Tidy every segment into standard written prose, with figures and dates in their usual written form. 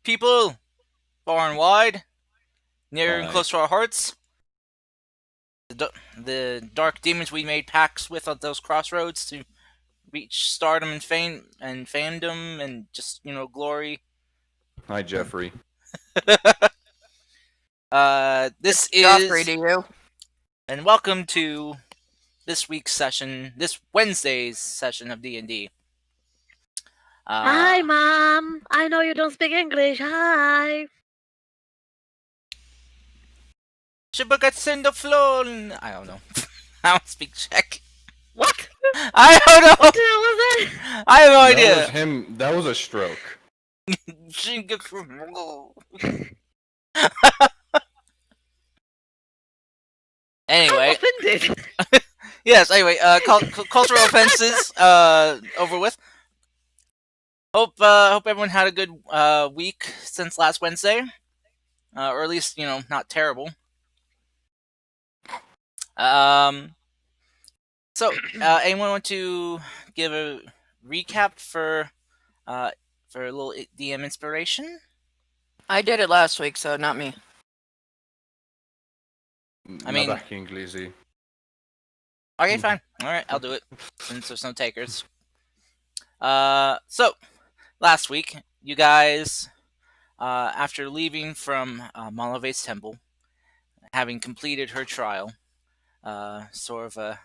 People, far and wide, near and Hi. close to our hearts, the dark demons we made pacts with at those crossroads to reach stardom and fame and fandom and just glory. Hi, Jeffrey. This Joffrey is to you. and welcome to this week's session, this Wednesday's session of D&D. Hi, Mom. I know you don't speak English. Hi. Shibagats in the floor. I don't know. I don't speak Czech. What? I don't know. What the hell was that? I have no That idea. was him. That was a stroke. Anyway, I'm offended. yes. Anyway, cultural offenses over with. Hope everyone had a good week since last Wednesday, or at least not terrible. So anyone want to give a recap for a little DM inspiration? I did it last week, so not me. I mean- Nada inglesi. Okay, fine. All right, I'll do it since there's no takers. So last week, you guys, after leaving from Malave's temple, having completed her trial, sort of a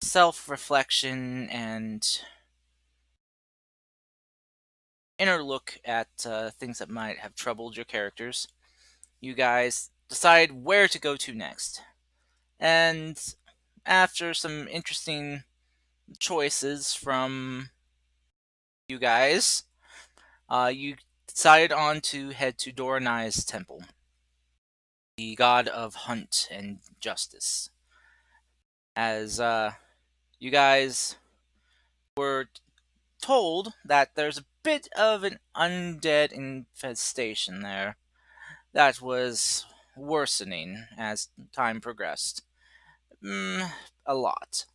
self-reflection and inner look at things that might have troubled your characters, you guys decide where to go to next. And after some interesting choices from you guys, you decided on to head to Doranai's temple, the god of hunt and justice. As you guys were told that there's a bit of an undead infestation there that was worsening as time progressed. A lot.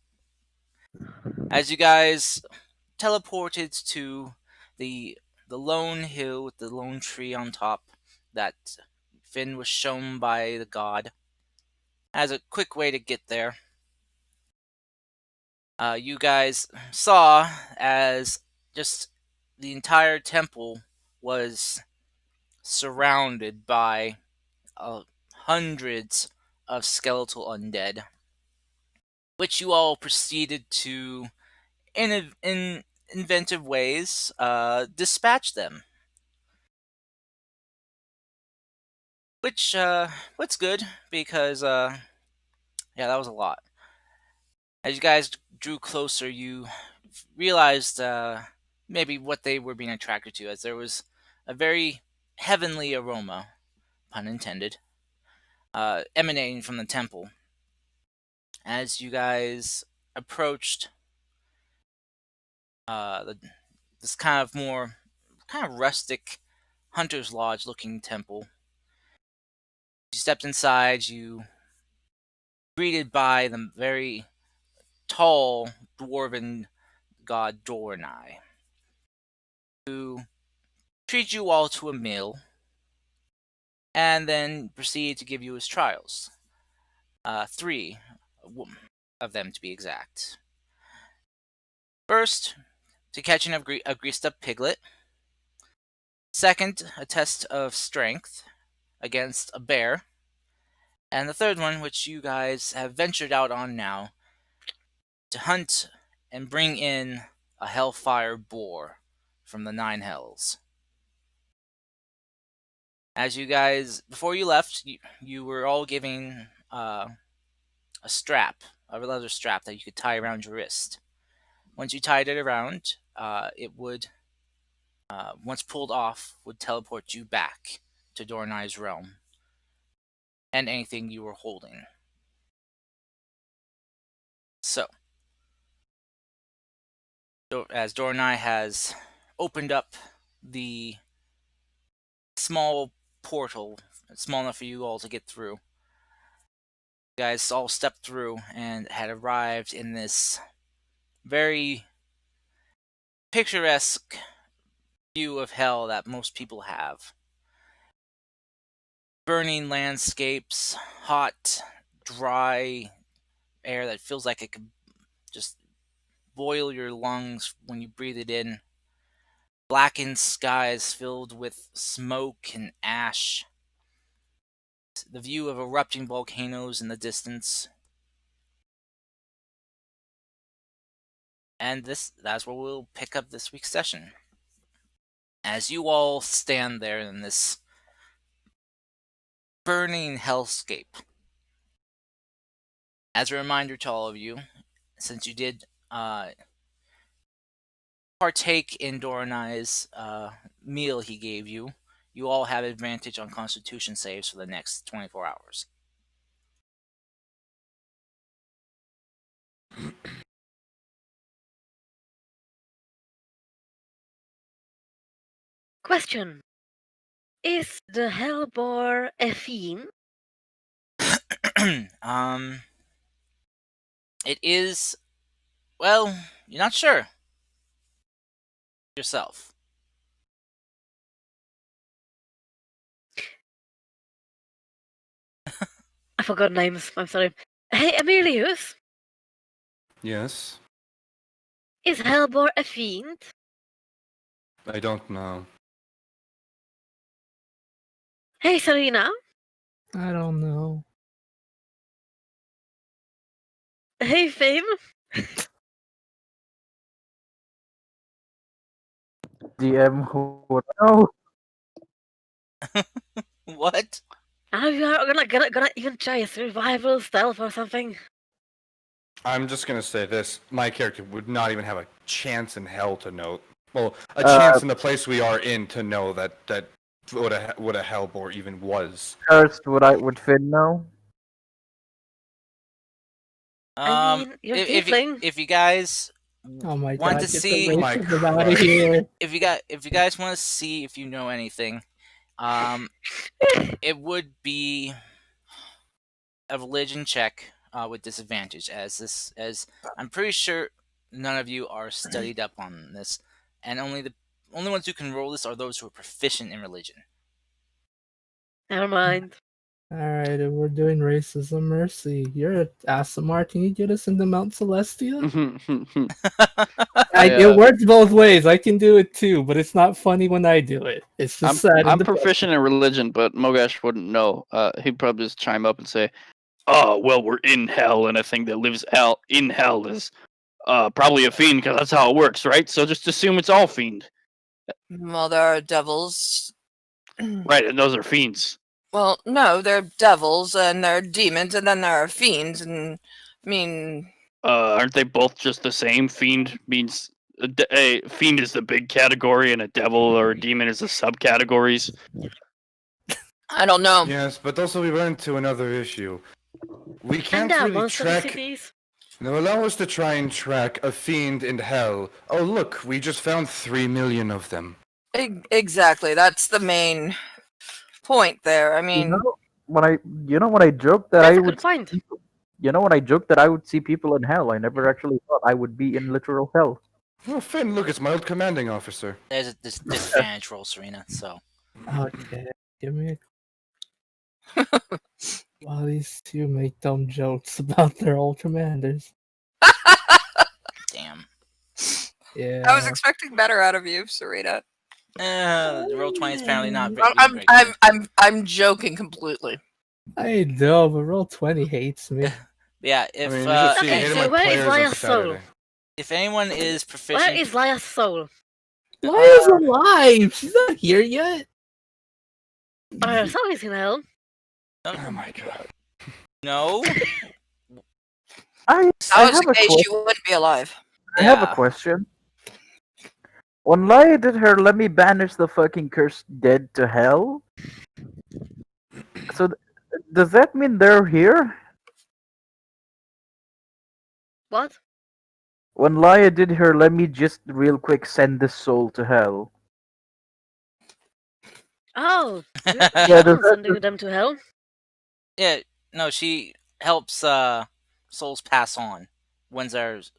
As you guys teleported to the the lone hill with the lone tree on top that Finn was shown by the god as a quick way to get there. You guys saw as just the entire temple was surrounded by hundreds of skeletal undead, which you all proceeded to, in inventive ways, dispatch them. What's good because yeah, that was a lot. As you guys drew closer, you realized maybe what they were being attracted to, as there was a very heavenly aroma, pun intended, emanating from the temple. As you guys approached this kind of rustic hunter's lodge looking temple, you stepped inside. You greeted by the very tall dwarven god Dornai, who treat you all to a meal, and then proceed to give you his trials. Three of them to be exact. First, to catching a greased up piglet. Second, a test of strength against a bear. And the third one, which you guys have ventured out on now, to hunt and bring in a hellfire boar from the Nine Hells. As you guys, before you left, you were all giving a strap, a leather strap that you could tie around your wrist. Once you tied it around, it would, once pulled off, would teleport you back to Dornai's realm and anything you were holding. So, as Dornai has opened up the small portal, small enough for you all to get through, you guys all stepped through and had arrived in this very picturesque, view of hell that most people have. Burning landscapes, hot, dry air that feels like it could just boil your lungs when you breathe it in. Blackened skies filled with smoke and ash. The view of erupting volcanoes in the distance. And that's where we'll pick up this week's session. As you all stand there in this burning hellscape. As a reminder to all of you, since you did partake in Doranai's meal he gave you, you all have advantage on Constitution saves for the next 24 hours. Question. Is the Hellboar a fiend? It is. Well, you're not sure yourself. I forgot names. I'm sorry. Hey, Emilius. Yes? Is Hellboar a fiend? I don't know. Hey, Serena. I don't know. Hey, Finn. DM who would know? What? Are you gonna even try a survival stealth or something? I'm just gonna say this. My character would not even have a chance in hell to know. Well, a chance in the place we are in to know that what a hellbore even was. Cursed, would Finn know? I mean, you're tiefling. If you guys Oh my want god, to get see, the My racism out of Christ. here. if you guys want to see if you know anything, it would be a religion check with disadvantage, as I'm pretty sure none of you are studied up on this, and only ones who can roll this are those who are proficient in religion. Never mind. Alright, if we're doing racism, Mercy, you're an ASMR. Can you get us into Mount Celestia? It works both ways. I can do it too, but it's not funny when I do it. It's just sad. I'm proficient in religion, but Mogash wouldn't know. He'd probably just chime up and say, "Oh, well, we're in hell, and a thing that lives out in hell is probably a fiend, because that's how it works, right? So just assume it's all fiend, Well, there are devils. right? And those are fiends. Well, no, they're devils and they're demons, and then there are fiends. And I mean, Aren't they both just the same? Fiend means a fiend is the big category, and a devil or a demon is the subcategories. I don't know. Yes, but also we run into another issue. We And can't there are really monster track. cities. Now allow us to try and track a fiend in hell. Oh look, we just found 3 million of them. Exactly. That's the main point there. I mean, When I joked that That's I a would good point. when I joked that I would see people in hell, I never actually thought I would be in literal hell. Oh Finn, look, it's my old commanding officer. There's a disadvantage roll, Serena. So Okay, give me a. While these two make dumb jokes about their old commanders. damn. Yeah. I was expecting better out of you, Sarita. Roll 20 is apparently not I'm, great. I'm joking completely. I know, but Roll20 hates me. Yeah, if I mean, you should see Okay, hate so my where is players on Lia's soul? Saturday. if anyone is Where proficient, is Lia's soul? Lia's alive! She's not here yet! Her soul is in hell. Oh my god. no, I That was have the a case question. you wouldn't be alive. I have a Yeah. question. When Laia did her let me banish the fucking cursed dead to hell, so does that mean they're here? What? When Laia did her let me just real quick send this soul to hell. Oh, Yeah, yeah, does that sending them to hell. yeah, no, she helps souls pass on ones that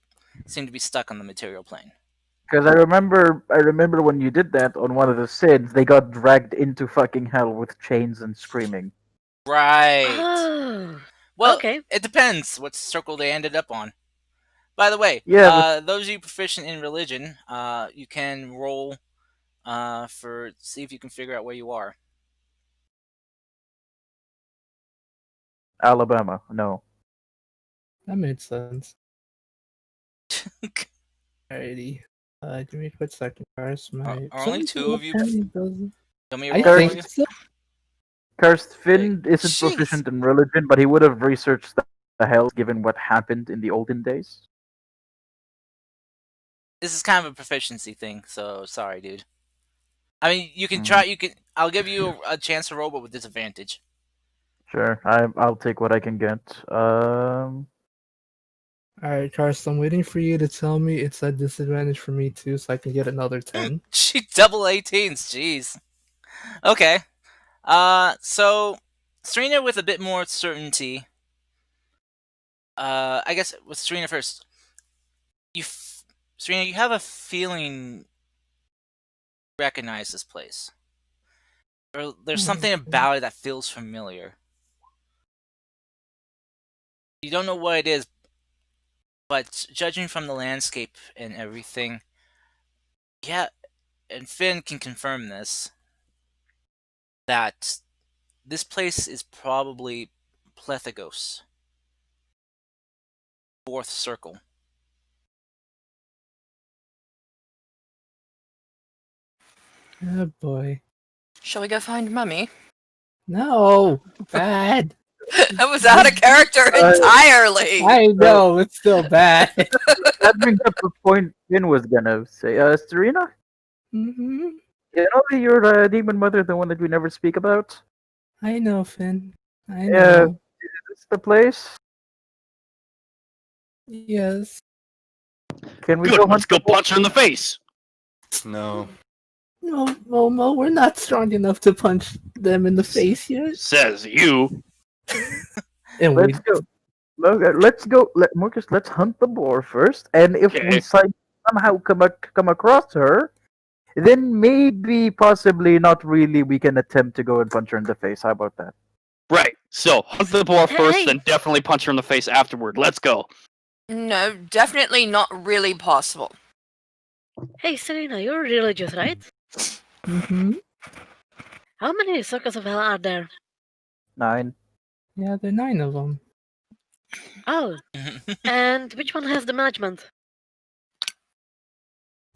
seem to be stuck on the material plane. Because I remember when you did that on one of the sins, they got dragged into fucking hell with chains and screaming. Right. Oh, Well, okay. it depends what circle they ended up on. By the way, Yeah, but those of you proficient in religion, you can roll for see if you can figure out where you are. Alabama, no. That made sense. Alrighty. Give me a quick second, guys. My Are only two of you? apparently doesn't. Want me to I roll for think you? so. Cursed Finn isn't Jeez. proficient in religion, but he would have researched the hells given what happened in the olden days. This is kind of a proficiency thing, so sorry, dude. I mean, you can Mhm. try. You can. I'll give you a chance to roll, but with disadvantage. Sure, I'll take what I can get. Alright, Karst, I'm waiting for you to tell me it's a disadvantage for me too, so I can get another 10. She double 18s. Jeez. Okay. So Serena with a bit more certainty. I guess with Serena first. Serena, you have a feeling you recognize this place. Or there's something about it that feels familiar. You don't know what it is, but judging from the landscape and everything, yeah, and Finn can confirm this, that this place is probably Plethagos, fourth circle. Oh boy. Shall we go find Mummy? No! Bad! That was out of character entirely. I know, it's still bad. That brings up a point Finn was gonna say. Serena, hmm you know your demon mother, the one that we never speak about? I know, Finn. I Yeah, know. is this the place? Yes. Can we Good. go Let's hunt go the wolf? punch her in the face. No. No, Momo, we're not strong enough to punch them in the face yet. Says you. And we Let's go. Logan, let's go. Marcus, let's hunt the boar first, and if we Okay. somehow come across her, then maybe, possibly, not really, we can attempt to go and punch her in the face. How about that? Right. So hunt the boar first, Hey. then definitely punch her in the face afterward. Let's go. No, definitely not really possible. Hey, Serena, you're religious, right? Mm-hmm. How many circles of hell are there? 9. Yeah, there are 9 of them. Oh, and which one has the management?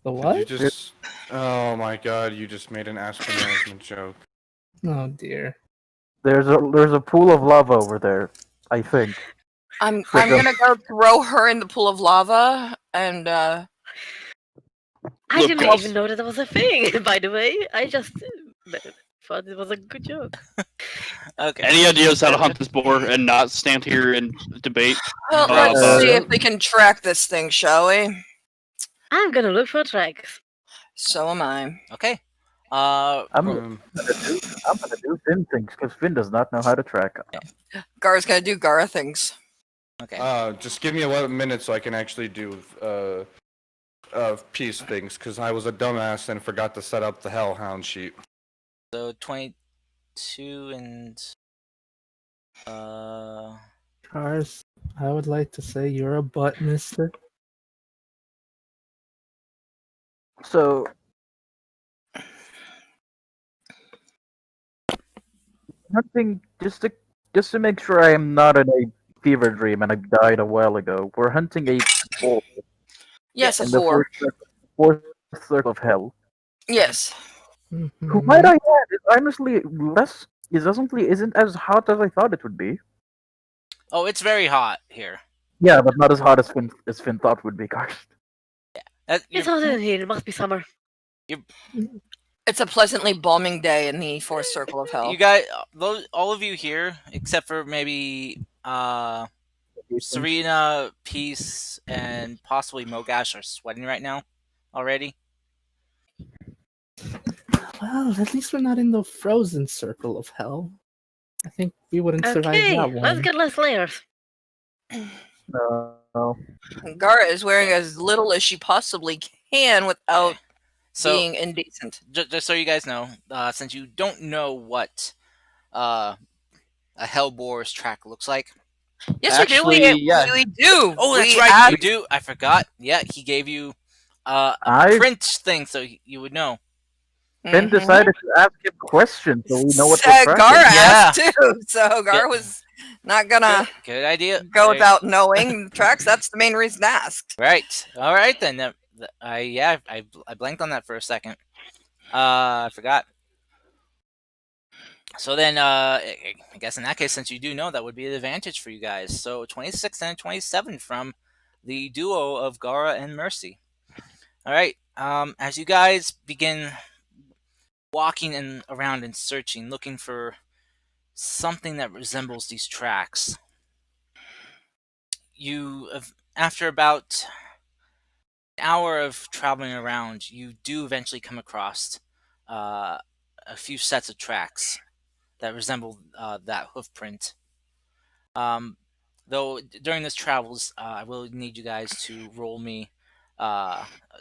The Did you what? just? Oh my god! You just made an Aspen management joke. Oh dear. There's a pool of lava over there, I think. I'm Shit, gonna go throw her in the pool of lava and I Look, didn't guys. even know that was a thing, by the way. I just thought it was a good joke. Okay. Any ideas how to hunt this boar and not stand here and debate? well, Uh, let's uh, see if we can track this thing, shall we? I'm gonna look for tracks. So am I. Okay. I'm Um, gonna do Finn things because Finn does not know how to track. Gara's gonna do Gara things. Okay. just give me 11 minutes so I can actually do peace things because I was a dumbass and forgot to set up the Hellhound sheet. So 22 and Cars, I would like to say you're a butt, mister. So hunting just to make sure I am not in a fever dream and I died a while ago. We're hunting a boar Yes, a in the boar. fourth circle of hell. Yes. Who might I add is honestly less isn't as hot as I thought it would be. oh, it's very hot here. Yeah, but not as hot as Finn thought would be, gosh. That, It's you're- hot in here. It must be summer. It's a pleasantly balming day in the fourth circle of hell. you guys, all of you here, except for maybe Serena, Peace, and possibly Mogash, are sweating right now already. Well, at least we're not in the frozen circle of hell. I think we wouldn't survive Okay, that let's one. get less layers. No. Gara is wearing as little as she possibly can without So being indecent. just so you guys know, since you don't know what a Hellbore's track looks like. Yes, Actually, we do. yeah. We do. Oh, that's We right, you asked- do. I forgot. Yeah, he gave you a I print thing, so you would know. then Mhm. decided to ask him questions so we know what we're Gar tracking. asked too, so Gar Good. was not gonna Good idea. go There- without knowing the tracks. That's the main reason asked. Right. All right then. I blanked on that for a second. I forgot. So then, I guess in that case, since you do know, that would be an advantage for you guys. So 26 and 27 from the duo of Gara and Mercy. All right. As you guys begin walking around and searching, looking for something that resembles these tracks, after about an hour of traveling around, you do eventually come across a few sets of tracks that resemble that hoof print. Though during this travels, I will need you guys to roll me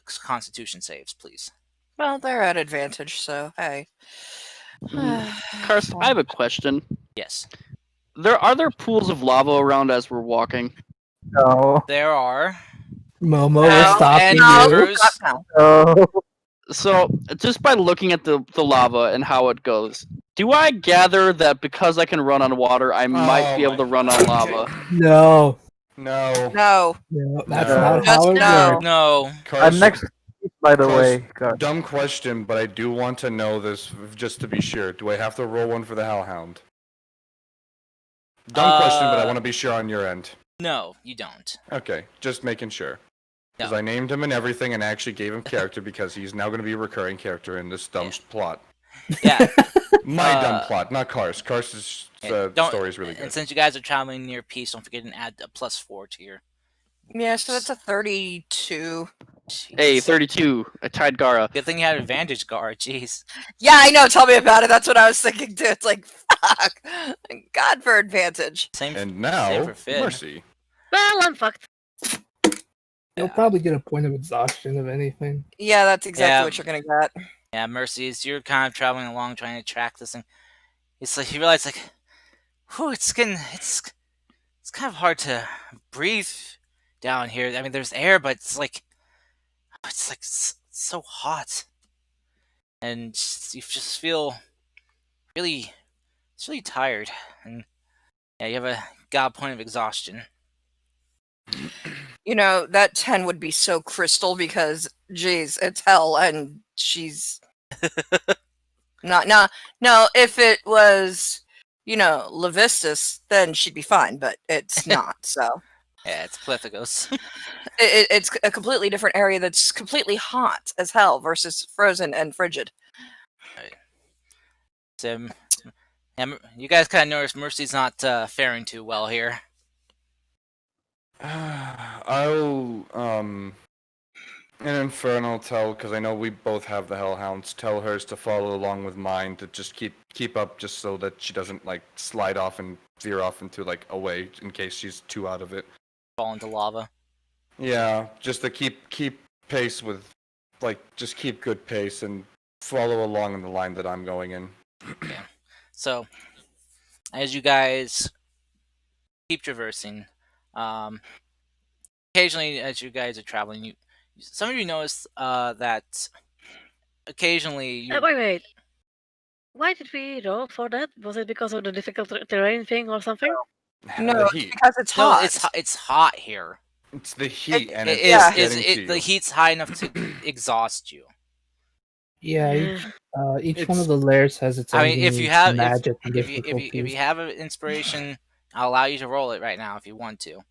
Constitution saves, please. Well, they're at advantage, so hey. Karst, I have a question. Yes, Are there pools of lava around as we're walking? No. there are. Momo And- will stop and you. Rivers- No. No. So, just by looking at the lava and how it goes, do I gather that because I can run on water, I might be able to run on lava? No, No. No. no, that's No. not how it Just no. works. No. Karst, Next, by the Karst, way. God. dumb question, but I do want to know this just to be sure. Do I have to roll one for the Hellhound? Dumb question, but I want to be sure on your end. No, you don't. Okay, just making sure. Because No. I named him and everything and actually gave him character because he's now going to be a recurring character in this dumb plot. Yeah. My Uh, dumb plot, not Karst. Karst's story is really And good. since you guys are traveling near peace, don't forget to add a +4 to your. Yeah, so that's a 32. Hey, Jeez. 32. I tied Gara. Good thing you had advantage, Gar. Jeez. Yeah, I know. Tell me about it. That's what I was thinking too. It's like, fuck. God for advantage. Same. And same now, for Finn. Mercy. Well, I'm fucked. You'll Yeah. probably get a point of exhaustion if anything. Yeah, that's exactly Yeah. what you're gonna get. Yeah, Mercy, as you're kind of traveling along trying to track this thing, it's like you realize like, whew, it's kind of hard to breathe down here. I mean, there's air, but it's like so hot, and you just feel really, it's really tired, and yeah, you have got a point of exhaustion. You know, that 10 would be so crystal because, geez, it's hell and she's not. No, if it was, Levistus, then she'd be fine, but it's not. So Yeah, it's Plethagos. it's a completely different area that's completely hot as hell versus frozen and frigid. So, yeah, you guys kind of notice Mercy's not faring too well here. I'll, in Infernal tell, because I know we both have the Hellhounds, tell hers to follow along with mine to just keep up just so that she doesn't, like, slide off and veer off into, like, away in case she's too out of it. Fall into lava. Yeah, just to keep pace with, like, just keep good pace and follow along in the line that I'm going in. So, as you guys keep traversing, occasionally as you guys are traveling, some of you notice that occasionally you. Wait. Why did we roll for that? Was it because of the difficult terrain thing or something? No, The it's heat. because it's No, hot. it's hot here. It's the heat, and It it's yeah. getting to the you. heat's high enough to exhaust you. Yeah, each one It's- of the layers has its own I mean, if you have magic and if you difficulties. have an inspiration, I'll allow you to roll it right now if you want to. If you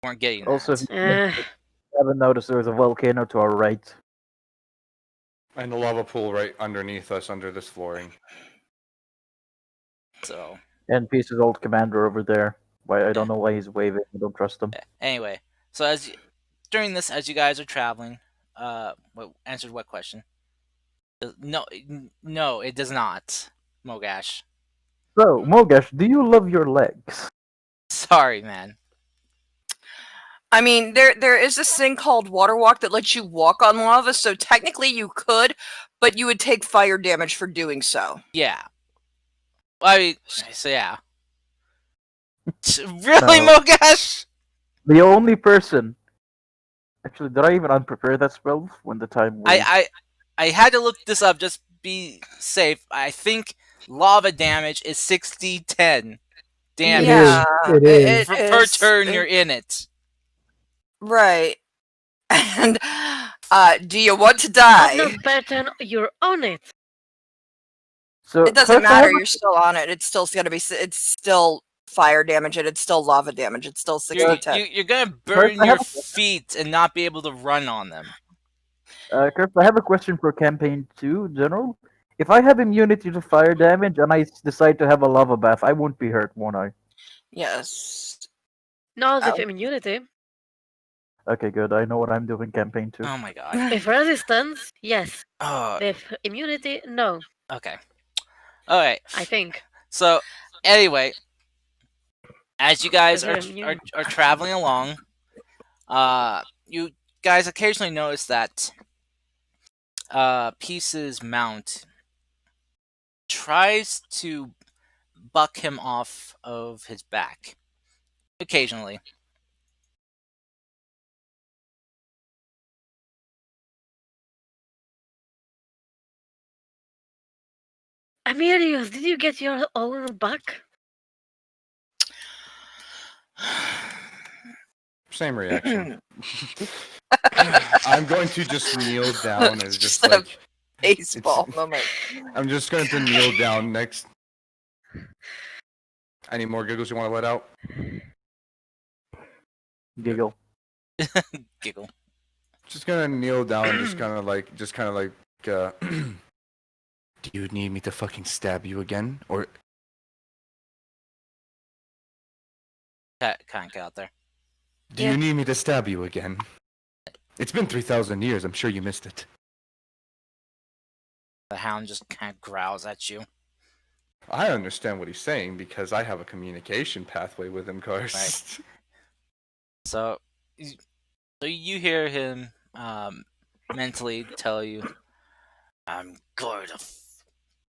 weren't getting Also, that. if you haven't noticed, there's a volcano to our right. And the lava pool right underneath us, under this flooring. So And Peace's old commander over there. Why I don't know why he's waving. I don't trust him. anyway, so during this, as you guys are traveling, answered what question? No, it does not, Mogash. So, Mogash, do you love your legs? Sorry, man. I mean, there is this thing called water walk that lets you walk on lava, so technically you could, but you would take fire damage for doing so. Yeah. I mean, so yeah. Really, No. Mogash? The only person. Actually, did I even unprepare that spell when the time was? I had to look this up just be safe. I think lava damage is 60-10 damage. Yeah, It is. Per turn you're in it. Right. And do you want to But die? not pattern, you're on it. So It doesn't Kirk, I have matter. a- You're still on it. It's still gonna be. It's still fire damage, and it's still lava damage. It's still 60-10. You're gonna Kirk, burn I your have feet and not be able to run on them. Kirk, I have a question for campaign 2, General. If I have immunity to fire damage and I decide to have a lava bath, I won't be hurt, won't I? Yes. Not with Ow. immunity. Okay, good. I know what I'm doing campaign 2. Oh my god. With resistance, yes. Oh, With immunity, no. okay. Alright. I think. So, anyway, as you guys Because you're immune. are traveling along, you guys occasionally notice that Peace's mount tries to buck him off of his back. Occasionally. Amelius, did you get your own back? Same reaction. I'm going to just kneel down and just a like baseball moment. I'm just going to kneel down next. Any more giggles you want to let out? Giggle. Giggle. Just gonna kneel down and just kind of like, do you need me to fucking stab you again, or Can't get out there. do Yeah. you need me to stab you again? It's been 3,000 years. I'm sure you missed it. The hound just kind of growls at you. I understand what he's saying because I have a communication pathway with him, Karst. So you hear him mentally tell you, "I'm going to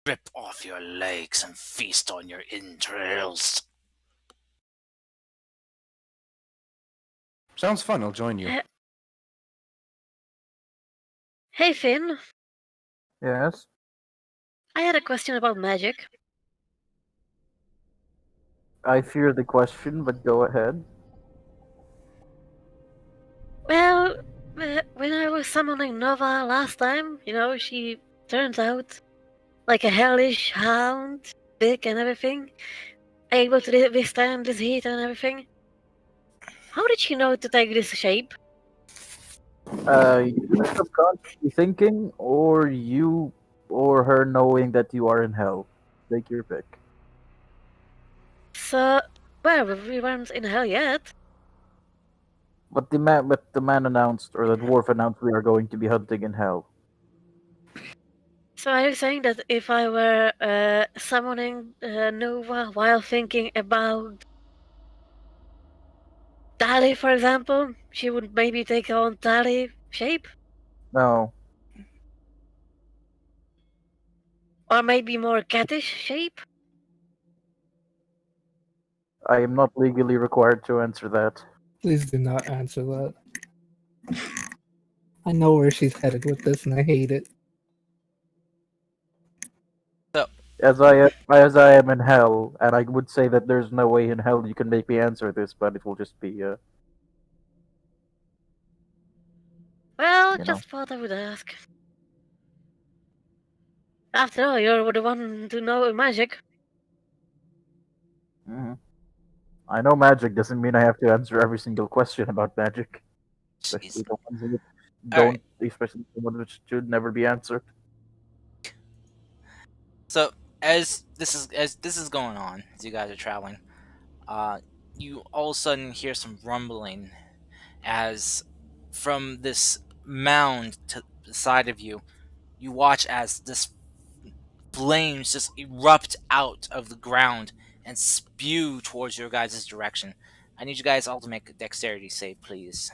rip off your legs and feast on your entrails." Sounds fun. I'll join you. Hey Finn, Yes. I had a question about magic. I fear the question, but go ahead. Well, when I was summoning Nova last time, she turns out like a hellish hound, big and everything, able to withstand this heat and everything. How did she know to take this shape? You subconsciously thinking, or you, or her knowing that you are in hell. Take your pick. So, well, we weren't in hell yet. But the man announced, or the dwarf announced, we are going to be hunting in hell. So are you saying that if I were summoning Nova while thinking about Tali, for example, she would maybe take on Tali shape? No, Or maybe more cattish shape? I am not legally required to answer that. Please do not answer that. I know where she's headed with this, and I hate it. As I am in hell, and I would say that there's no way in hell you can make me answer this, but it will just be Well, You just thought I would ask. After all, you're the one to know magic. mhm. I know magic doesn't mean I have to answer every single question about magic, especially Jeez. the ones that Alright. especially the ones which should never be answered. So as this is going on, as you guys are traveling, you all of a sudden hear some rumbling as from this mound to the side of you, you watch as this flames just erupt out of the ground and spew towards your guys' direction. I need you guys all to make a dexterity save, please.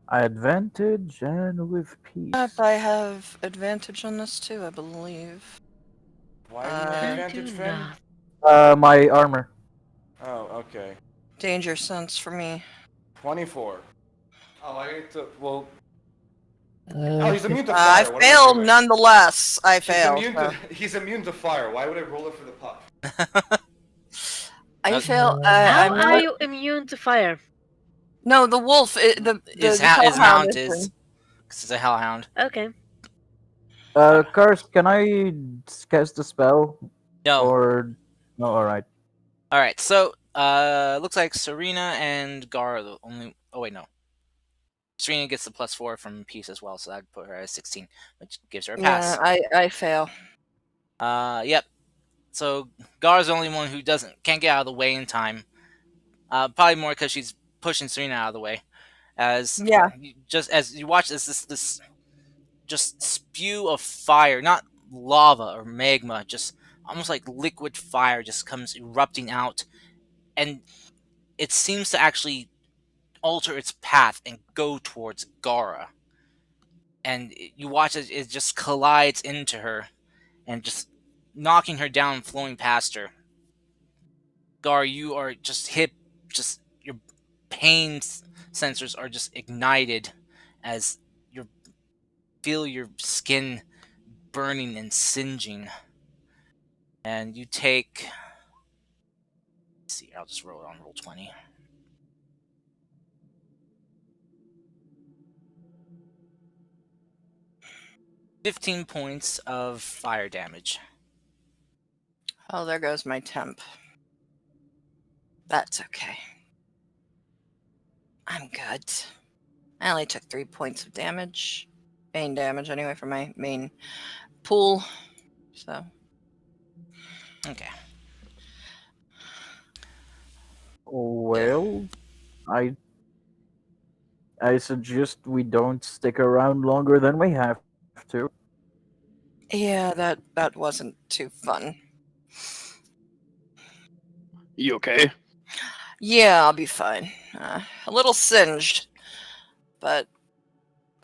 Advantage and with peace. I have advantage on this too, I believe. Why do you Uh, have I advantage, do Finn? not. My armor. Oh, okay. Danger sense for me. 24. Oh, I need to. Well, oh, Uh, he's immune to I fire. What am I failed doing? nonetheless. I He's failed. immune So. to. He's immune to fire. Why would I roll it for the pup? I Uh, fail. How I'm are you immune to fire? no the wolf. The his hellhound mount is. is, because it's a hellhound. Okay. Curse, can I cast a spell? No. Or. No, alright. All right. So, looks like Serena and Gar are the only. Oh wait, no. Serena gets the +4 from peace as well, so that'd put her at 16, which gives her a Yeah, pass. I fail. Yep. So Gar's the only one who can't get out of the way in time. Probably more because she's pushing Serena out of the way. Yeah. Just as you watch this just spew of fire, not lava or magma, just almost like liquid fire, just comes erupting out, and it seems to actually alter its path and go towards Gara. And you watch as it just collides into her and just knocking her down, flowing past her. Gar, you are just hit, just your pain sensors are just ignited as you feel your skin burning and singeing. And you take. Let's see, I'll just roll it on roll 20. $15 points of fire damage. Oh, there goes my temp. That's okay. I'm good. I only took 3 points of damage. Main damage, anyway, from my main pool. So. Okay. Well, I I suggest we don't stick around longer than we have to. Yeah, that wasn't too fun. You okay? Yeah, I'll be fine. A little singed, but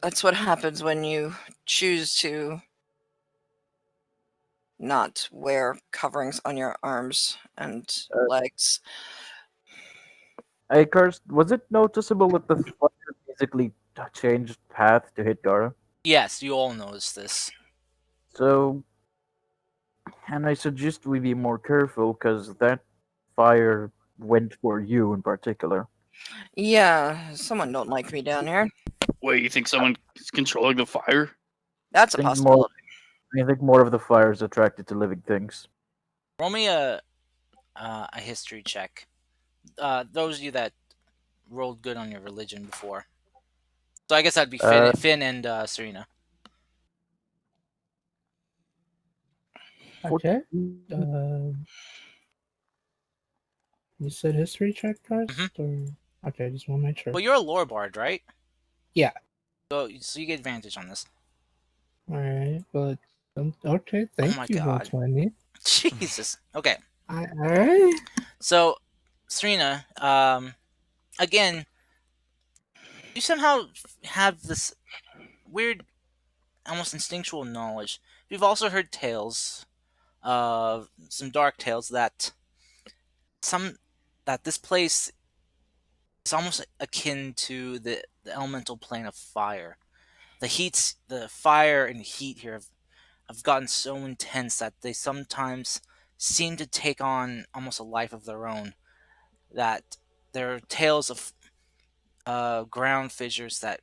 that's what happens when you choose to not wear coverings on your arms and legs. Hey, Curse, was it noticeable that the fire basically changed path to hit Gara? Yes, you all notice this. So, and I suggest we be more careful because that fire went for you in particular. Yeah, someone don't like me down here. Wait, you think someone is controlling the fire? That's a I think more. possibility. I think more of the fire is attracted to living things. Roll me a history check. Those of you that rolled good on your religion before. So I guess that'd be Uh, Finn and Serena. okay. 14. You said history check first? Mhm. Or okay, just want to make sure. Well, you're a lore bard, right? Yeah. So you get advantage on this. Alright, but okay, Oh thank my you, roll god. 20. Jesus. Okay. Alright. So, Serena, again, you somehow have this weird, almost instinctual knowledge. You've also heard tales, some dark tales that this place is almost akin to the elemental plane of fire. The fire and heat here have gotten so intense that they sometimes seem to take on almost a life of their own. That there are tales of ground fissures that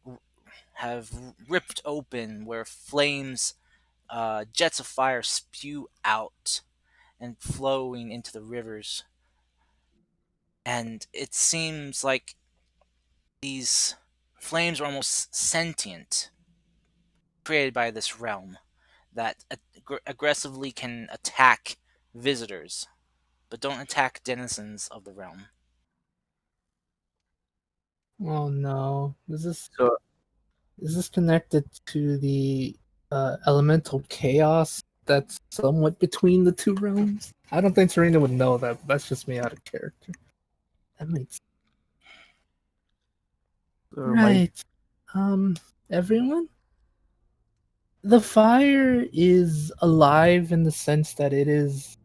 have ripped open where flames, jets of fire spew out and flowing into the rivers. And it seems like these flames are almost sentient, created by this realm that aggressively can attack visitors, but don't attack denizens of the realm. Oh no. So, Is this connected to the elemental chaos that's somewhat between the two realms? I don't think Serena would know that, but that's just me out of character. That makes Right. Everyone? The fire is alive in the sense that it is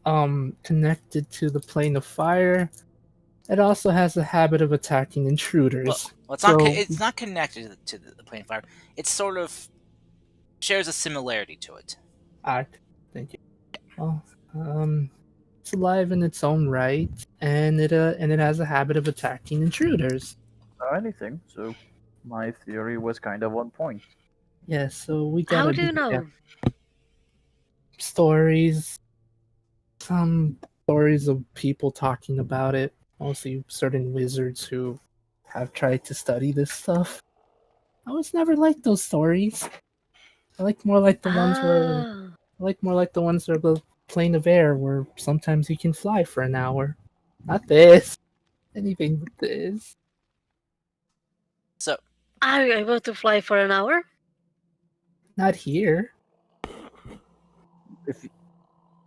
connected to the plane of fire. It also has a habit of attacking intruders. Well, So it's not connected to the plane of fire. It sort of shares a similarity to it. I thank you. Well, it's alive in its own right, and it has a habit of attacking intruders. Anything. So my theory was kind of on point. Yeah, so we How gotta do be you know? stories, some stories of people talking about it. Mostly certain wizards who have tried to study this stuff. I was never like those stories. I like more like the ones where Ah, the plane of air where sometimes you can fly for an hour. Not this. Anything but this. So, are you able to fly for an hour? Not here. If you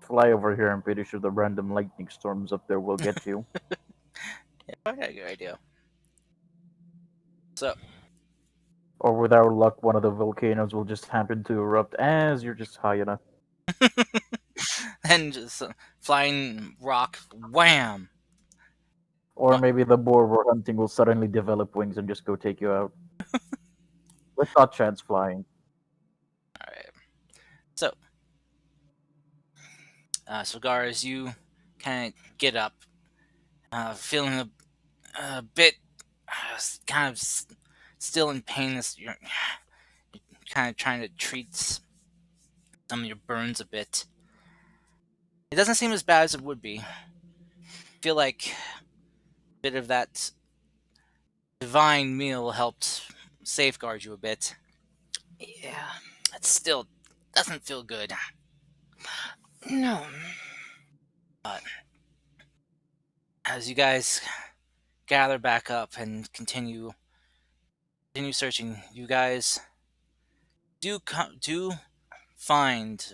fly over here, I'm pretty sure the random lightning storms up there will get you. yeah, I got a good idea. So, Or with our luck, one of the volcanoes will just happen to erupt as you're just high enough. and just flying rock, wham! Or All maybe the boar we're hunting will suddenly develop wings and just go take you out. With not chance flying. right. So, Cigar, as you kind of get up, feeling a bit kind of still in pain as you're kind of trying to treat some of your burns a bit. It doesn't seem as bad as it would be. I feel like a bit of that divine meal helped safeguard you a bit. Yeah, it still doesn't feel good. No. But as you guys gather back up and continue searching, you guys do find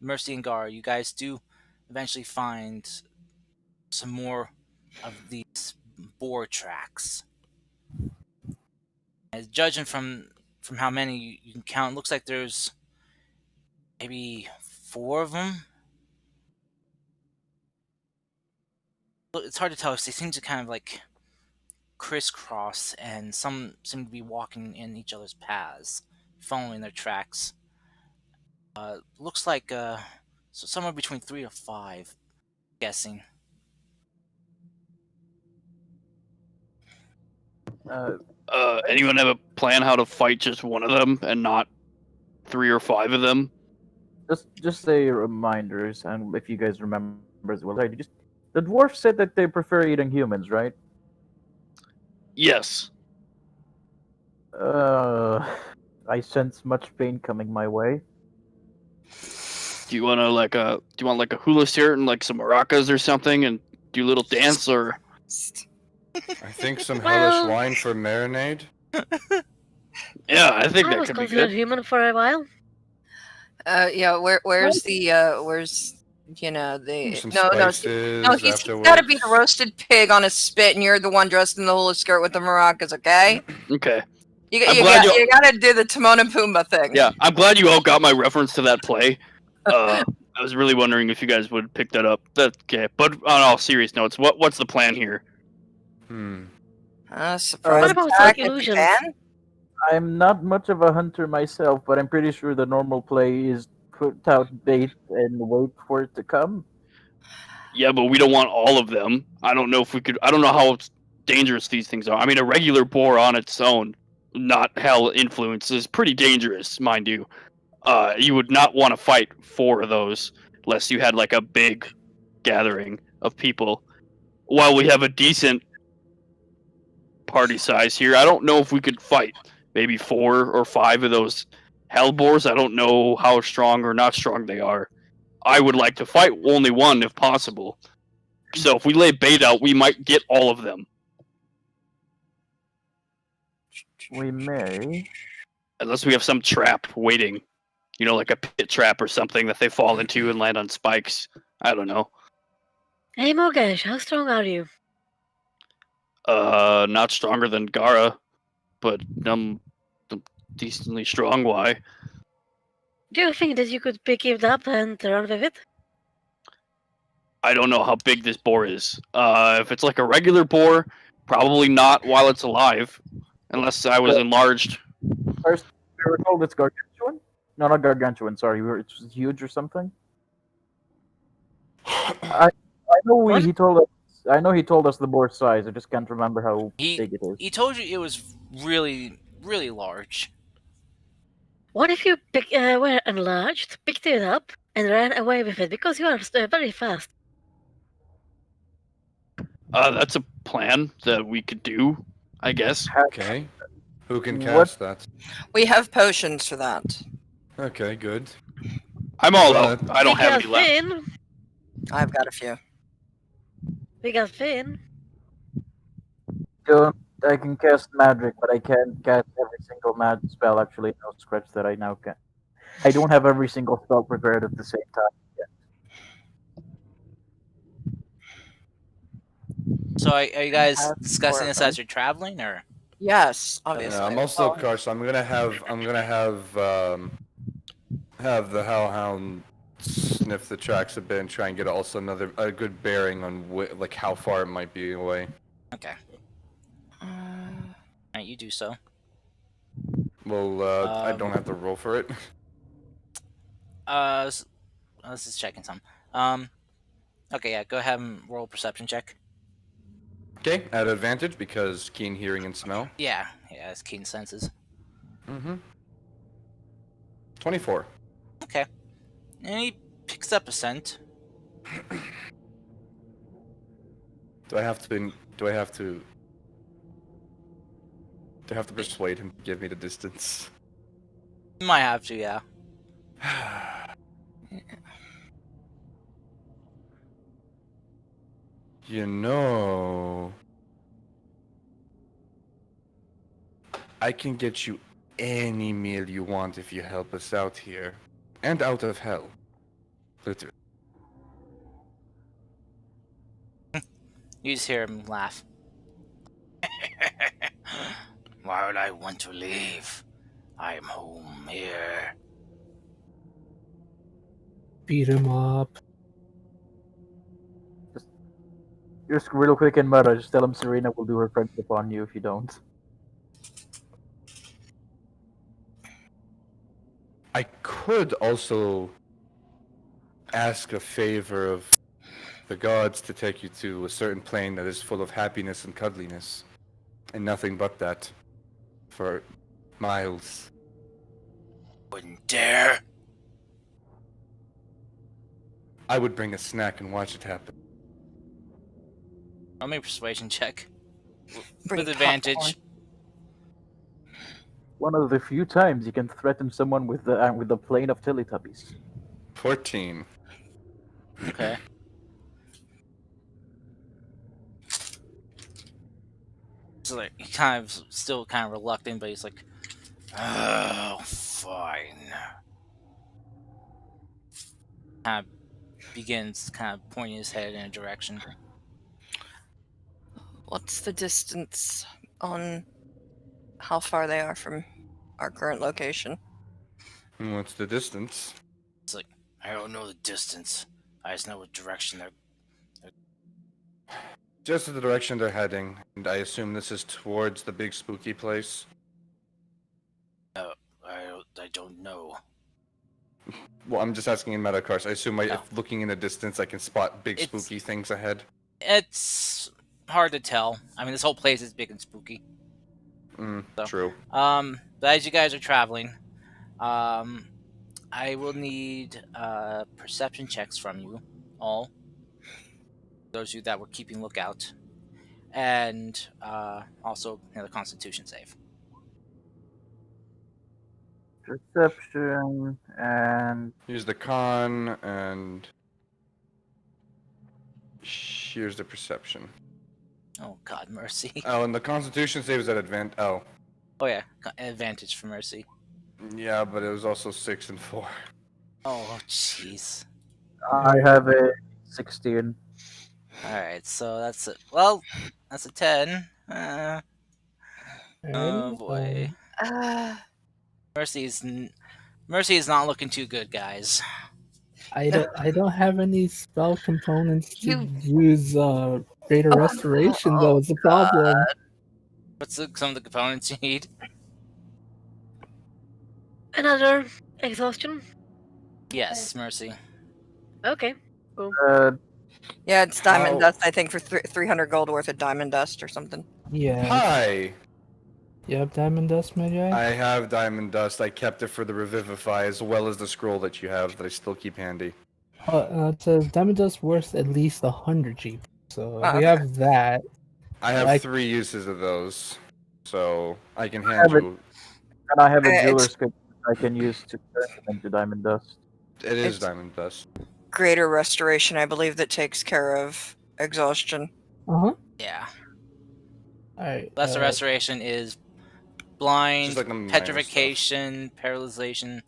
Mercy and Gar. You guys do eventually find some more of these boar tracks. As judging from how many you can count, it looks like there's maybe 4 of them. It's hard to tell because they seem to kind of like crisscross, and some seem to be walking in each other's paths, following their tracks. Looks like so somewhere between 3 to 5, guessing. Uh, Anyone have a plan how to fight just one of them and not 3 or 5 of them? just a reminders, and if you guys remember as well, right? Just the dwarf said that they prefer eating humans, right? Yes. Uh, I sense much pain coming my way. Do you want like a hula skirt and like some maracas or something and do a little dance or? I think some hellish Well- wine for marinade. Yeah, I think I that was could be considered good. human for a while. Yeah. Where's the where's the Some no no spices no he's got to be the afterwards. roasted pig on a spit, and you're the one dressed in the hula skirt with the maracas. Okay. Okay. You I'm glad you. got to do the Timon and Pumbaa thing. Yeah, I'm glad you all got my reference to that play. I was really wondering if you guys would pick that up. That's okay. But on all serious notes, what's the plan here? Surprise What about attack fake if you illusions? can. I'm not much of a hunter myself, but I'm pretty sure the normal play is put out bait and wait for it to come. Yeah, but we don't want all of them. I don't know if we could. I don't know how dangerous these things are. I mean, a regular boar on its own, not hell influence, is pretty dangerous, mind you. You would not want to fight 4 of those unless you had like a big gathering of people. While we have a decent party size here, I don't know if we could fight maybe 4 or 5 of those hell boars. I don't know how strong or not strong they are. I would like to fight only one if possible. So if we lay bait out, we might get all of them. We may. Unless we have some trap waiting. You know, like a pit trap or something that they fall into and land on spikes. I don't know. Hey Mogesh, how strong are you? Not stronger than Gara, but decently strong. Why? Do you think that you could pick it up and run with it? I don't know how big this boar is. If it's like a regular boar, probably not while it's alive, unless I was enlarged. First, we were told it's gargantuan. No, not gargantuan. Sorry, it's huge or something. I know What? he told us. I know he told us the boar size. I just can't remember how big it is. He told you it was really, really large. What if you were enlarged, picked it up, and ran away with it because you are very fast? That's a plan that we could do, I guess. Okay. Who can What? cast that? We have potions for that. Okay, good. I'm all But- out. I don't we have got any left. Finn. I've got a few. We got Finn. Don't. I can cast magic, but I can't cast every single magic spell. Actually, no scratch that I now can. I don't have every single spell prepared at the same time. So are you guys Have discussing more, this right? as you're traveling, or? Yes, Yeah, obviously. I'm also Carson. I'm gonna have the Hellhound sniff the tracks a bit and try and get also a good bearing on like how far it might be away. Okay. Alright, you do so. Well, I don't have to roll for it. Let's just checking some. Okay, yeah, go ahead and roll a perception check. Okay, at advantage because keen hearing and smell. Yeah, it's keen senses. Mm-hmm. 24. Okay. And he picks up a scent. Do I have to persuade him to give me the distance? You might have to, yeah. You know, I can get you any meal you want if you help us out here. And out of hell. Literally. You just hear him laugh. Why would I want to leave? I am home here. Beat him up. Just real quick in murder. Just tell him Serena will do her friendship on you if you don't. I could also ask a favor of the gods to take you to a certain plane that is full of happiness and cuddliness. And nothing but that. For miles. Wouldn't dare. I would bring a snack and watch it happen. I'll make a persuasion check. Bring With advantage. One of the few times you can threaten someone with the plane of Teletubbies. 14. Okay. So like he kind of still kind of reluctant, but he's like, "Oh, fine." Kind of begins kind of pointing his head in a direction. What's the distance on how far they are from our current location? And what's the distance? It's like, I don't know the distance. I just know what direction they're. Just the direction they're heading, and I assume this is towards the big spooky place. I don't know. Well, I'm just asking in Metacarse. I assume Oh. if looking in the distance, I can spot big It's- spooky things ahead. It's hard to tell. I mean, this whole place is big and spooky. So. True. But as you guys are traveling, I will need perception checks from you all. Those of you that were keeping lookout, and also the Constitution save. Perception and Here's the con, and here's the perception. Oh God, mercy. Oh, and the Constitution save is at advantage. Oh, Oh yeah, advantage for mercy. yeah, but it was also 6 and 4. Oh jeez. I have a 16. All right, so that's it. Well, that's a 10. Uh, oh Alrighty. boy. Uh, Mercy is not looking too good, guys. I don't have any spell components to you. use greater restoration though. Oh, It's a problem. What's some of the components you need? Another exhaustion. Yes, Mercy. Okay, cool. yeah, it's diamond How- dust. I think for 300 gold worth of diamond dust or something. Yeah. Hi. You have diamond dust, Magi? I have diamond dust. I kept it for the revivify as well as the scroll that you have that I still keep handy. It says diamond dust worth at least 100 GP. So if Oh, you okay. have that, I have Like- 3 uses of those, so I can I hand have it. you. And I have a It's- jeweler's kit I can use to turn them into diamond dust. It is It's- diamond dust. Greater restoration, I believe, that takes care of exhaustion. Yeah. alright. Lesser restoration is Just blind, like the minor petrification, paralyzation.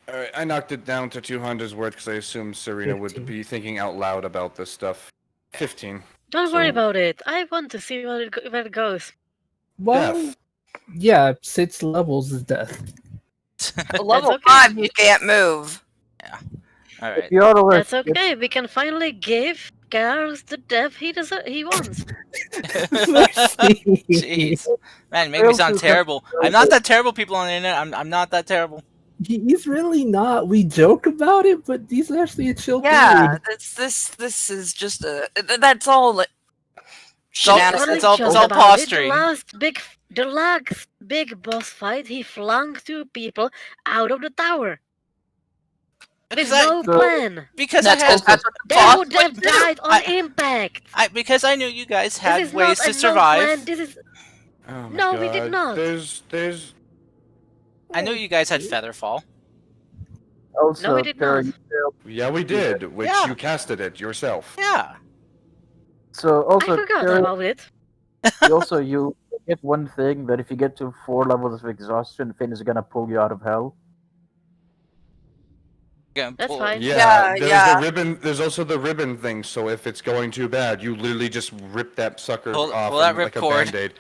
All right, I knocked it down to 200's worth because I assumed Serena 15. would be thinking out loud about this stuff. 15. Don't worry So- about it. I want to see where it goes. Well, Death. yeah, 6 levels is death. Level okay. 5, you can't move. All If right. the other That's okay. We can finally give Garrus the death he wants. Jeez, man, make me sound terrible. I'm not that terrible, people on the internet. I'm not that terrible. He's really not. We joke about it, but he's actually a chill Yeah, dude. this is just a. That's all. all- Shenanigans. it's all Just all about it. posturing. The last big boss fight, he flung 2 people out of the tower with Because I, no plan. because I That's had, what the They boss would have would do. died on impact. because I knew you guys This had is ways not to a survive. no plan. This is Oh my No, God. we did not. There's. I knew you guys had Featherfall. Also, No, we did Terry, not. Yeah, we did, which Yeah. you casted it yourself. Yeah. So also, I forgot Terry, about it. you get one thing that if you get to 4 levels of exhaustion, Finn is gonna pull you out of hell. Gonna That's pull- fine. Yeah, there's yeah. the ribbon. There's also the ribbon thing. So if it's going too bad, you literally just rip that sucker Pull off that like a ripcord. band-aid.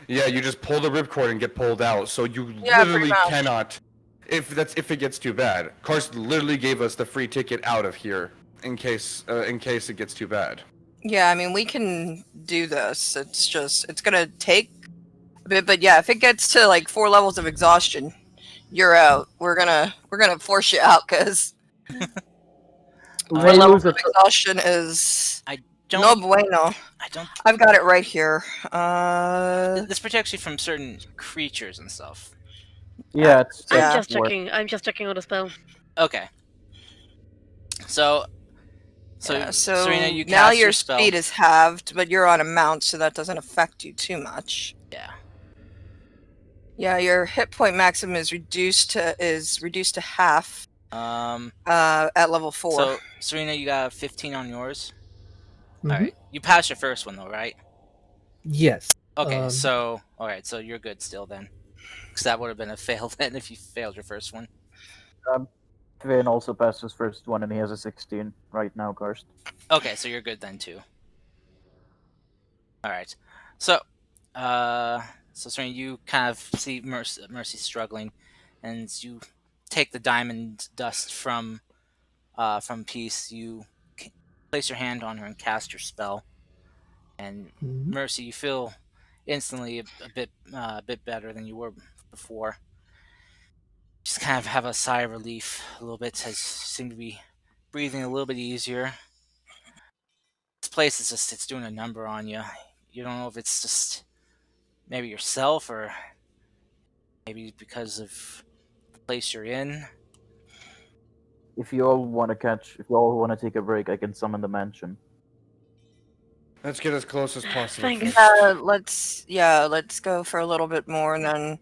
Yeah, you just pull the ripcord and get pulled out. So you Yeah, pretty literally much. cannot. If it gets too bad, Carson literally gave us the free ticket out of here in case it gets too bad. Yeah, I mean, we can do this. It's just, it's gonna take a bit, but yeah, if it gets to like 4 levels of exhaustion, you're out. We're gonna force you out because 4 May levels lose a of exhaustion is no Don't bueno. I don't. I've got it right here. This protects you from certain creatures and stuff. yeah, it's Yeah. I'm just checking on the spell. Okay. So yeah, so Serena, you now cast your your spell. speed is halved, but you're on a mount, so that doesn't affect you too much. Yeah. Yeah, your hit point maximum is reduced to half at level 4. So Serena, you got a 15 on yours. Mhm. All right. You passed your first one though, right? Yes. Okay. Um, So all right. So you're good still then, because that would have been a fail then if you failed your first one. Finn also passed his first one, and he has a 16 right now, Karst. Okay. So you're good then too. All right. So Serena, you kind of see Mercy struggling, and you take the diamond dust from Peace. You place your hand on her and cast your spell. And mhm. Mercy, you feel instantly a bit better than you were before. Just kind of have a sigh of relief a little bit, as you seem to be breathing a little bit easier. This place is it's doing a number on you. You don't know if it's just maybe yourself or maybe because of the place you're in. If you all want to take a break, I can summon the mansion. Let's get as close as possible. Thanks. first. Let's go for a little bit more, and then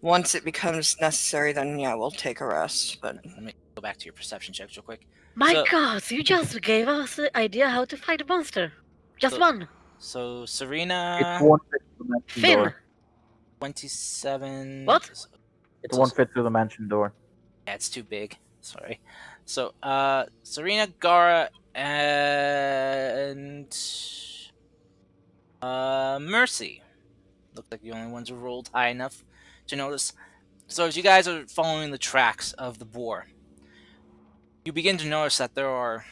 once it becomes necessary, then yeah, we'll take a rest. But Let me go back to your perception checks real quick. My So- God, you just gave us the idea how to fight a monster. Just So- one. So It Serena, won't fit through the mansion Finn. door. 27. What? It won't fit through the mansion door. Yeah, it's too big. Sorry. So, Serena, Gara, and Mercy. Looked like the only ones who rolled high enough to notice. So as you guys are following the tracks of the boar, you begin to notice that there are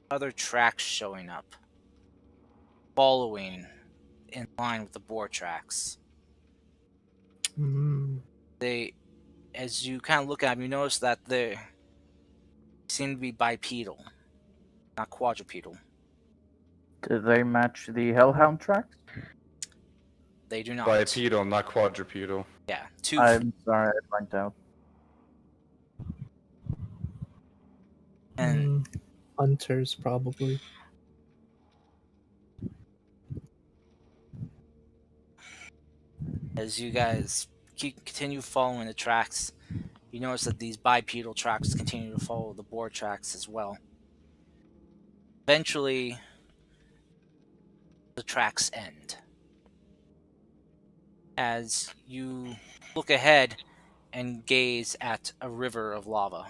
other tracks showing up, following in line with the boar tracks. Mm. They, as you kind of look at them, you notice that they seem to be bipedal, not quadrupedal. Do they match the Hellhound tracks? They do not. Bipedal, not quadrupedal. Yeah, two. I'm sorry, I blanked out. And Hunters, probably. as you guys continue following the tracks, you notice that these bipedal tracks continue to follow the boar tracks as well. Eventually, the tracks end. As you look ahead and gaze at a river of lava.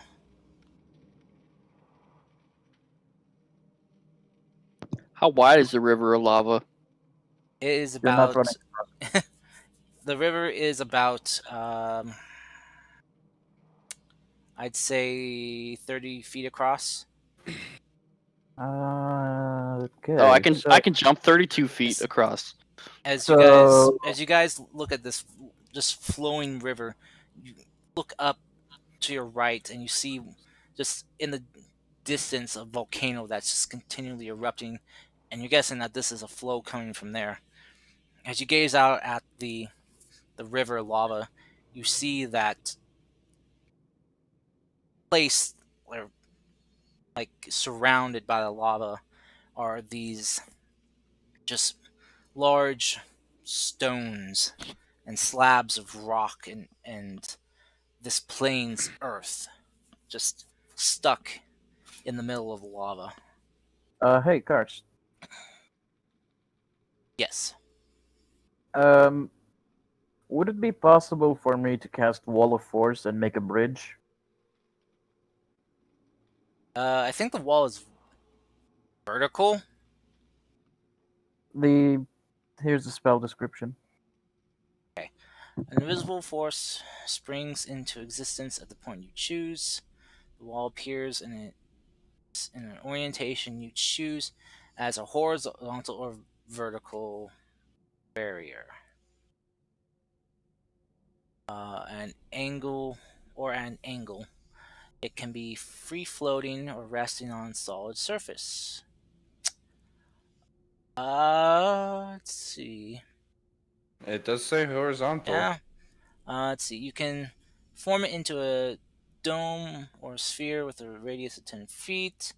How wide is the river of lava? It is You're not running. about. The river is about, I'd say 30 feet across. Okay. Oh, So, I can jump 32 feet across. As So- you guys look at this just flowing river, you look up to your right and you see just in the distance a volcano that's just continually erupting, and you're guessing that this is a flow coming from there. As you gaze out at the river lava, you see that place where, like, surrounded by the lava are these just large stones and slabs of rock and this plain's earth just stuck in the middle of the lava. hey, Karch. Yes. Um, would it be possible for me to cast Wall of Force and make a bridge? I think the wall is vertical. Here's the spell description. An invisible force springs into existence at the point you choose. The wall appears in an orientation you choose as a horizontal or vertical barrier. An angle. It can be free floating or resting on solid surface. Let's see. It does say horizontal. Yeah. Let's see. You can form it into a dome or a sphere with a radius of 10 feet,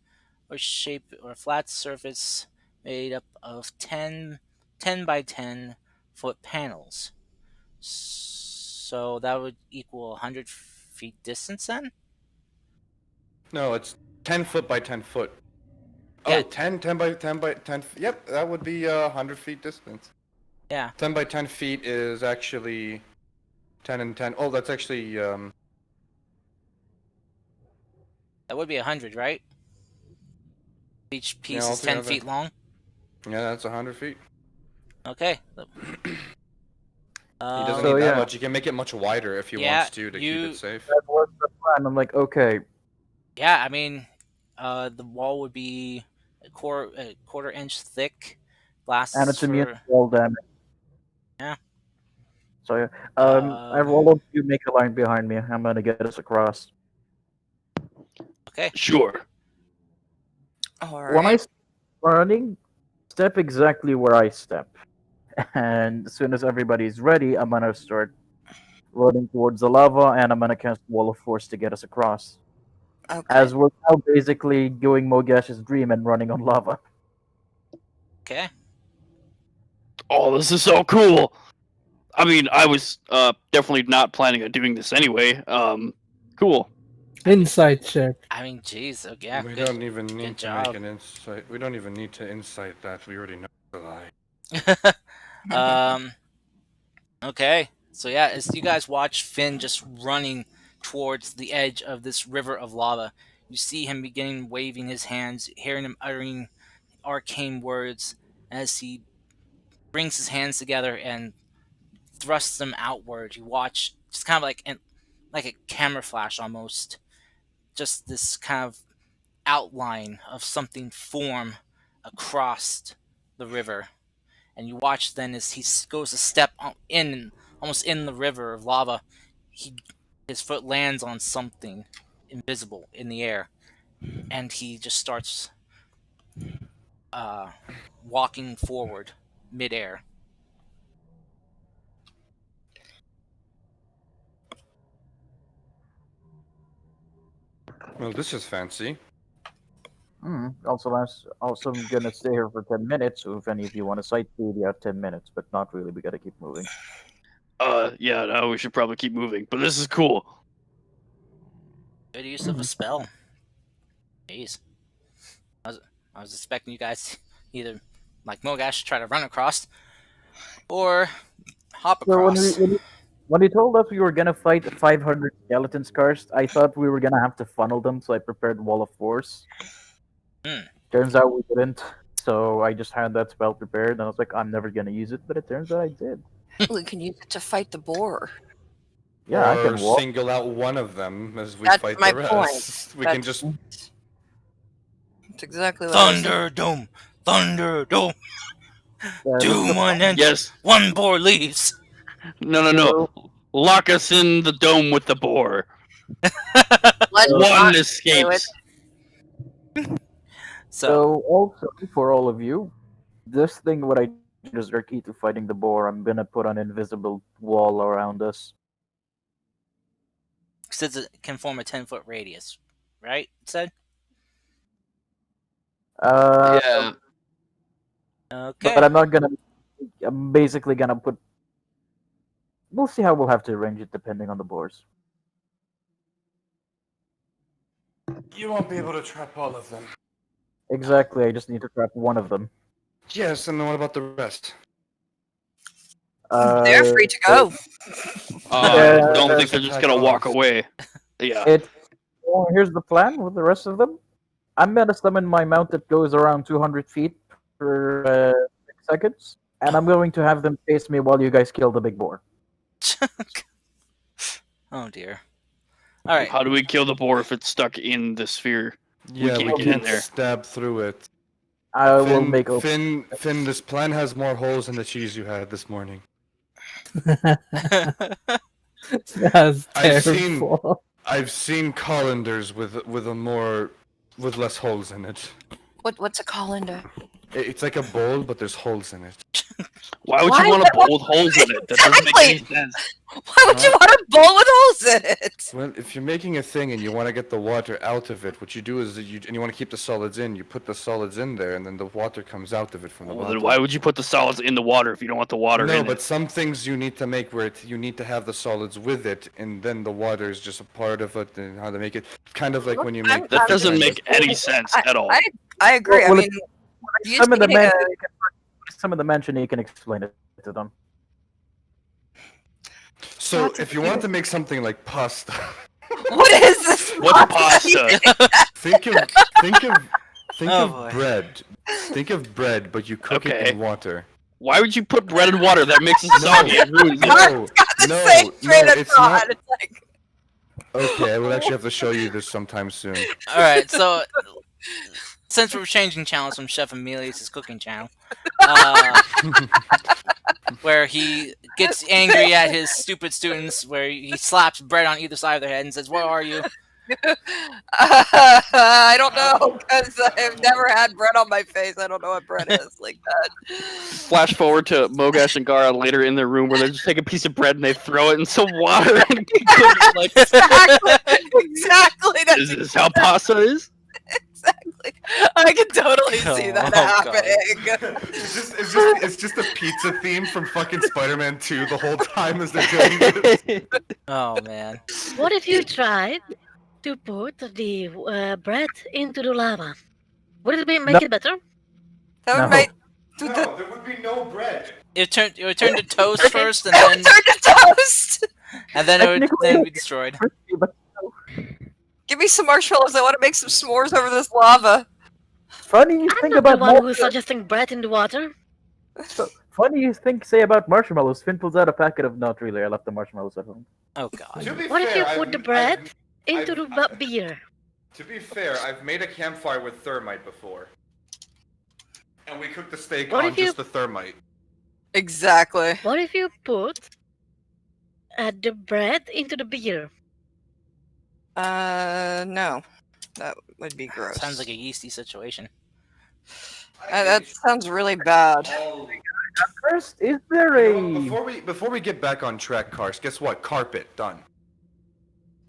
or shape or a flat surface made up of 10 by 10 foot panels. So that would equal 100 feet distance then? No, it's 10 foot by 10 foot. Yeah. Oh, 10 by 10 by 10. Yep, that would be 100 feet distance. Yeah. 10 by 10 feet is actually 10 and 10. Oh, that's actually, That would be 100, right? Each piece Yeah, is 10 altogether. feet long? Yeah, that's 100 feet. Okay. He doesn't So, need that yeah. much. He can make it much wider if he Yeah, wants to keep it safe. That was the plan. I'm like, okay, Yeah, I mean, the wall would be a quarter inch thick. Glass and it's immune for to wall damage. Yeah. So, yeah. I Um, roll up, you make a line behind me. I'm gonna get us across. okay. Sure. All When I right. start running, step exactly where I step. And as soon as everybody's ready, I'm gonna start running towards the lava, and I'm gonna cast Wall of Force to get us across. Okay. As we're now basically doing Mogash's dream and running on lava. Okay. Oh, this is so cool. I mean, I was definitely not planning on doing this anyway. Cool. Insight check. I mean, jeez. Okay, yeah, We good. don't even need to job. make an insight. We don't even need to insight that. We already know the lie. Okay. So yeah, as you guys watch Finn just running towards the edge of this river of lava, you see him beginning waving his hands, hearing him uttering arcane words as he brings his hands together and thrusts them outward. You watch just kind of like a camera flash almost. Just this kind of outline of something form across the river. And you watch then as he goes a step in, almost in the river of lava, his foot lands on something invisible in the air, and he just starts uh, walking forward midair. Well, this is fancy. Also, I'm gonna stay here for 10 minutes. So if any of you want to sightsee, you have 10 minutes, but not really. We gotta keep moving. Yeah, no, we should probably keep moving. But this is cool. Good use of a spell. Jeez. I was expecting you guys to either, like Mogash, try to run across, or hop So across. when he told us we were gonna fight 500 skeletons cursed, I thought we were gonna have to funnel them. So I prepared Wall of Force. Hmm. Turns out we didn't. So I just had that spell prepared, and I was like, I'm never gonna use it. But it turns out I did. We can use it to fight the boar. Yeah, I or can walk. single out one of them as we That's fight my the rest. point. We can just. That's exactly what I was Thunderdome! Thunderdome! That is Doom the one enters, Yes. one boar leaves. No. Lock us in the dome with the boar. Let's One not do it. escapes. So also for all of you, this thing what I is our key to fighting the boar. I'm gonna put an invisible wall around us. Since it can form a 10-foot radius, right? It said? Yeah. Okay. But I'm not gonna. I'm basically gonna put. We'll see how we'll have to arrange it depending on the boars. You won't be able to trap all of them. Exactly. I just need to trap one of them. Yes, and then what about the rest? They're free to go. I Yeah, don't think there's they're a just pack gonna walk off. away. Yeah. Well, here's the plan with the rest of them. I'm gonna summon my mount that goes around 200 feet for 6 seconds, and I'm going to have them chase me while you guys kill the big boar. Oh dear. Alright. How do we kill the boar if it's stuck in the sphere? Yeah, can't we get in can't there. stab through it. I will make a. Finn, this plan has more holes than the cheese you had this morning. That's I've seen- terrible. I've seen colanders with less holes in it. What's a colander? It's like a bowl, but there's holes in it. Why would Why you want is a bowl with holes in it? That doesn't make any sense. Why would you want a bowl with holes in it? Well, if you're making a thing and you want to get the water out of it, what you do is that you want to keep the solids in. You put the solids in there, and then the water comes out of it from the Well, bottom. then why would you put the solids in the water if you don't want the water No, in but it? some things you need to make where you need to have the solids with it, and then the water is just a part of it, and how to make it. Kind of like when you make. That I'm- doesn't make any sense at all. I agree. Well, I mean, you Some of the eating men, a- some of the mention you can explain it to them. So Lots of if you want to make something like pasta, what is this? What's pasta? think of Oh, boy. bread. Think of bread, but you cook it Okay. in water. Why would you put bread in water? That makes it soggy and ruins it. No, The no, same train no, of it's thought. not. It's like, Okay, I will actually have to show you this sometime soon. Alright, so since we're changing channels from Chef Amelius' cooking channel, where he gets angry at his stupid students, where he slaps bread on either side of their head and says, "Where are you?" I don't know because I've never had bread on my face. I don't know what bread is like that. Flash forward to Mogash and Gara later in their room where they just take a piece of bread and they throw it in some water and cook it. Like, Exactly. That's is this how pasta is? exactly. I can totally see that Oh, God. happening. It's just a pizza theme from fucking Spider-Man 2 the whole time as they're doing this. Oh man. What if you tried to put the bread into the lava? Would it make it better? That would No. make No, there would be no bread. It would turn to toast first, and that would then turn to toast. it would Technically- then be destroyed. Crispy, but Give me some marshmallows. I want to make some s'mores over this lava. funny you I'm think not the about one more. who's suggesting bread in the water. So, funny thing to say about marshmallows. Finn pulls out a packet of. Not really. I left the marshmallows at home. Oh god. To be What if you fair, put the bread into the beer? To be fair, I've made a campfire with thermite before, and we cooked the steak What on if you- just the thermite. Exactly. What if you put the bread into the beer? No. That would be gross. Sounds like a yeasty situation. That sounds really bad. First, is there Before we get back on track, Cars, guess what? Carpet done.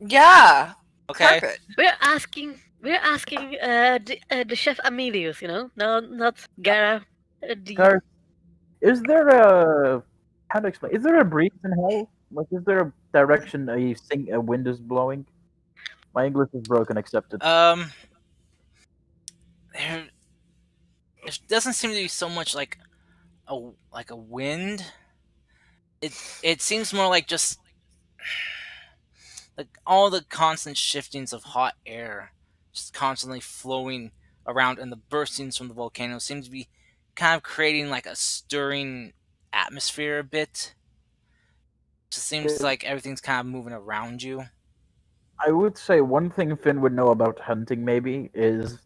Yeah. Okay. Carpet. We're asking the chef Amelius, no, not Gara. Gar- Is there a how to explain? Is there a breeze in hell? Like, is there a direction a wind is blowing? My English is broken. Accepted. There it doesn't seem to be so much like a wind. It seems more like just like all the constant shiftings of hot air, just constantly flowing around, and the burstings from the volcano seem to be kind of creating like a stirring atmosphere a bit. Just seems like everything's kind of moving around you. I would say one thing Finn would know about hunting maybe is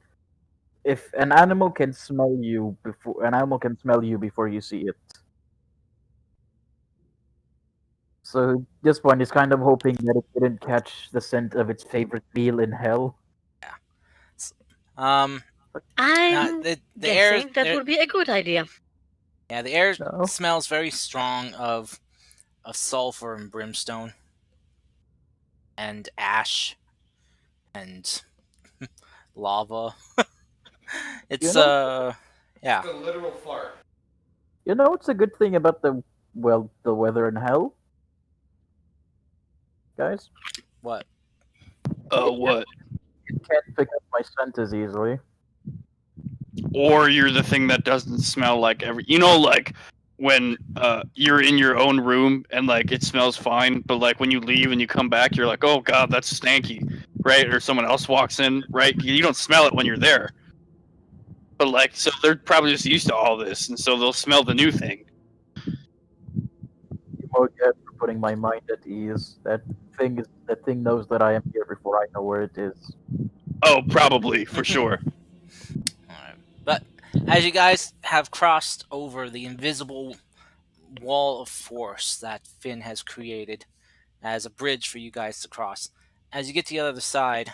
if an animal can smell you before you see it. So at this point, he's kind of hoping that it didn't catch the scent of its favorite meal in hell. Um, I'm the air guessing that would be a good idea. yeah, the air No. smells very strong of sulfur and brimstone and ash and lava. It's You know- yeah. It's a literal fart. You know what's a good thing about the weather in hell, guys? What? What? It can't pick up my scent as easily. Or you're the thing that doesn't smell like like when you're in your own room and like it smells fine, but like when you leave and you come back, you're like, oh god, that's stanky, right? Or someone else walks in, right? You don't smell it when you're there, but like so they're probably just used to all this, and so they'll smell the new thing. Emoji for putting my mind at ease. That thing knows that I am here before I know where it is. Oh, probably for sure. Alright. But as you guys have crossed over the invisible wall of force that Finn has created as a bridge for you guys to cross, as you get to the other side,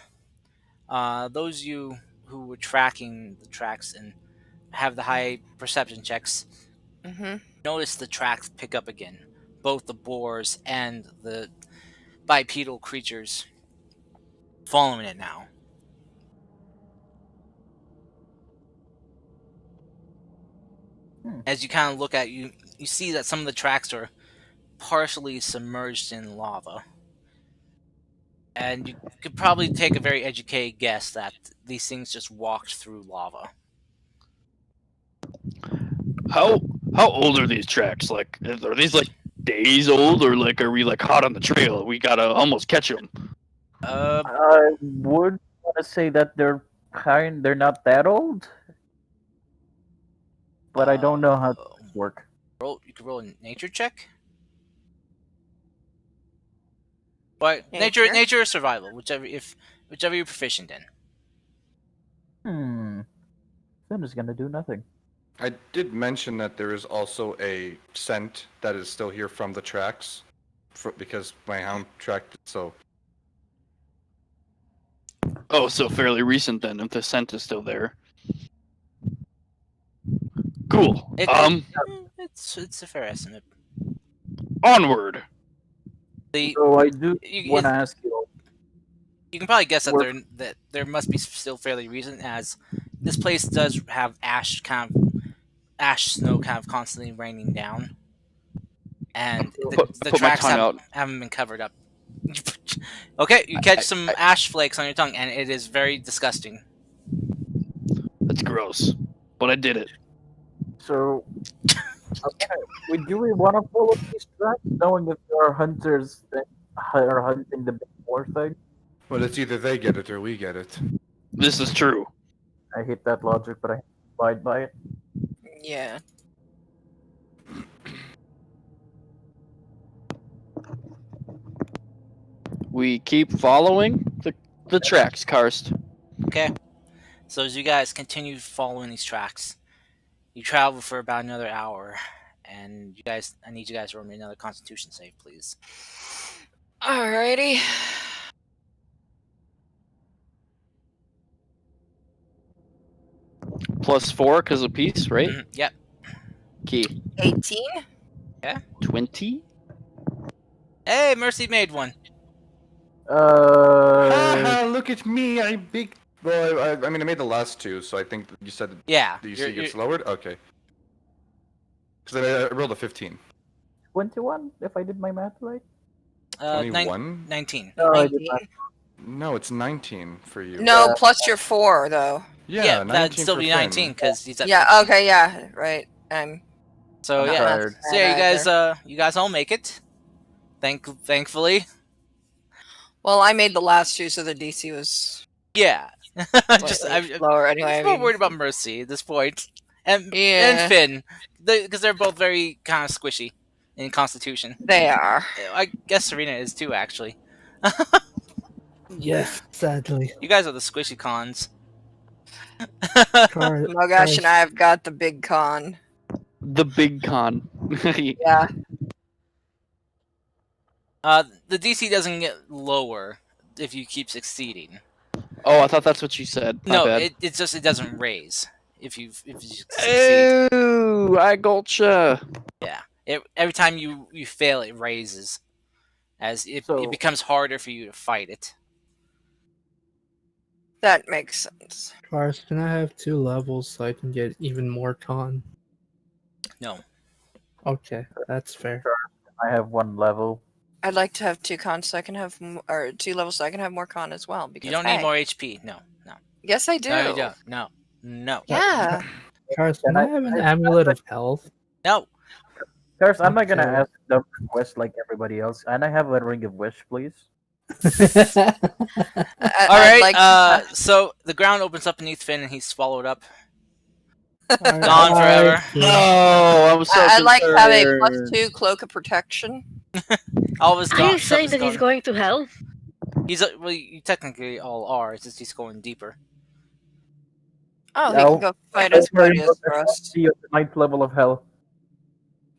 those of you who were tracking the tracks and have the high perception checks notice the tracks pick up again. Both the boars and the bipedal creatures following it now. As you kind of look at you see that some of the tracks are partially submerged in lava. And you could probably take a very educated guess that these things just walked through lava. How old are these tracks? Like, are these like days old, or like are we like hot on the trail? We gotta almost catch them. I would want to say that they're not that old, but I don't know how things work. You could roll a nature check. But nature or survival, whichever you're proficient in. I'm just gonna do nothing. I did mention that there is also a scent that is still here from the tracks, because my hound tracked it. So Oh, so fairly recent then, if the scent is still there. Cool. It's a fair estimate. Onward. So I do want to ask you. You can probably guess that there must be still fairly recent, as this place does have ash snow kind of constantly raining down, and the tracks haven't been covered up. Okay, you catch some ash flakes on your tongue, and it is very disgusting. That's gross, but I did it. So, do we want to follow these tracks, knowing that there are hunters that are hunting the big boar thing? well, it's either they get it or we get it. This is true. I hate that logic, but I abide by it. Yeah. We keep following the tracks, Karst. Okay. So as you guys continue following these tracks, you travel for about another hour, and I need you guys to roll me another Constitution save, please. Alrighty. +4 because of peace, right? Yep. Key. 18. 20. Hey, Mercy made one. Uh, Look at me, I big. Well, I mean, I made the last two, so I think you said Yeah. the you're- DC gets you're- lowered. Okay. Because I rolled a 15. 21, if I did my math right. 21? 19. No, I did 19. not. No, it's 19 for you. No, plus your 4 though. Yeah, 19 that'd still for be Finn. 19 because he's at Yeah. 15. Okay. Yeah. Right. So I'm yeah. tired. So yeah, you guys all make it. Thankfully. Well, I made the last two, so the DC was Yeah. slightly lower anyway. I'm more worried about Mercy at this point, and Yeah. Finn, because they're both very kind of squishy in Constitution. They are. I guess Serena is too, actually. Yes, sadly. You guys are the squishy cons. Mogash and I have got the big con. The big con. Yeah. The DC doesn't get lower if you keep succeeding. Oh, I thought that's what you said. My No, bad. it doesn't raise if you succeed. Oh, I gotcha. Yeah, every time you fail, it raises, as it becomes harder for you to fight it. That makes sense. Cars, can I have 2 levels so I can get even more con? No. Okay, that's fair. I have 1 level. I'd like to have 2 cons so I can have, or 2 levels so I can have more con as well. Because You don't need more HP. No. Yes, I do. No, you don't. No. Yeah. Cars, can I have an amulet of health? No. First, I'm not gonna Okay. ask the request like everybody else. And I have a ring of wish, please. All I'd right. like So the ground opens up beneath Finn, and he's swallowed up, Alright, gone forever. No, I'm so I'd like to have a concerned. +2 cloak of protection. All of his Are you stuff saying is that he's gone. going to hell? He's well, you technically all are. It's just he's going deeper. Oh, he No. can go fight Don't worry, Asmodeus Mogash, for I'll us. see you at the 9th level of hell.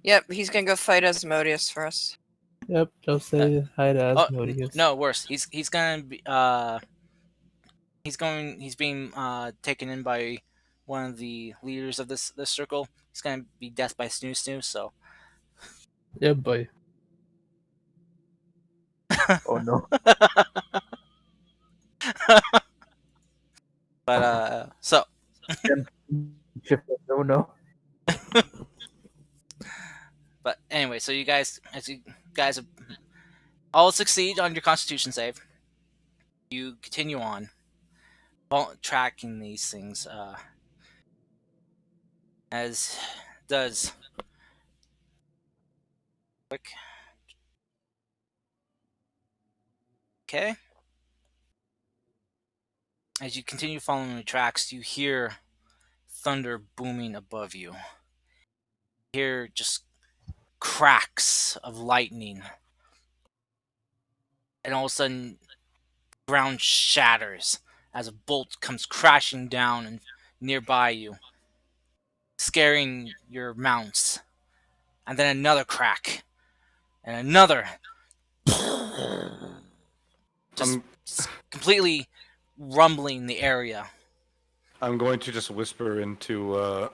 Yep, he's gonna go fight Asmodeus for us. Yep, just say hi to Asmodeus. No, worse. He's gonna be he's being taken in by one of the leaders of this circle. He's gonna be death by snooze snooze. So Yeah, boy. Oh no. but so Oh no. but anyway, so you guys have all succeed on your Constitution save. You continue on tracking these things as does quick. Okay. As you continue following the tracks, you hear thunder booming above you. You hear just cracks of lightning. And all of a sudden, the ground shatters as a bolt comes crashing down and nearby you, scaring your mounts. And then another crack. And another. Just completely rumbling the area. I'm going to just whisper into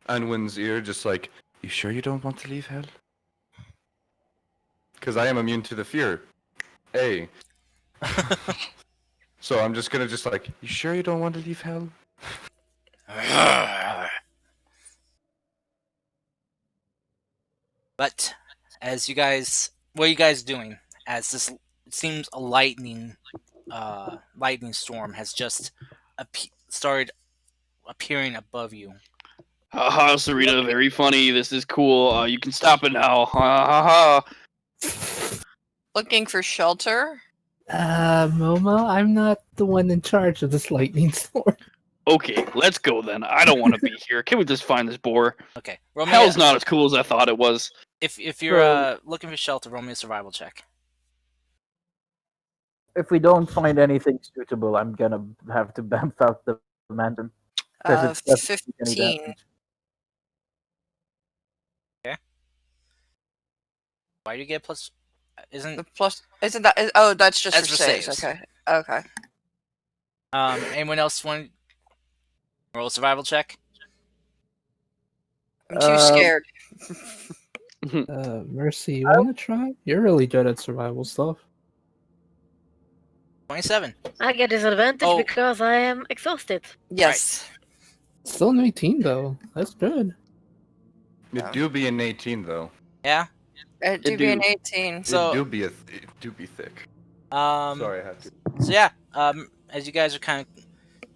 Anwin's ear, just like, you sure you don't want to leave hell? Because I am immune to the fear. Hey. So I'm just gonna like, you sure you don't want to leave hell? But as you guys, what are you guys doing? As this, it seems a lightning storm has just started appearing above you. Haha, Serena, very funny. This is cool. You can stop it now. Ha ha ha. Looking for shelter? Momo, I'm not the one in charge of this lightning storm. Okay, let's go then. I don't want to be here. Can we just find this boar? Okay, roll me Hell's not as cool as I thought it was. If you're looking for shelter, roll me a survival check. If we don't find anything suitable, I'm gonna have to bamf out the mansion because it doesn't take any 15. damage. Okay. Why do you get plus? Isn't The plus isn't that? Oh, that's just That's for for saves. saves. Okay. Okay. anyone else want to roll a survival check? I'm too Uh, scared. Mercy, you want to try? You're really good at survival stuff. 27. I get disadvantage Oh. because I am exhausted. Yes. Still an 18 though. That's good. It do be an 18 though. Yeah. It do It be an do. 18. So- it do be thick. Um. Sorry, I had to. So yeah. As you guys are kind of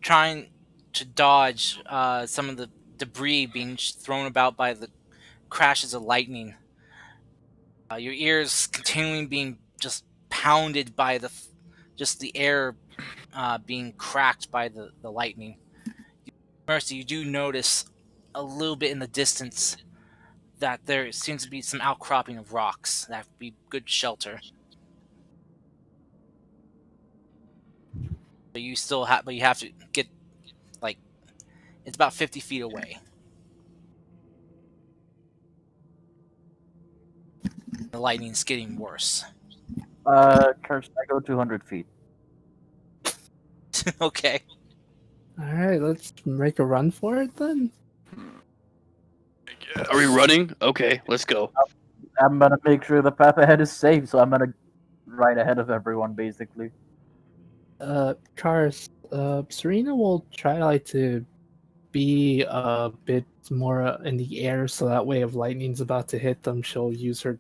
trying to dodge some of the debris being thrown about by the crashes of lightning, your ears continuing being just pounded by just the air being cracked by the lightning. Mercy, you do notice a little bit in the distance that there seems to be some outcropping of rocks that would be good shelter. But you have to get like it's about 50 feet away. The lightning's getting worse. Curse, I go 200 feet. Okay. Alright, let's make a run for it then. Are we running? Okay, let's go. I'm gonna make sure the path ahead is safe, so I'm gonna right ahead of everyone, basically. Kars, Serena will try like to be a bit more in the air so that way if lightning's about to hit them, she'll use her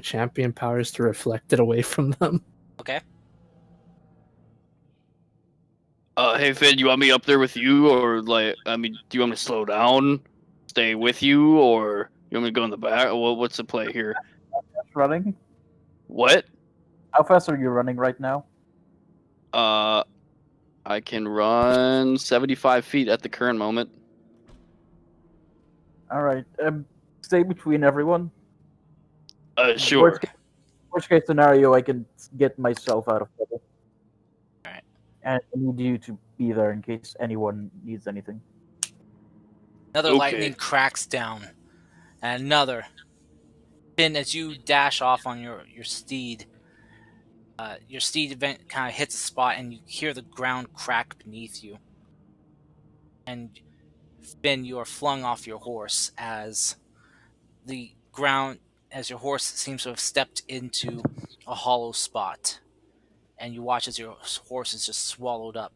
champion powers to reflect it away from them. Okay. Hey Finn, you want me up there with you, or like, I mean, do you want me to slow down, stay with you, or you want me to go in the back? What's the play here? Running? What? How fast are you running right now? I can run 75 feet at the current moment. All right. Stay between everyone. Sure. Worst case scenario, I can get myself out of trouble. Alright. And I need you to be there in case anyone needs anything. Another Okay. lightning cracks down. And another. Finn, as you dash off on your steed, your steed event kind of hits a spot and you hear the ground crack beneath you. And Finn, you are flung off your horse as your horse seems to have stepped into a hollow spot. And you watch as your horse is just swallowed up.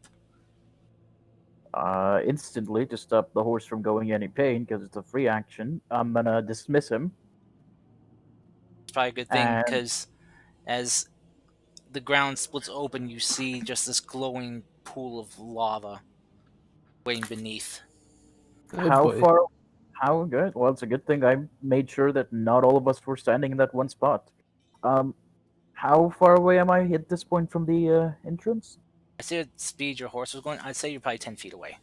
Instantly, to stop the horse from going any pain, because it's a free action, I'm gonna dismiss him. It's probably a good thing And because as the ground splits open, you see just this glowing pool of lava waiting beneath. Oh how boy. far? How good? Well, it's a good thing I made sure that not all of us were standing in that one spot. How far away am I at this point from the entrance? I see the speed your horse was going. I'd say you're probably 10 feet away.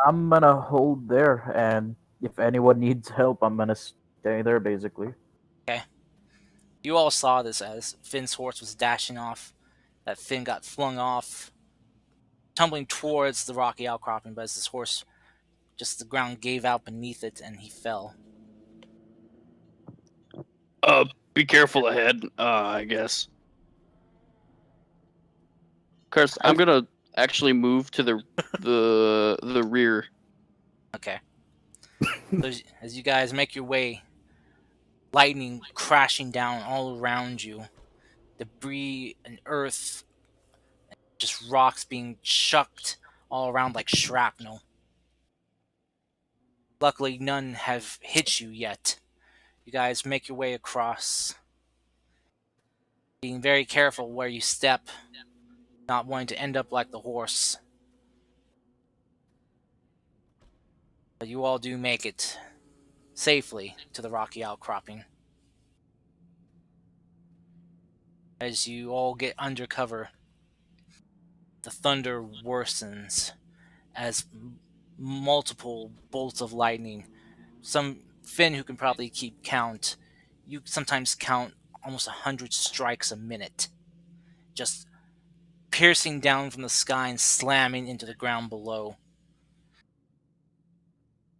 I'm gonna hold there, and if anyone needs help, I'm gonna stay there, basically. You all saw this as Finn's horse was dashing off. That Finn got flung off, tumbling towards the rocky outcropping, but as his horse, just the ground gave out beneath it and he fell. Be careful ahead, I guess. Curse, I'm gonna actually move to the rear. Okay. So as you guys make your way, lightning crashing down all around you, debris and earth, just rocks being chucked all around like shrapnel. Luckily, none have hit you yet. You guys make your way across, being very careful where you step, not wanting to end up like the horse. But you all do make it safely to the rocky outcropping. As you all get under cover, the thunder worsens as multiple bolts of lightning. Some Finn, who can probably keep count, you sometimes count almost 100 strikes a minute. just piercing down from the sky and slamming into the ground below.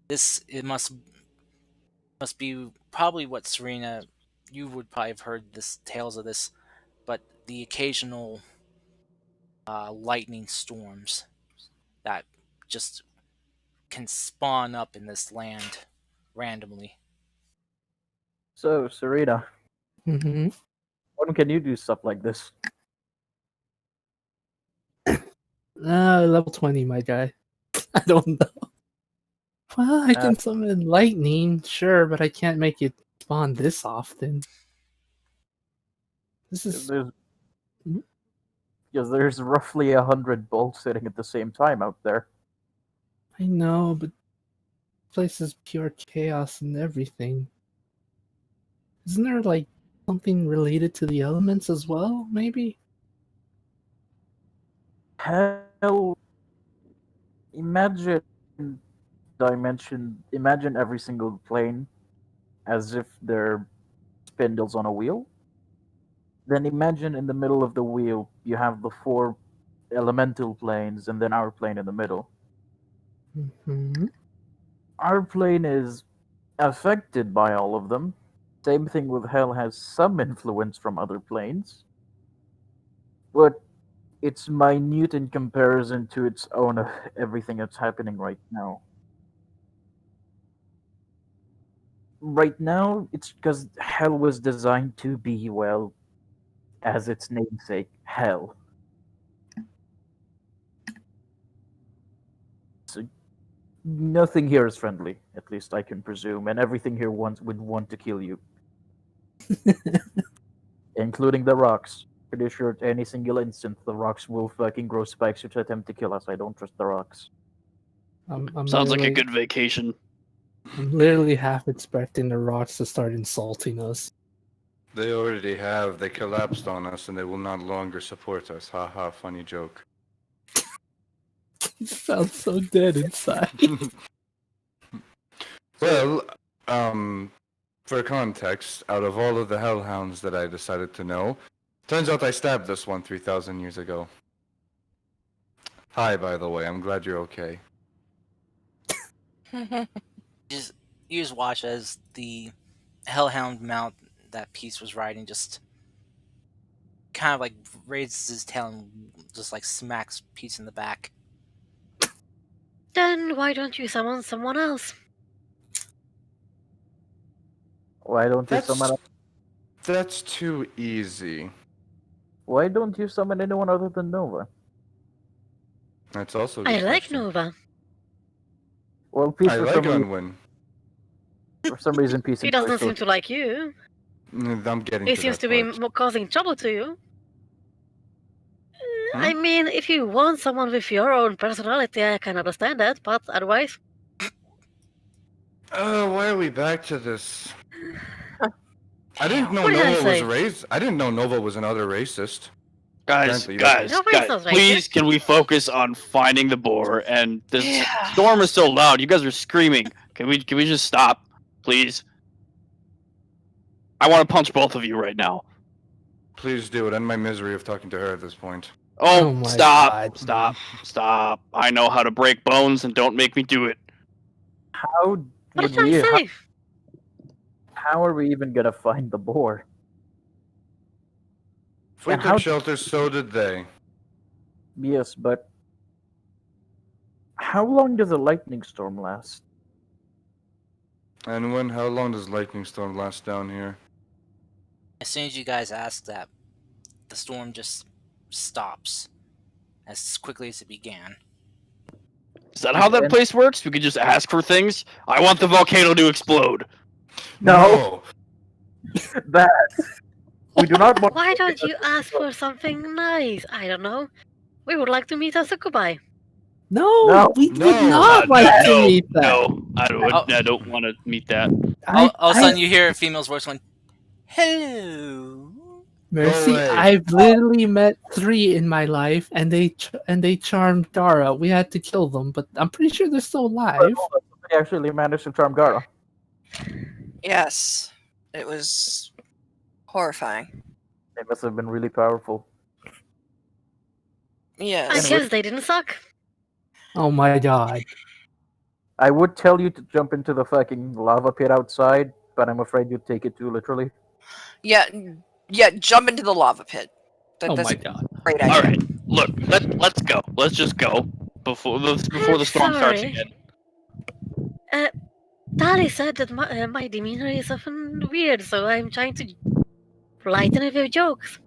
It must be probably what Serena, you would probably have heard this tales of this, but the occasional lightning storms that just can spawn up in this land randomly. So, Serena, Mm-hmm. when can you do stuff like this? Level 20, my guy. I don't know. Well, I Uh, can summon lightning, sure, but I can't make it spawn this often. This is there's, because there's roughly 100 bolts sitting at the same time out there. I know, but this place is pure chaos and everything. Isn't there like something related to the elements as well, maybe? Hell, imagine imagine every single plane as if they're spindles on a wheel. Then imagine in the middle of the wheel you have the four elemental planes and then our plane in the middle. Hmm. Our plane is affected by all of them. Same thing with Hell has some influence from other planes, but it's minute in comparison to its own everything that's happening right now. Right now, it's because Hell was designed to be, well, as its namesake, Hell. So nothing here is friendly, at least I can presume, and everything here would want to kill you, including the rocks. Pretty sure at any single instant the rocks will fucking grow spikes to attempt to kill us. I don't trust the rocks. I'm Sounds like a literally, good vacation. I'm literally half expecting the rocks to start insulting us. They already have. They collapsed on us, and they will not longer support us. Ha ha! Funny joke. You sound so dead inside. Well, for context, out of all of the hellhounds that I decided to know, turns out I stabbed this one 3,000 years ago. Hi, by the way. I'm glad you're okay. just you just watch as the hellhound mount that Peace was riding just kind of like raises his tail and just like smacks Peace in the back. Then why don't you summon someone else? Why don't you summon? That's too easy. Why don't you summon anyone other than Nova? That's also a I good like question. Nova. Well, Peace I like Unwin. for some reason, Peace He enjoys doesn't seem those. to like you. I'm getting He to seems that to be part. causing trouble to you. Hmm? I mean, if you want someone with your own personality, I can understand that, but otherwise, Why are we back to this? I didn't know What did I Nova was say? race. I didn't know Nova was another racist. Guys, Apparently, that's Nova is not racist. please, can we focus on finding the boar? And this Yeah. storm is so loud. You guys are screaming. Can we just stop, please? I want to punch both of you right now. Please do it. End my misery of talking to her at this point. Oh, Oh my stop, God. stop. I know how to break bones, and don't make me do it. How what would did I we? say? How are we even gonna find the boar? If we And took how- shelter, so did they. Yes, but how long does a lightning storm last? And how long does lightning storm last down here? As soon as you guys ask that, the storm just stops as quickly as it began. Is that how that And- place works? We could just ask for things. I want the volcano to explode. No. That we do not want. Why don't you ask for something nice? I don't know. We would like to meet a succubi. No, No. we No. would not like to no, meet that. no, Oh. I don't want to meet that. All of a sudden, you hear a female's voice going, "Hello." Mercy, away. I've literally met 3 in my life, and they charmed Dara. We had to kill them, but I'm pretty sure they're still alive. Somebody actually managed to charm Gara. Yes. It was horrifying. They must have been really powerful. I Yes. guess they didn't suck. Oh my god. I would tell you to jump into the fucking lava pit outside, but I'm afraid you'd take it too literally. Yeah, jump into the lava pit. Oh That's my a god. great idea. All right, look, let's go. Let's just go before the storm starts Sorry. again. Tali said that my demeanor is often weird, so I'm trying to lighten it with jokes.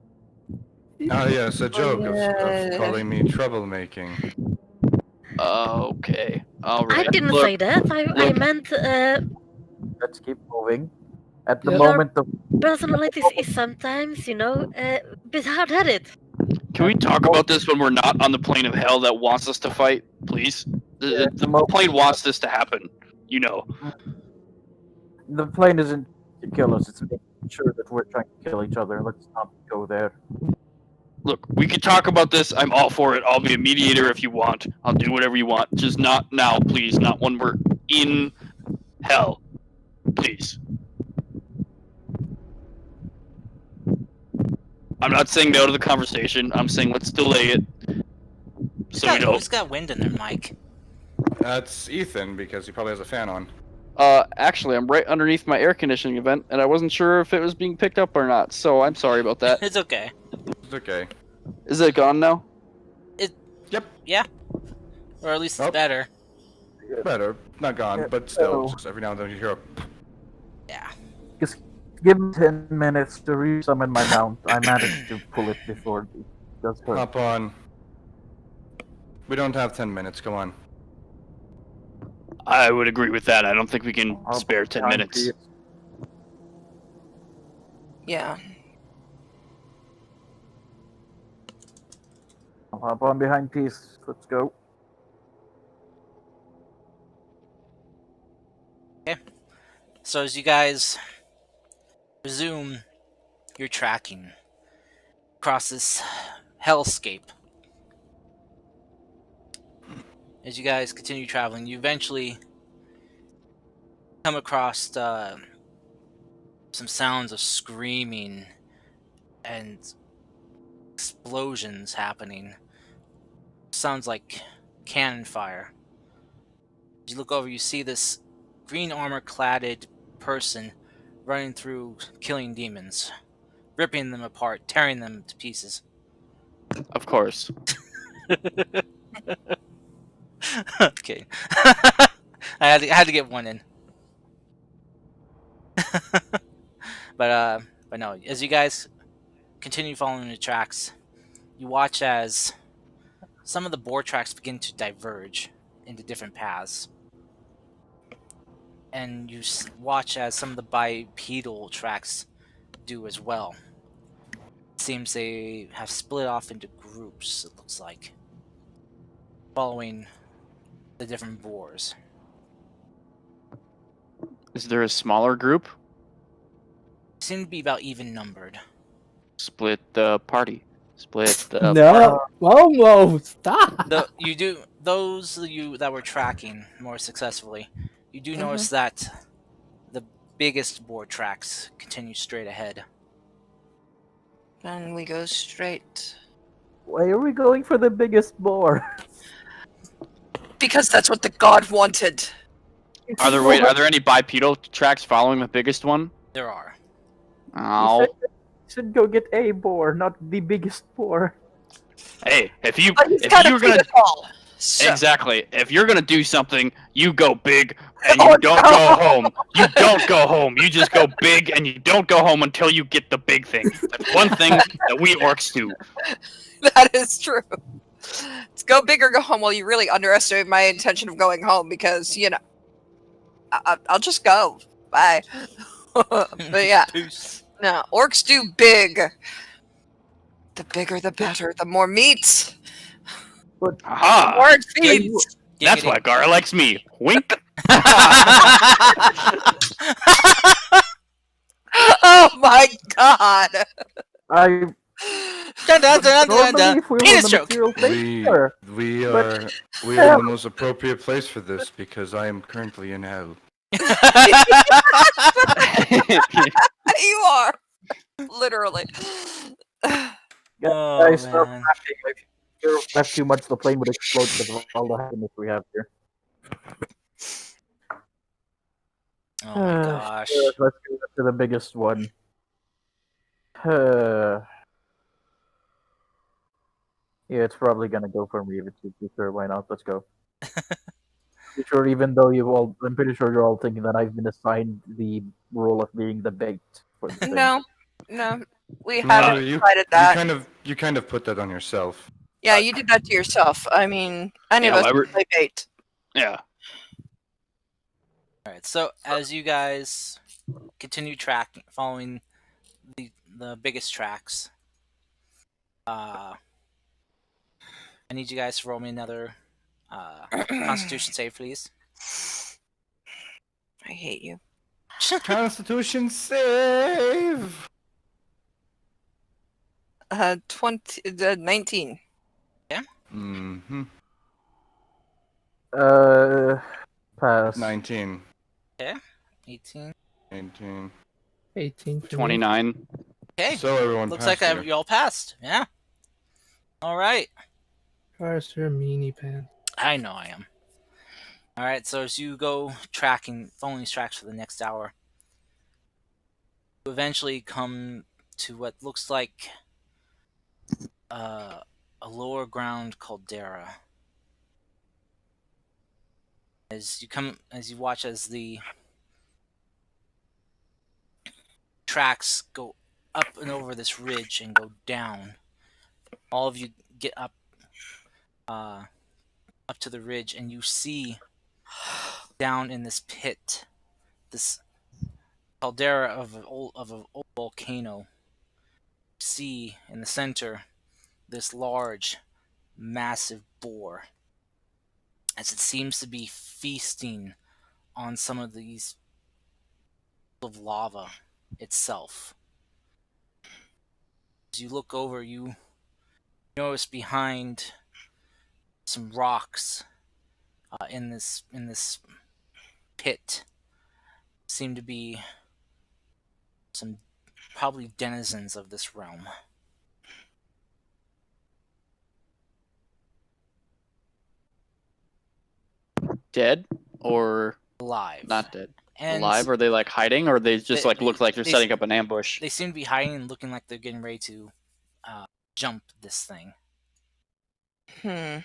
Ah, yes, a joke of Yeah. calling me troublemaking. Okay, all I right. didn't Look, say that. I look. meant Let's keep moving. At the Yep. moment of personalities is sometimes, a bit hard-headed. Can we talk about this when we're not on the plane of hell that wants us to fight, please? The plane wants this to happen. You know. the plane isn't to kill us, it's making sure that we're trying to kill each other. Let's not go there. Look, we could talk about this. I'm all for it. I'll be a mediator if you want. I'll do whatever you want. Just not now, please. Not when we're in hell. Please. I'm not saying no to the conversation. I'm saying let's delay it. So we don't. Who's got wind in their mic? That's Ethan, because he probably has a fan on. Actually, I'm right underneath my air conditioning event, and I wasn't sure if it was being picked up or not, so I'm sorry about that. It's okay. It's okay. Is it gone now? Yep. Yeah. Or at least it's Oh. better. Better. Not gone, Yeah, but still, so- just every now and then you hear a... Yeah. Just give me 10 minutes to re-summon my mount. I managed to pull it before it does hurt. Hop on. We don't have 10 minutes, come on. I would agree with that. I don't think we can I'll spare put 10 time minutes. to you. Yeah. I'll hop on behind Peace. Let's go. So as you guys resume your tracking across this hellscape, as you guys continue traveling, you eventually come across some sounds of screaming and explosions happening. Sounds like cannon fire. As you look over, you see this green armor-cladded person running through, killing demons, ripping them apart, tearing them to pieces. Of course. Okay. I had to get one in. But no, as you guys continue following the tracks, you watch as some of the boar tracks begin to diverge into different paths. And you watch as some of the bipedal tracks do as well. It seems they have split off into groups, it looks like, following the different boars. Is there a smaller group? Seem to be about even numbered. Split the party. Split the No, Momo, stop. Those of you that were tracking more successfully, you do notice that the biggest boar tracks continue straight ahead. And we go straight. Why are we going for the biggest boar? Because that's what the god wanted. Are there any bipedal tracks following the biggest one? There are. Oh. Should go get a boar, not the biggest boar. Hey, if you But he's if got you're a gonna big ball. So, exactly, if you're gonna do something, you go big and you Oh, don't no. go home. You don't go home. You just go big and you don't go home until you get the big thing. That's one thing that we orcs do. that is true. Let's go big or go home. Well, you really underestimate my intention of going home because, I'll just go. Bye. But yeah, Peace. no, orcs do big. The bigger the better, the more meat. Aha! More it feeds. That's why Gara likes me. Wink. Oh my god. I Dun, dun, dun, dun, normally, dun. if we were in Penis the joke. material phase, We, sure. we But- are in the most appropriate place for this because I am currently in hell. You are. Literally. Oh, Guys, start man. packing. you left too much, the plane would explode because of all the happiness we have here. Oh my gosh. Sure, let's go to the biggest one. Uh, yeah, it's probably gonna go for me if it's too sure. Why not? Let's go. Pretty sure, even though I'm pretty sure you're all thinking that I've been assigned the role of being the bait for the thing. No, no, we No, haven't decided that. you kind of put that on yourself. Yeah, you did that to yourself. I mean, any of Yeah, us can play bait. Yeah. All right. So as you guys continue tracking, following the biggest tracks, I need you guys to roll me another Constitution save, please. I hate you. Constitution save. 19. Mm-hmm. Pass. 19. Okay. 18. 19. 18 for me. 29. Okay. So everyone Looks passed like you. you all passed. Yeah. All right. Cars, you're a meanie pants. I know I am. All right. So as you go tracking, following these tracks for the next hour, you eventually come to what looks like a lower ground caldera. As you watch as the tracks go up and over this ridge and go down, all of you get up to the ridge, and you see down in this pit, this caldera of an old volcano. See in the center this large, massive boar, as it seems to be feasting on some of these of lava itself. As you look over, you notice behind some rocks in this pit seem to be some probably denizens of this realm. Dead or Alive. not dead? And Alive? Are they like hiding, or they just look like they're setting up an ambush? They seem to be hiding and looking like they're getting ready to jump this thing. Could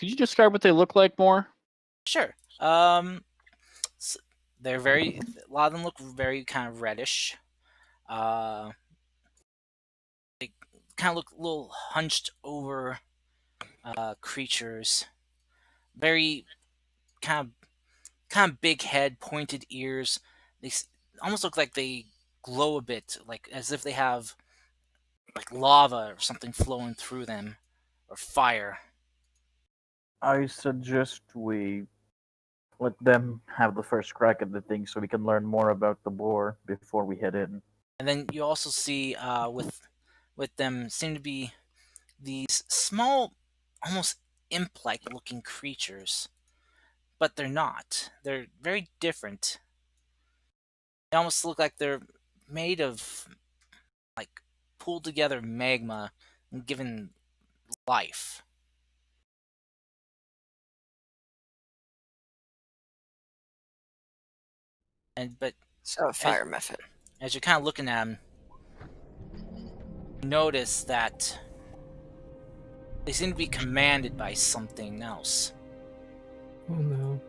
you describe what they look like more? Sure. They're a lot of them look very kind of reddish. They kind of look little hunched over creatures. Very kind of big head, pointed ears. They almost look like they glow a bit, like as if they have like lava or something flowing through them, or fire. I suggest we let them have the first crack at the thing so we can learn more about the boar before we head in. And then you also see with them seem to be these small, almost imp-like looking creatures, but they're not. They're very different. They almost look like they're made of like pulled together magma and given life. But So a fire method. as you're kind of looking at them, you notice that they seem to be commanded by something else. Oh no.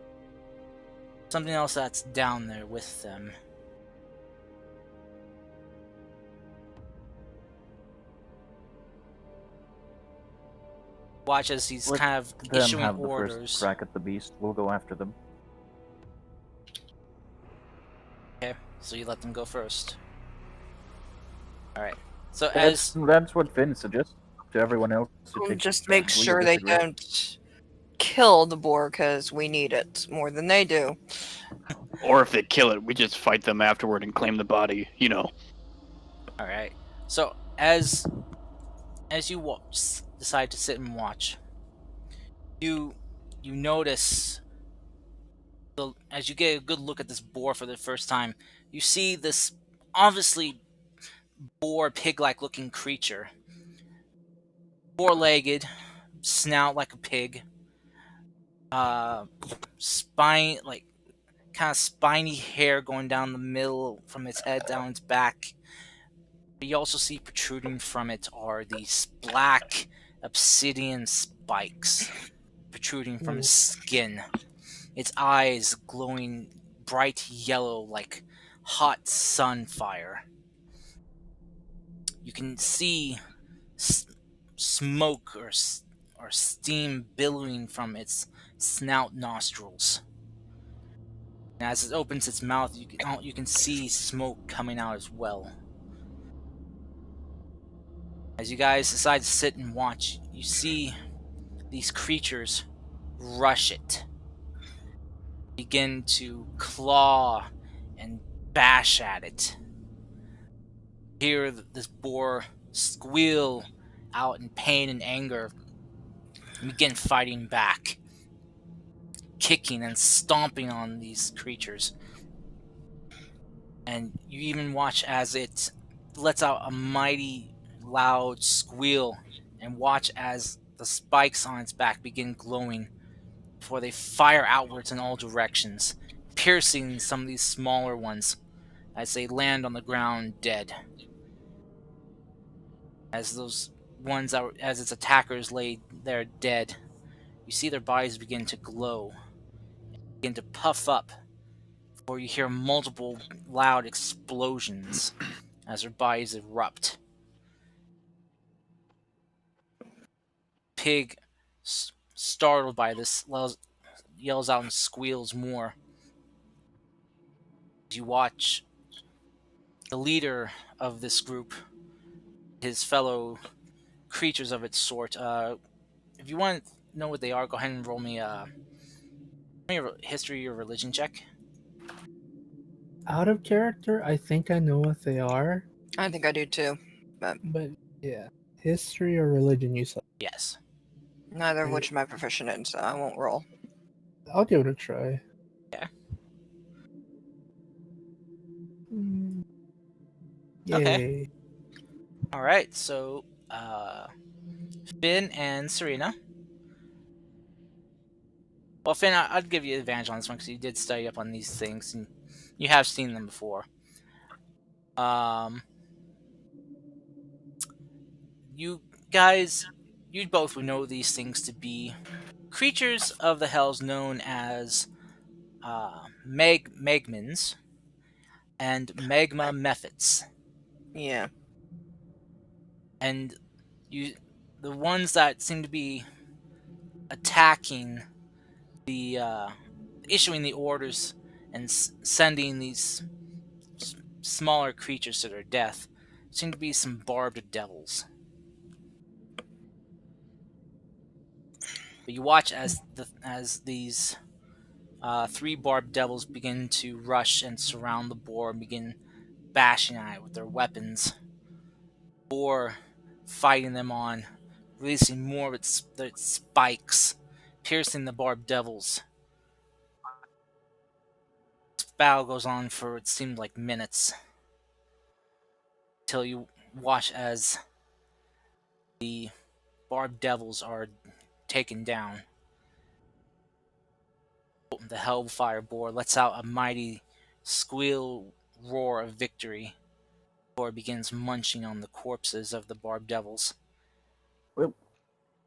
Something else that's down there with them. Watch as he's Let kind of them issuing have the orders. first crack at the beast. We'll go after them. Okay, so you let them go first. Alright. So That's what Finn suggests to everyone else. Just make sure they don't kill the boar, because we need it more than they do. Or if they kill it, we just fight them afterward and claim the body, you know. Alright. So as you decide to sit and watch, you notice as you get a good look at this boar for the first time, you see this obviously boar pig-like looking creature. four-legged, snout like a pig, spine like kind of spiny hair going down the middle from its head down its back. You also see protruding from it are these black obsidian spikes protruding from its skin. Its eyes glowing bright yellow like hot sun fire. You can see smoke or steam billowing from its snout nostrils. And as it opens its mouth, you can see smoke coming out as well. As you guys decide to sit and watch, you see these creatures rush it, begin to claw and bash at it. Hear this boar squeal out in pain and anger and begin fighting back, kicking and stomping on these creatures. And you even watch as it lets out a mighty loud squeal and watch as the spikes on its back begin glowing before they fire outwards in all directions, piercing some of these smaller ones as they land on the ground dead. As those ones that were, as its attackers lay there dead, you see their bodies begin to glow, begin to puff up, before you hear multiple loud explosions as their bodies erupt. Pig, startled by this, yells out and squeals more. As you watch the leader of this group, his fellow creatures of its sort. If you want to know what they are, go ahead and roll me a history or religion check. Out of character, I think I know what they are, I think I do too, but but yeah, history or religion, you said. Yes. neither of which am I proficient in, so I won't roll. I'll give it a try. Yeah. Yay. Okay. All right. So, Finn and Serena. Well, Finn, I'd give you advantage on this one because you did study up on these things and you have seen them before. You guys, you both would know these things to be creatures of the hells known as Megmans and Magma Mephits. Yeah. And the ones that seem to be attacking the issuing the orders and sending these smaller creatures to their death seem to be some barbed devils. But you watch as these three barbed devils begin to rush and surround the boar and begin bashing at it with their weapons. Boar fighting them on, releasing more of its spikes, piercing the barbed devils. This battle goes on for it seemed like minutes, till you watch as the barbed devils are taken down. The hellfire boar lets out a mighty squeal roar of victory. The boar begins munching on the corpses of the barbed devils. Well,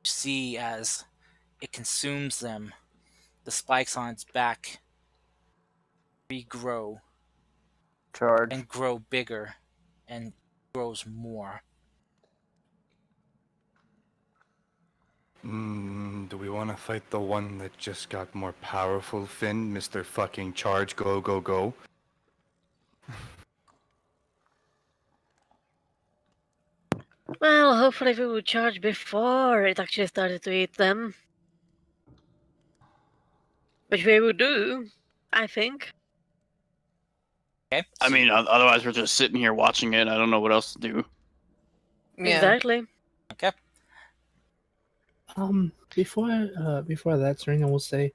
You see as it consumes them, the spikes on its back regrow charge. and grow bigger and grows more. Do we want to fight the one that just got more powerful, Finn? Mr. Fucking Charge, go, go, go. Well, hopefully we would charge before it actually started to eat them. Which we would do, I think. Okay. I mean, otherwise we're just sitting here watching it. I don't know what else to do. Yeah. Exactly. Okay. Before that, Serena will say,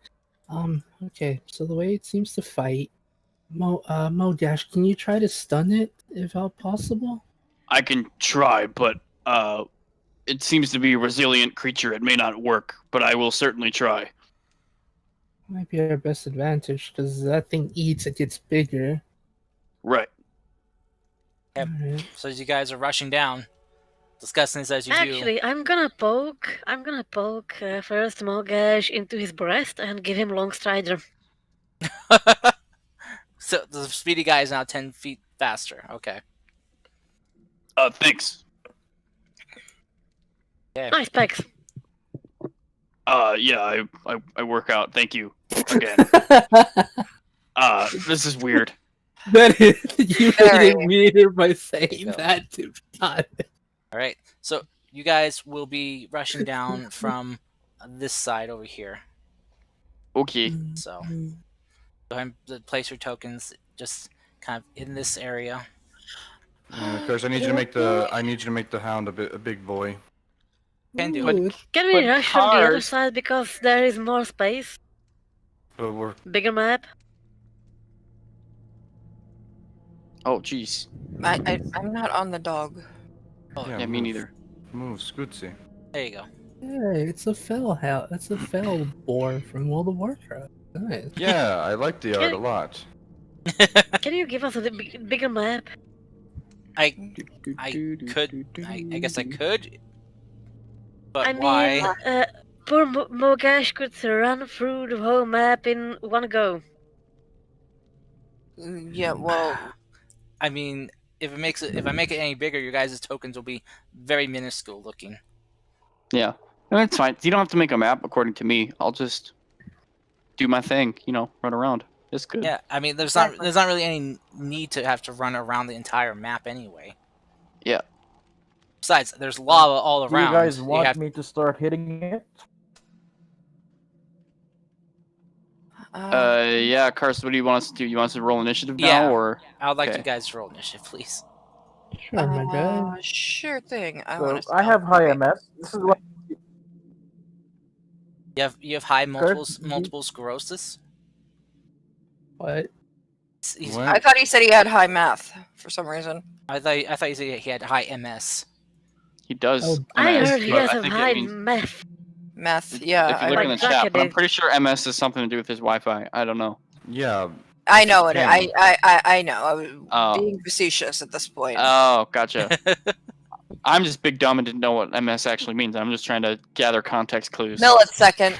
okay, so the way it seems to fight, Dash, can you try to stun it if all possible? I can try, but it seems to be a resilient creature. It may not work, but I will certainly try. Might be our best advantage because that thing eats, it gets bigger. Right. Yep. Alright. So as you guys are rushing down, discussing this as you do. Actually, I'm gonna poke first Mogash into his breast and give him long strider. So the speedy guy is now 10 feet faster. Okay. Thanks. Nice pecs. Yeah, I work out. Thank you again. This is weird. That is, you made Very. it weirder by you saying go. that to God. All right. So you guys will be rushing down from this side over here. Okay. So go ahead and place your tokens just kind of in this area. Of course, I need you to make the hound a big boy. Can do Ooh, it. Can we But rush from the other cars- side because there is more space? But we're Bigger map? Oh, jeez. I'm not on the dog. Oh, Yeah, me neither. Move, Scootsy. there you go. Hey, it's a fell house. That's a fell boar from World of Warcraft. Nice. Yeah, I like the art a lot. Can you give us a bigger map? I guess I could. But I why? mean, poor Mogash could run through the whole map in one go. Yeah, well, I mean, if I make it any bigger, your guys' tokens will be very minuscule looking. Yeah. No, that's fine. You don't have to make a map according to me. I'll just do my thing, run around. It's good. Yeah, I mean, there's Exactly. not really any need to have to run around the entire map anyway. Yeah. Besides, there's lava all Do you around. guys You want have- me to start hitting it? Yeah, Carson, what do you want us to do? You want us to roll initiative now, Yeah. or? I would like Okay. you guys to roll initiative, please. Sure, my guy. sure thing. I So want to. I have high MS. This is what You have high Kurt, multiple sclerosis. What? He's- What? I thought he said he had high math for some reason. I thought you said he had high MS. He does. Oh, I MS, heard he but has I a think it high means- meth. Math, yeah. If you look Like in the Draka chat, but I'm did. pretty sure MS has something to do with his Wi-Fi. I don't know. Yeah. I know it. Ken. I know. I was Oh. being facetious at this point. Oh, gotcha. I'm just big dumb and didn't know what MS actually means. I'm just trying to gather context clues. Millisecond,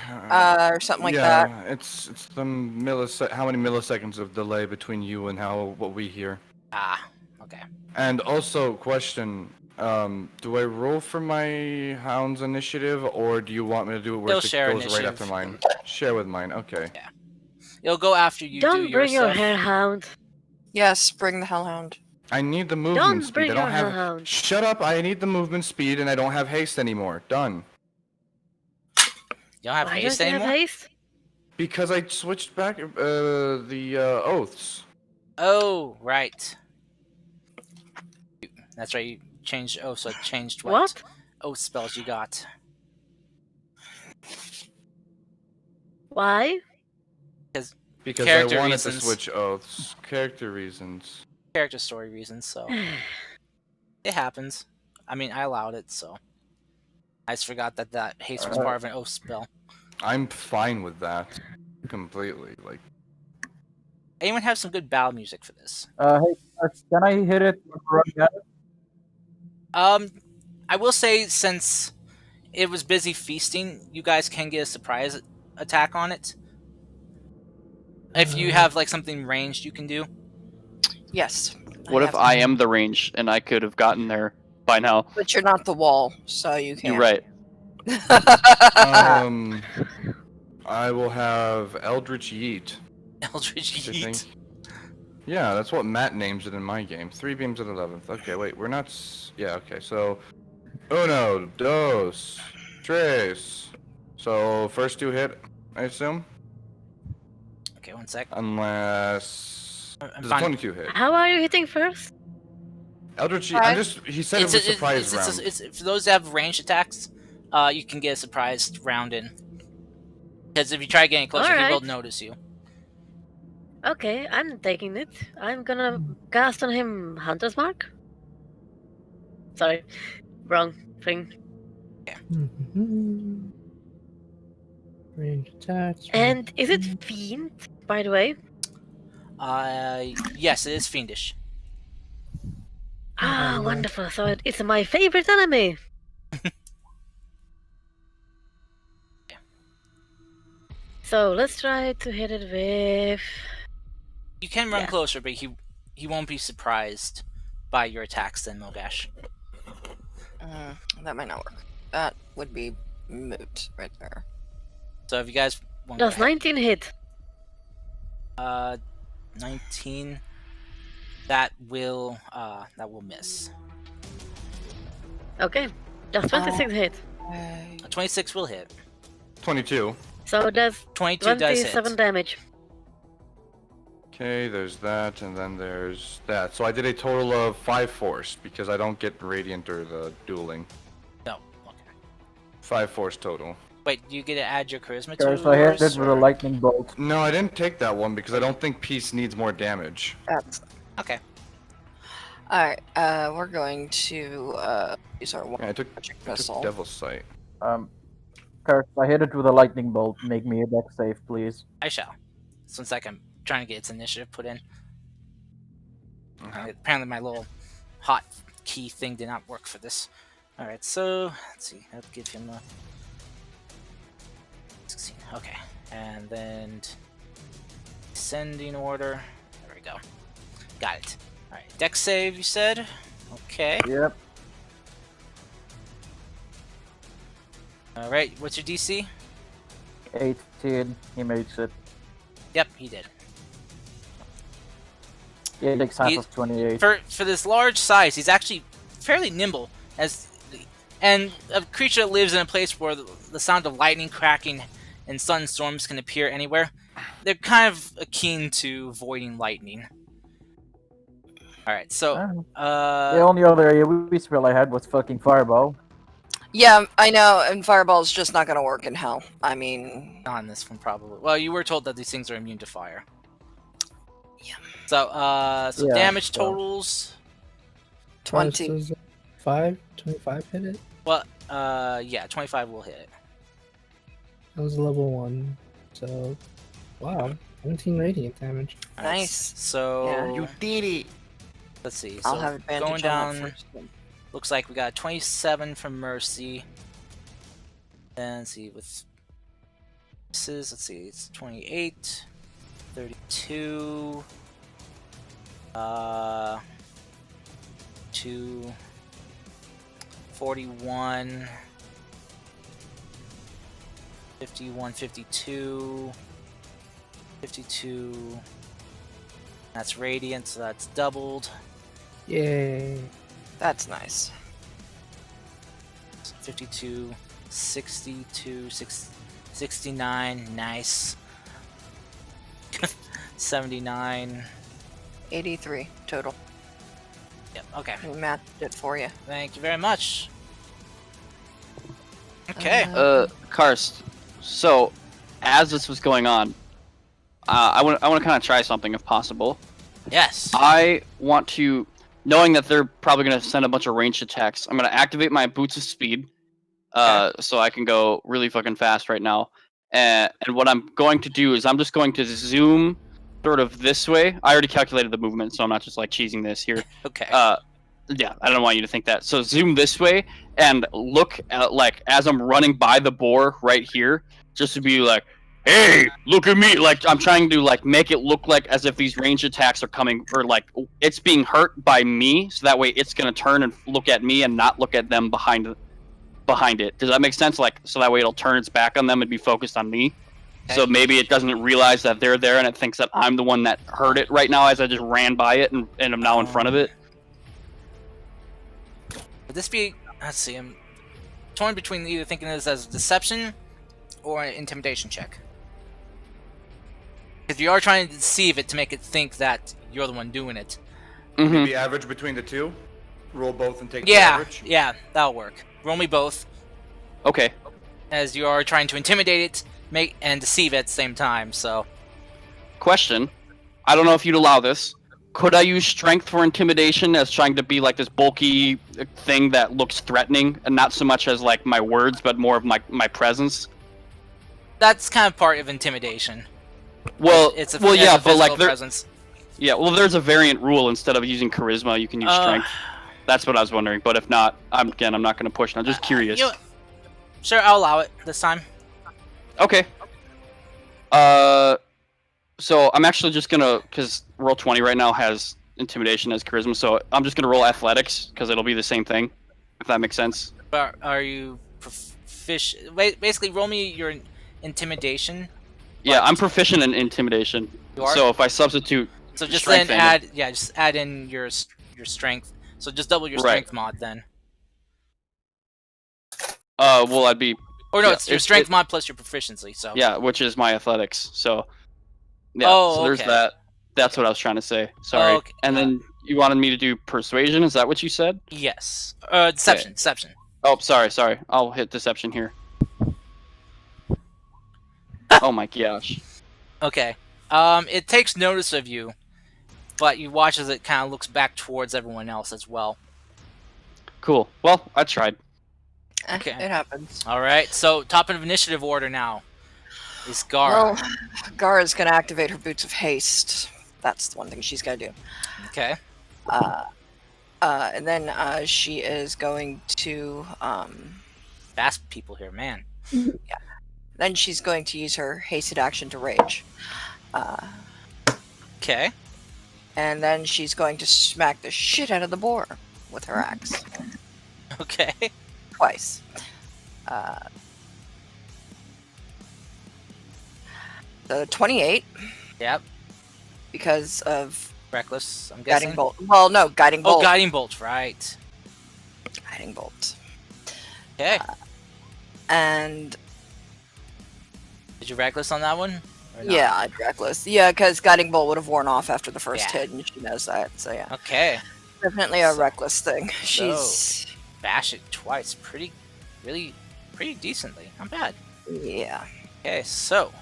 or something like that. Yeah, it's the how many milliseconds of delay between you and what we hear. Okay. And also, question: do I roll for my hound's initiative, or do you want me to do it where He'll it share goes right initiative. after mine? Share with mine. Okay. It'll go after you do Don't your bring your stuff. hairhound. Yes, bring the hellhound. I need the movement Don't speed. bring I don't your have. hellhound. Shut up! I need the movement speed, and I don't have haste anymore. Done. You don't have Why haste don't you have anymore? haste? Because I switched back the oaths. Oh, right. That's right. You changed. Oh, so it changed What? oath spells you got. Why? Because Character I wanted reasons. to switch oaths. Character reasons. Character story reasons. So it happens. I mean, I allowed it, so I just forgot that haste was part of an oath spell. I'm fine with that. Completely. Like. Anyone have some good battle music for this? hey, can I hit it running at it? I will say since it was busy feasting, you guys can get a surprise attack on it. If you have like something ranged, you can do. Yes. What if have I to. am the range and I could have gotten there by now? But you're not the wall, so you can't. You're right. I will have Eldritch Yeet. Eldritch I Yeet. think. Yeah, that's what Matt names it in my game. 3 beams at 11th. Okay, wait, we're not. Yeah, okay, so. Uno, dos, tres. So, first 2 hit, I assume? Okay, one sec. Unless. I'm Does a fine. 22 hit? How are you hitting first? Eldritch Yeet. I'm just. He said it was a surprise round. For those that have ranged attacks, you can get a surprise round in. Because if you try getting closer, he will Alright. notice you. Okay, I'm taking it. I'm gonna cast on him Hunter's Mark. Sorry, wrong thing. Mhm. Range attacks. And is it fiend, by the way? Yes, it is fiendish. Ah, Oh, wonderful. So it's my favorite enemy. So let's try to hit it with. You can run Yeah. closer, but he won't be surprised by your attacks then, Mogash. That might not work. That would be moot right there. So if you guys want to go Does ahead, 19 hit? 19, that will miss. Okay. Does 26 hit? A 26 will hit. 22. So that's 22 does 27 hit. damage. Okay, there's that, and then there's that. So I did a total of 5 force because I don't get radiant or the dueling. No. Okay. 5 force total. Wait, do you get to add your charisma to Okay, so I hit yours, it with a or- lightning bolt. No, I didn't take that one because I don't think peace needs more damage. That's Okay. all right. We're going to use our Yeah, I took magic missile. Devil's Sight. Curse, I hit it with a lightning bolt. Make me a dex save, please. I shall. Since I'm trying to get its initiative put in. Apparently my little hot key thing did not work for this. Alright, so let's see. I'll give him a 16. Okay. And then descending order. There we go. Got it. Alright. Dex save, you said? Okay. Yep. Alright, what's your DC? 18. He makes it. Yep, he did. He takes half He- of 28. For this large size, he's actually fairly nimble, and a creature that lives in a place where the sound of lightning cracking and sunstorms can appear anywhere. They're kind of keen to avoiding lightning. All right, so The only other AoE spell I had was fucking Fireball. Yeah, I know, and Fireball's just not gonna work in hell. I mean, on this one probably. Well, you were told that these things are immune to fire. Yeah. So Yeah, damage so- totals. 20. 25 hit it? Well, yeah, 25 will hit it. That was level 1. So, wow. 17 radiant damage. All right, Nice. So Yeah. You did it! let's see. I'll So have advantage going on down. that first one. Looks like we got 27 from Mercy. And let's see, with misses, let's see, it's 28, 32, 2, 41, 51, 52, 52. That's radiant, so that's doubled. Yay. That's nice. 52, 62, 69, nice. 79. 83 total. Yep, okay. We matched it for you. Thank you very much. Okay. Karst. So, as this was going on, I want to kind of try something if possible. Yes. I want to, knowing that they're probably going to send a bunch of ranged attacks, I'm going to activate my Boots of Speed, so I can go really fucking fast right now. And what I'm going to do is I'm just going to zoom sort of this way. I already calculated the movement, so I'm not just like cheesing this here. Okay. Yeah, I don't want you to think that. So zoom this way and look at, like, as I'm running by the boar right here, just to be like, hey, look at me. Like, I'm trying to, like, make it look like as if these range attacks are coming, or like it's being hurt by me, so that way it's gonna turn and look at me and not look at them behind it. Does that make sense? Like, so that way it'll turn its back on them and be focused on me. So maybe it doesn't realize that they're there and it thinks that I'm the one that heard it right now as I just ran by it and I'm now in front of it. Would this be? Let's see. I'm torn between either thinking this as deception or an intimidation check. Because you are trying to deceive it to make it think that you're the one doing it. Mm-hmm. The average between the two? Roll both and take the Yeah, average? yeah, that'll work. Roll me both, Okay. as you are trying to intimidate it, and deceive it at the same time. So Question. I don't know if you'd allow this, Could I use strength for intimidation as trying to be like this bulky thing that looks threatening, and not so much as like my words, but more of my presence? That's kind of part of intimidation. Well, It's a yeah, but physical like presence. yeah, well, there's a variant rule. Instead of using charisma, you can use strength. That's what I was wondering. But if not, I'm not going to push. I'm just curious. Sure, I'll allow it this time. Okay. So I'm actually just gonna, because roll 20 right now has intimidation as charisma, so I'm just gonna roll athletics because it'll be the same thing, if that makes sense. But are you basically roll me your intimidation? Yeah, I'm proficient in intimidation. You are? So if I substitute, So just strength then and just add in your strength. So just double your Right. strength mod then. well, I'd be Or no, yeah, it's your strength mod plus your proficiency. So yeah, which is my athletics. So yeah, Oh, so there's okay. that. That's what I was trying to say. Sorry. Okay. And then you wanted me to do persuasion. Is that what you said? Yes. Deception. Deception. Oh, sorry. I'll hit deception here. Oh my gosh. Okay. It takes notice of you, but you watch as it kind of looks back towards everyone else as well. Cool. Well, I tried. Okay. It happens. All right. So top of initiative order now is Gara. Well, Gara's gonna activate her boots of haste. That's the one thing she's gonna do. Okay. And then she is going to Fast people here, man. then she's going to use her hasted action to rage. Okay. And then she's going to smack the shit out of the boar with her axe. Okay. Twice. The 28, Yep. because of Reckless. I'm guiding guessing. bolt. Well, no, guiding bolt. Oh, guiding bolt. Right. Guiding bolt. Okay. And Did you reckless on that one? Or not? yeah, reckless. Yeah, because guiding bolt would have worn off after the first Yeah. hit, and she knows that. So yeah, Okay. definitely a reckless thing. She's So- Bash it twice. Pretty decently. Not bad. yeah. Okay, so.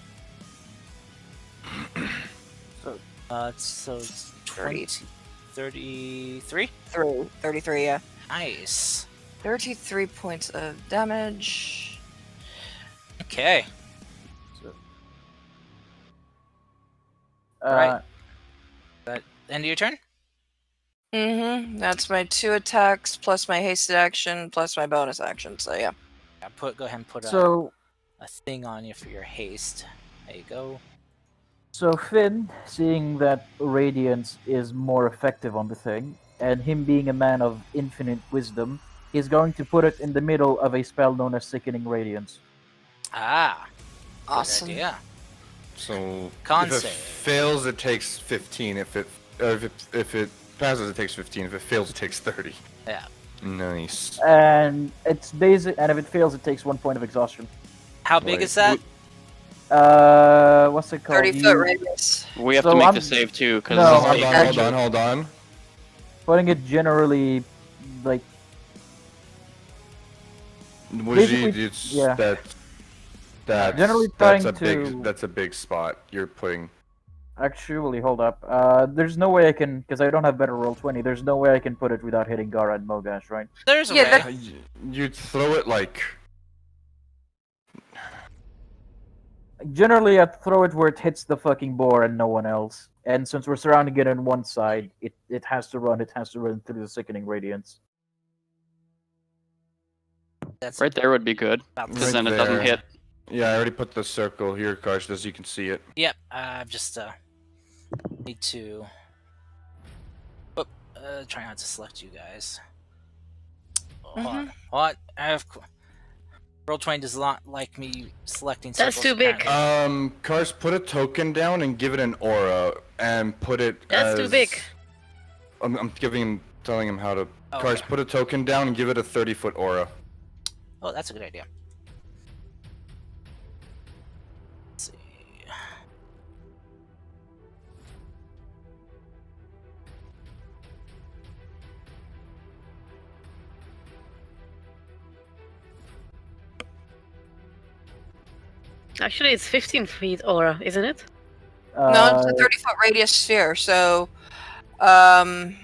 So- So it's 30. 33? 33, yeah. Nice. 33 points of damage. Okay. So, Right. End of your turn? That's my 2 attacks, plus my hasted action, plus my bonus action, so yeah. Go ahead and put So, a thing on you for your haste. There you go. so Finn, seeing that Radiance is more effective on the thing, and him being a man of infinite wisdom, is going to put it in the middle of a spell known as Sickening Radiance. Ah. Awesome. Good idea. So Con if it save. fails, it takes 15. If it passes, it takes 15. If it fails, it takes 30. Yeah. Nice. And it's basic, and if it fails, it takes 1 point of exhaustion. How big Wait, is that? What's it called? 30-foot radius. We have So to make I'm- the save too, because No, Hold on. Putting it generally, like, Wujid, Basically, it's yeah. Generally that's trying a big spot you're putting. actually, hold up. There's no way I can, because I don't have better roll 20. There's no way I can put it without hitting Gara and Mogash, right? There's a Yeah, way. You'd throw it like Generally, I'd throw it where it hits the fucking boar and no one else. And since we're surrounding it on one side, it has to run. It has to run through the Sickening Radiance. That's right there would be good, about because Right then it doesn't there. hit. yeah. I already put the circle here, Karsh, as you can see it. Yep. I just need to. Oh, try not to select you guys. Hold on. What? I have. Roll 20 does not like me selecting. That's circles, too big. apparently. Karsh, put a token down and give it an aura, and put it. That's too big. I'm telling him how to. Oh, Karsh, okay. put a token down and give it a 30-foot aura. Oh, that's a good idea. Let's see. Actually, it's 15 feet aura, isn't it? No, it's a 30-foot radius sphere, so Um,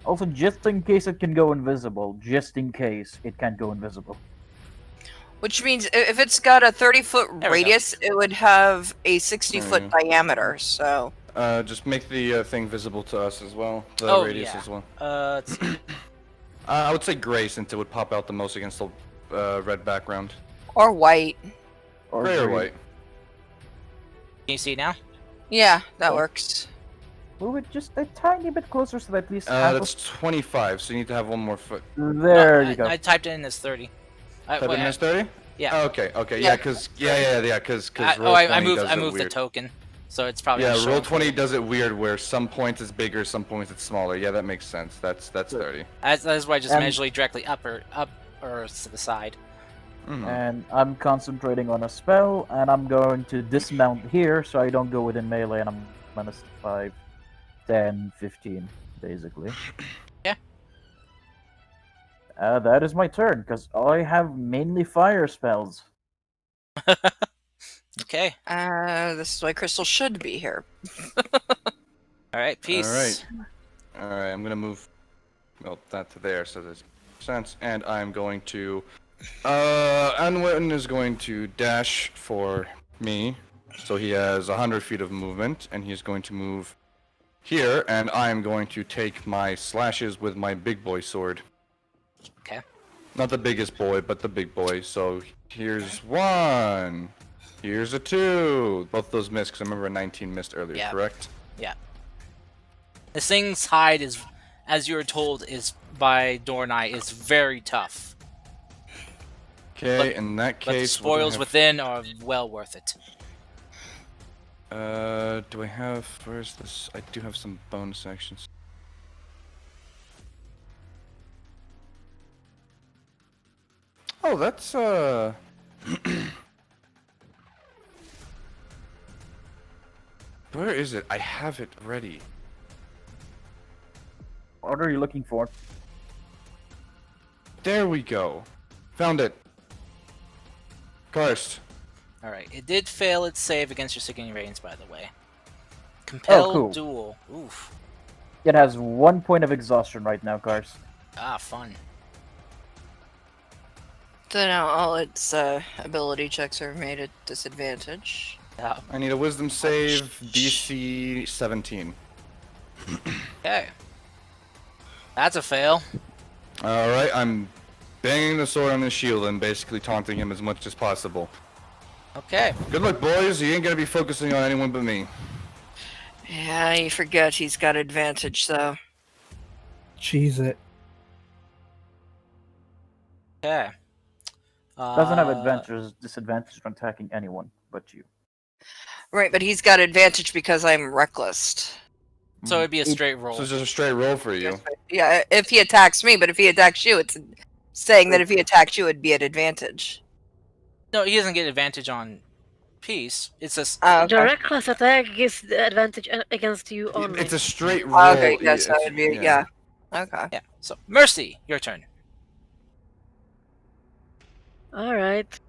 Also, just in case it can go invisible, just in case it can't go invisible. which means if it's got a 30-foot There we go. radius, it would have a 60-foot There diameter. So Just make the thing visible to us as well. The Oh, radius yeah. as well. Let's see. I would say gray since it would pop out the most against the red background. or white. Or Gray or green. white. Can you see now? Yeah, that Oh. works. Move it just a tiny bit closer so that at least half That's 25, so you need to have one more foot. of... There No, you go. I typed it in as 30. Type Wait, in as 30? yeah. Oh, okay, Yeah. yeah, because I Roll20 moved. does I it moved the weird. token, so it's probably Yeah, not showing for Roll20 you. does it weird where some points it's bigger, some points it's smaller. Yeah, that makes sense. That's 30. That's why I just And- measure directly up or to the side. Mhm. And I'm concentrating on a spell, and I'm going to dismount here so I don't go within melee, and I'm minus 5, 10, 15, basically. Yeah. That is my turn, because I have mainly fire spells. Okay. This is why Crystal should be here. All right. Peace. Alright, I'm gonna move that to there so there's sense. And I'm going to Anwin is going to dash for me. So he has 100 feet of movement, and he's going to move here, and I'm going to take my slashes with my big boy sword. Okay. Not the biggest boy, but the big boy. So here's 1. Here's a 2. Both those missed, because I remember a 19 missed earlier, Yeah. correct? This thing's hide is, as you were told, is by Dornai is very tough. Okay, But- in that But the case, what do I spoils have- within are well worth it. do I have, where's this? I do have some bonus actions. Oh, that's, where is it? I have it ready. What are you looking for? There we go. Found it. Karst. All right. It did fail its save against your Sickening Radiance, by the way. Compel cool. Duel. Oof. It has 1 point of exhaustion right now, Cars. Ah, fun. So now all its ability checks are made at disadvantage. Yeah. I need a wisdom save, DC 17. Okay. That's a fail. Alright, I'm banging the sword on his shield and basically taunting him as much as possible. Okay. Good luck, boys. You ain't gonna be focusing on anyone but me. Yeah, you forget he's got advantage, though. Cheese it. Okay. Doesn't have disadvantage on attacking anyone but you. Right, but he's got advantage because I'm reckless. So it'd be a straight roll. So it's just a straight roll for you. Yeah, if he attacks me, but if he attacks you, it's saying that if he attacks you, it'd be at advantage. No, he doesn't get advantage on peace. It's just Oh, The okay. reckless attack gives the advantage against you only. It's a straight roll. Oh, okay, yeah, so It's- it'd be, yeah. Okay. yeah. So Mercy, your turn. All right.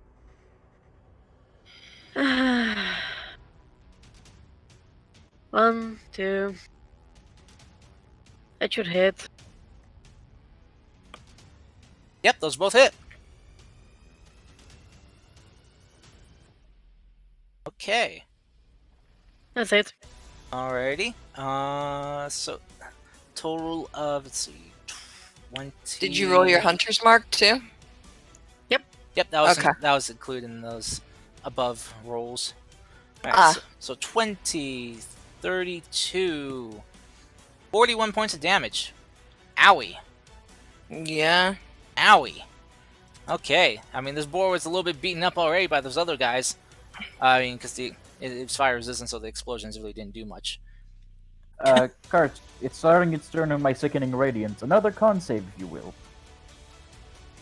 1, 2. That should hit. Yep, those both hit. Okay. That's it. Alrighty. So total of, let's see, 20. Did you roll your hunter's mark, too? Yep, that was Okay. that was included in those above rolls. Alright, Ah. so 20, 32, 41 points of damage. Owie. Yeah. Owie. Okay, I mean, this boar was a little bit beaten up already by those other guys. I mean, because it's fire resistant, so the explosions really didn't do much. Cars, it's starting its turn on my Sickening Radiance. Another con save, if you will.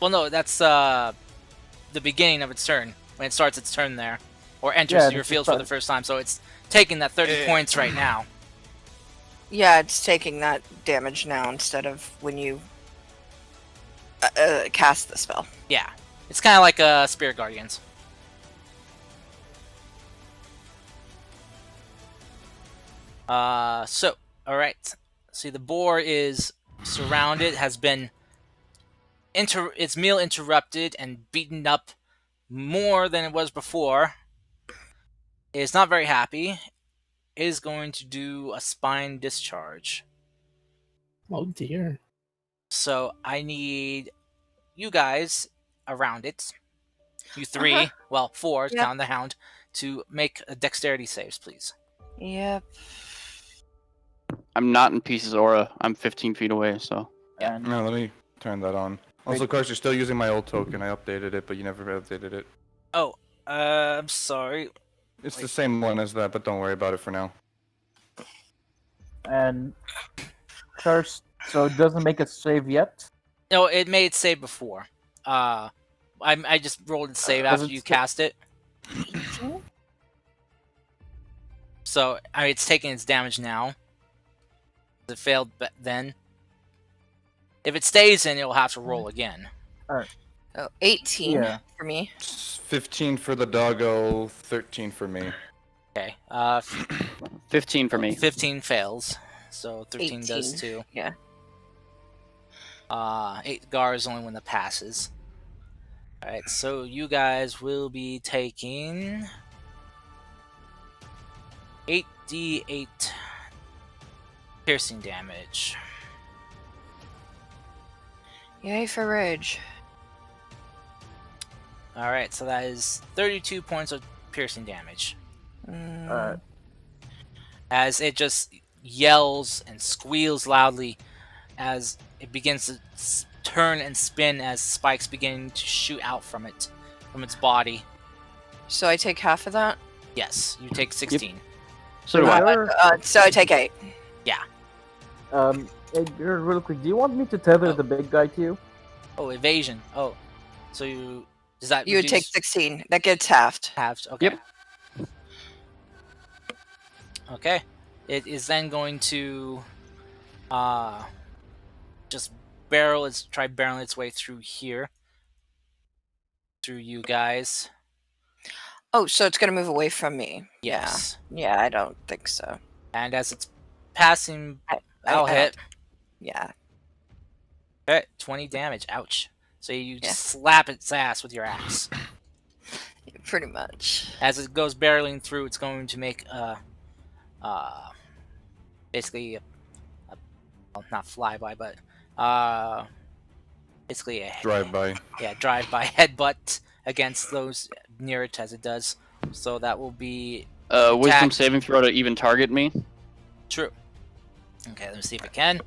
Well, no, that's the beginning of its turn, when it starts its turn there. Or enters Yeah, your it's field the for the first time, so it's taking that 30 Yeah. points right now. Yeah, it's taking that damage now instead of when you cast the spell. Yeah. It's kind of like Spirit Guardians. So, All right. See, the boar is surrounded, has been its meal interrupted and beaten up more than it was before. It's not very happy. It is going to do a spine discharge. Oh dear. So I need you guys around it, you Uh-huh. three, well, four, Yep. count the hound, to make a dexterity saves, please. Yep. I'm not in Pieces Aura. I'm 15 feet away, so. Yeah. And No, let me turn that on. Also, of course, you're still using my old token. I updated it, but you never updated it. Oh, I'm sorry. It's Wait. the same one as that, but don't worry about it for now. and Curse, so it doesn't make a save yet. No, it made save before. I just rolled it save Does after it you sta- cast it. So I mean, it's taking its damage now. It failed then. If it stays in, it'll have to roll again. Oh, 18 Yeah. for me. 15 for the doggo, 13 for me. Okay. 15 for me. 15 fails, so 13 does 18. too. Yeah. 8 Gar is the only one that passes. Alright, so you guys will be taking 8d8 piercing damage. Yay for rage. Alright, so that is 32 points of piercing damage. Mm, As it just yells and squeals loudly as it begins to turn and spin as spikes begin to shoot out from it, from its body. so I take half of that? Yes, you take 16. So do I. So I take 8. Real quick, do you want me to tether Oh. the big guy to you? Oh, evasion. Oh, so you does that You would take reduce 16. That gets halved. halved? Okay. Yep. Okay. It is then going to just try barreling its way through here. Through you guys. Oh, so it's gonna move away from me. Yes. Yeah, I don't think so. And as it's passing, I'll I hit. Yeah. Okay, 20 damage. Ouch. So you Yeah. slap its ass with your axe. Pretty much. As it goes barreling through, it's going to make basically well, not flyby, but basically a Drive-by. Yeah, drive-by headbutt against those near it as it does. So that will be Wisdom attack. saving throw to even target me. True. Okay, let me see if it can.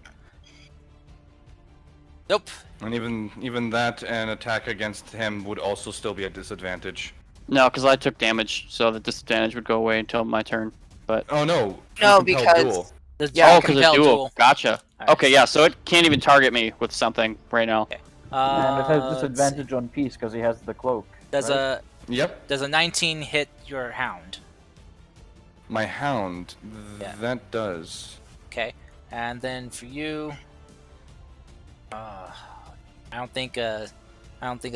Nope. And even that, an attack against him would also still be a disadvantage. No, because I took damage, so the disadvantage would go away until my turn. But Oh no! No, from compelled because- duel. The Yeah, oh, because of compelled duel. Gotcha. Alright. Okay, yeah. So it can't even target me with something right now. And it has let's see. disadvantage on peace because he has the cloak. Does right? Yep. a 19 hit your hound? My hound. Yeah. That does. Okay, and then for you, I don't think a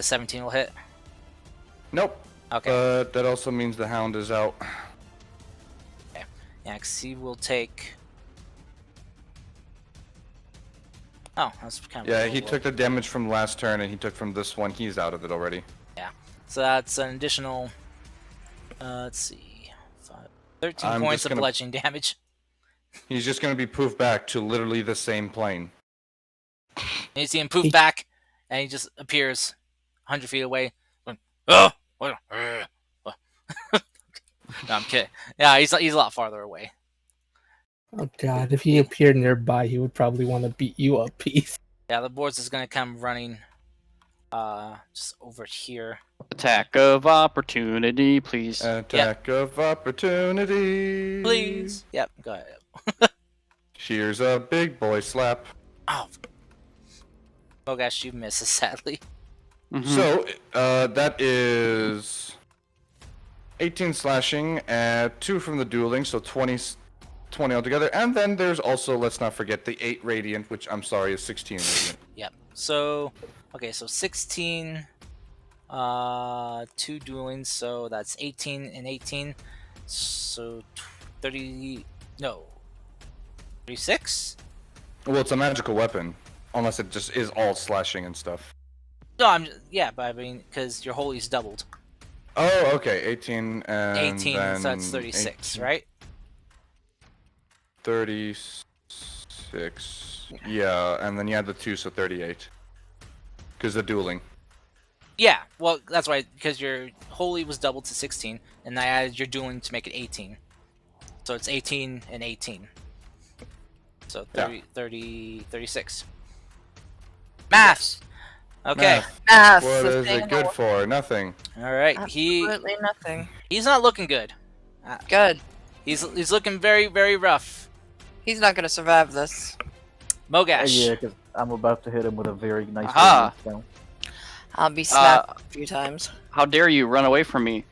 17 will hit. Nope. Okay, But that also means the hound is out. yeah, 'cause he will take. Oh, that's kind of Yeah, a he low. took the damage from last turn, and he took from this one. He's out of it already. So that's an additional. Let's see, 13 I'm points just of gonna- bludgeoning damage. He's just going to be poofed back to literally the same plane. And you see him poof back, and he just appears 100 feet away. Going, oh, what? No, I'm kidding. Yeah, he's a lot farther away. Oh god, if he appeared nearby, he would probably want to beat you up, Peace. Yeah, the boards is gonna come running, just over here. Attack of opportunity, please. Attack of opportunity. Please. Yep. Go ahead. Here's a big boy slap. Oh gosh, you miss sadly. Mhm. So, that is 18 slashing, 2 from the dueling, so 20 altogether. And then there's also, let's not forget, the 8 radiant, which I'm sorry is 16 radiant. Yep. So, okay, so 16, 2 dueling, so that's 18 and 18. So 30. No. 36? Well, it's a magical weapon, unless it just is all slashing and stuff. No, yeah, but I mean, because your holy's doubled. Oh, okay, 18 and 18, then so that's 36, 18, right? 36. Yeah, and then you add the 2, so 38. Because the dueling. Yeah, well, that's why, because your holy was doubled to 16, and I added your dueling to make it 18. So it's 18 and 18. So 30, 36. Maths! Okay. Math. Math. What is it good for? Nothing. Alright, Absolutely nothing. he's not looking good. Good. He's looking very, very rough. He's not gonna survive this. Mogash. Yeah, because I'm about to hit him with a very nice Aha. spell. I'll be snapped a few times. How dare you run away from me?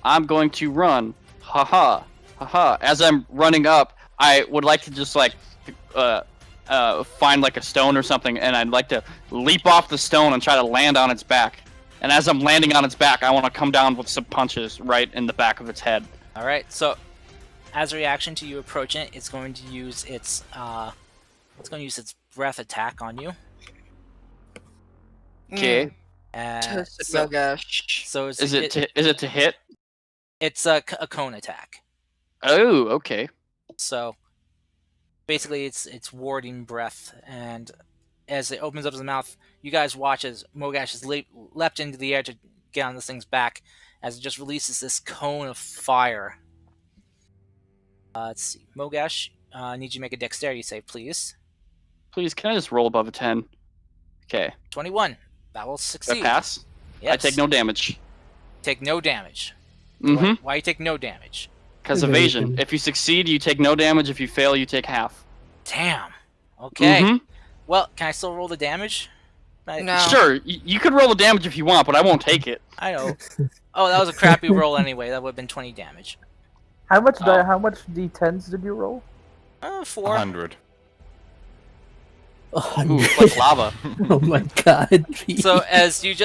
I'm going to run. Haha. Haha. As I'm running up, I would like to just like find like a stone or something, and I'd like to leap off the stone and try to land on its back. And as I'm landing on its back, I want to come down with some punches right in the back of its head. Alright, so as a reaction to you approaching it, it's going to use its breath attack on you. Okay. Toasted So Mogash. Is it to hit? It's a cone attack. Oh, okay. So basically, it's warding breath, and as it opens up its mouth, you guys watch as Mogash has leapt into the air to get on this thing's back, as it just releases this cone of fire. Let's see, Mogash, I need you to make a dexterity save, please. Please, can I just roll above a 10? Okay. 21. That will Did succeed. I pass? Yes. I take no damage. Take no damage. Mm-hmm. Why you take no damage? Because evasion. If you succeed, you take no damage. If you fail, you take half. Damn. Okay. Mhm. Well, can I still roll the damage? No. Sure, you could roll the damage if you want, but I won't take it. I know. Oh, that was a crappy roll anyway. That would have been 20 damage. How much Oh. how much d10s did you roll? 4. 100. Ooh, it's like lava. Oh my god. So as you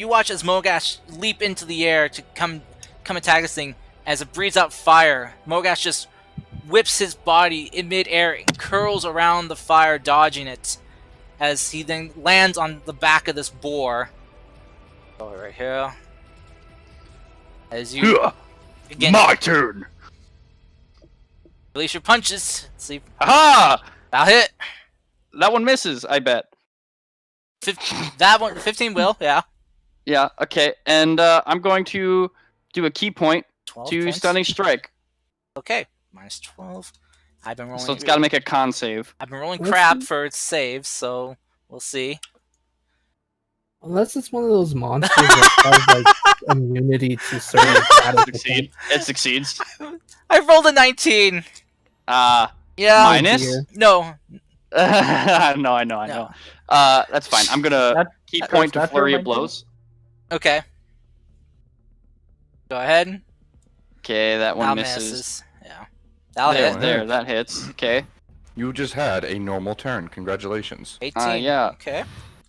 watch as Mogash leap into the air to come attack this thing, as it breathes out fire, Mogash just whips his body in midair and curls around the fire, dodging it, as he then lands on the back of this boar. Go right here. As you again My turn. release your punches. Let's see. Aha! That'll hit. That one misses, I bet. That one, 15 will, yeah. Yeah, okay. And I'm going to do a key point 12 to points. stunning strike. Okay, minus 12. I've been rolling. So it's got to make a con save. I've been rolling What's crap the- for its saves, so we'll see. Unless it's one of those monsters that has like immunity to certain status Succeed. It succeeds. I rolled a 19. Yeah. Minus? dear. No. No, I know. No. That's fine. I'm gonna That- key that's point to not flurry your of blows. Okay. Go ahead. Okay, that one That misses. Yeah. That'll Yeah. hit. There, that hits. Okay, You just had a normal turn. Congratulations. 18. yeah. Okay.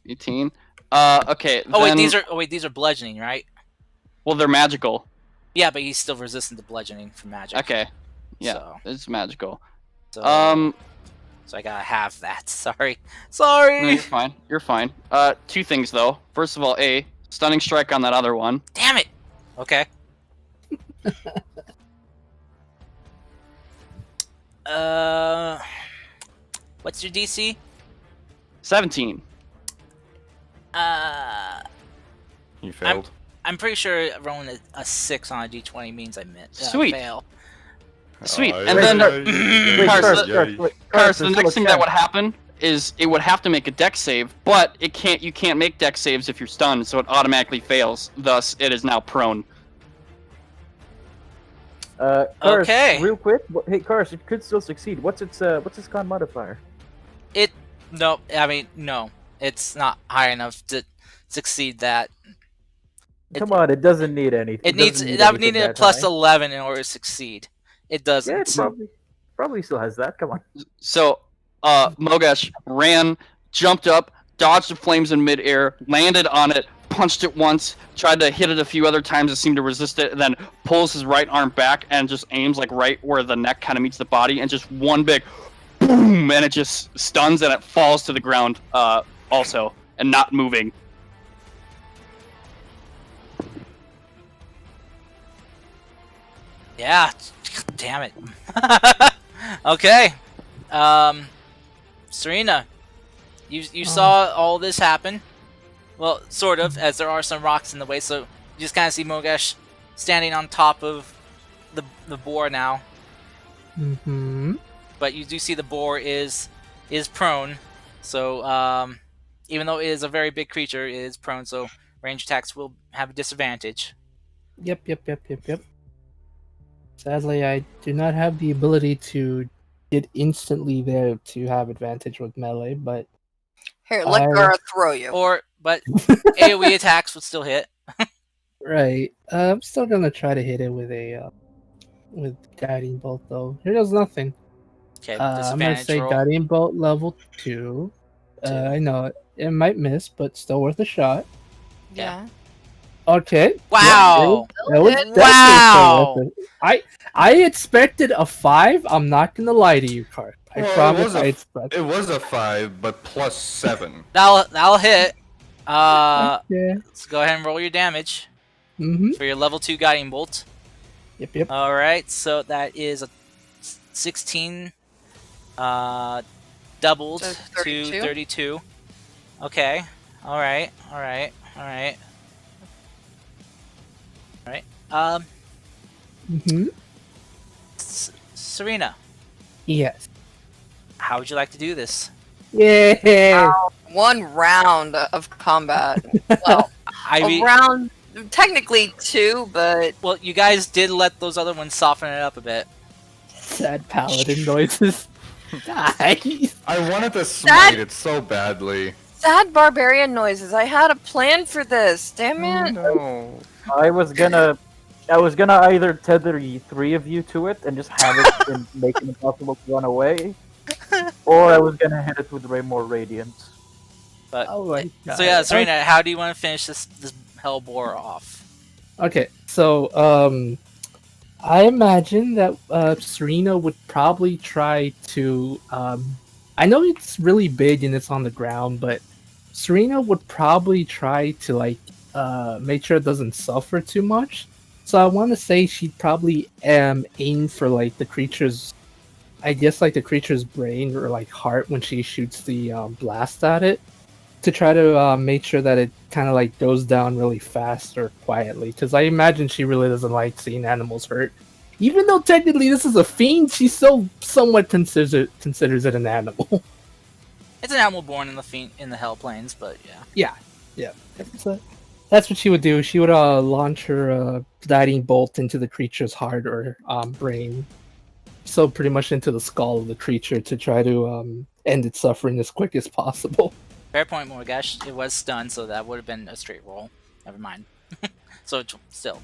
18. Okay. Oh wait, then- these are bludgeoning, right? Well, they're magical. Yeah, but he's still resistant to bludgeoning from magic. Okay. Yeah, So, it's magical. so, Um, so I gotta have that. Sorry. no, Sorry. you're fine. You're fine. Two things though. First of all, stunning strike on that other one. Damn it. Okay. What's your DC? 17. You failed. I'm pretty sure rolling a 6 on a D20 means I Sweet. fail. Sweet. Oh, And yeah, then yeah, Carson- yeah, yeah. Carson, the next thing that would happen is it would have to make a dex save, but it can't. You can't make dex saves if you're stunned, so it automatically fails. Thus, it is now prone. Kars, Okay. real quick. Hey, Kars, it could still succeed. What's its con modifier? No, I mean, no. It's not high enough to succeed that. Come on, it doesn't need anything. It needs doesn't that would need anything a that plus high. 11 in order to succeed. It doesn't. Yeah, it probably still has that. Come on. So, Mogash ran, jumped up, dodged the flames in midair, landed on it, punched it once, tried to hit it a few other times, it seemed to resist it, and then pulls his right arm back and just aims like right where the neck kind of meets the body, and just one big boom, and it just stuns and it falls to the ground also, and not moving. Yeah, damn it. Okay. Serena, you saw all this happen. Well, sort of, as there are some rocks in the way, so you just kind of see Mogesh standing on top of the boar now. Mm-hmm. But you do see the boar is prone, so even though it is a very big creature, it is prone, so range attacks will have a disadvantage. Yep. Sadly, I do not have the ability to get instantly there to have advantage with melee, but Here, let Gara throw you. But AoE attacks would still hit. right. I'm still gonna try to hit it with a with guiding bolt though. Here does nothing. Okay, I'm gonna disadvantage say roll. guiding bolt level 2. I know it might miss, but still worth a shot. Yeah. Okay. Wow! That was Wow! definitely worth it. I expected a 5. I'm not gonna lie to you, Cart. I Well, promise I expected. It was a 5, but plus 7. That'll hit. Yeah. Let's go ahead and roll your damage Mm-hmm. for your level 2 guiding bolt. Yep. All right, so that is a 16, doubled So to 32? 32. Okay. All right. Mm-hmm. Serena, Yes. how would you like to do this? Yeah. One round of combat. Well, Ivy, a round, technically 2, but well, you guys did let those other ones soften it up a bit. Sad paladin noises. Nice. I wanted to smite it so badly. sad barbarian noises. I had a plan for this. Damn it. No. I was gonna either tether 3 of you to it and just have it and make it impossible to run away, or I was gonna hit it with more radiance. But Oh my god. so yeah, Serena, how do you want to finish this hell boar off? Okay, so I imagine that Serena would probably try to. I know it's really big and it's on the ground, but Serena would probably try to make sure it doesn't suffer too much. So I want to say she'd probably aim for like the creature's, I guess like the creature's brain or like heart when she shoots the blast at it, to try to make sure that it kind of like goes down really fast or quietly. Because I imagine she really doesn't like seeing animals hurt. Even though technically this is a fiend, she still somewhat considers it an animal. It's an animal born in the hell planes, but yeah. Yeah. So that's what she would do. She would launch her guiding bolt into the creature's heart or brain. So pretty much into the skull of the creature to try to end its suffering as quick as possible. Fair point, Morgash. It was stunned, so that would have been a straight roll. Never mind. So still.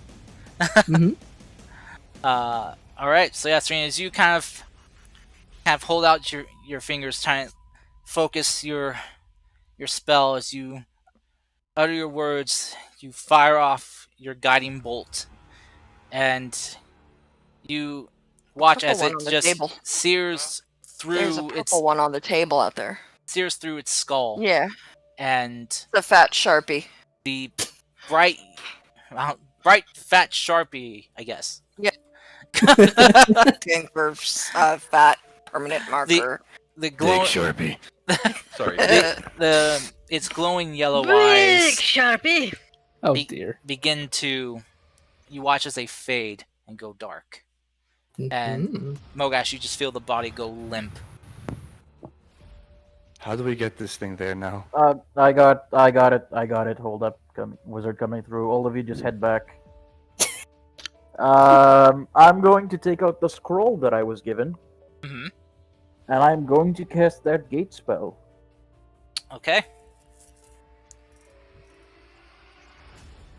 Mhm. All right. So yeah, Serena, as you kind of hold out your fingers, trying to focus your spell as you utter your words, you fire off your guiding bolt, and you watch as Purple it one on the just table. sears There's a through purple one on the table out there. its skull, Yeah, and it's a fat Sharpie. the bright fat Sharpie, I guess. Yeah. Looking for fat permanent marker. The glow, Sharpie. Sorry. its glowing yellow Big eyes Sharpie! Oh Be- dear. begin to, you watch as they fade and go dark. And Mhm. Mogash, you just feel the body go limp. How do we get this thing there now? I got it. Hold up, wizard coming through. All of you just head back. I'm going to take out the scroll that I was given, Hmm. and I'm going to cast that gate spell. Okay.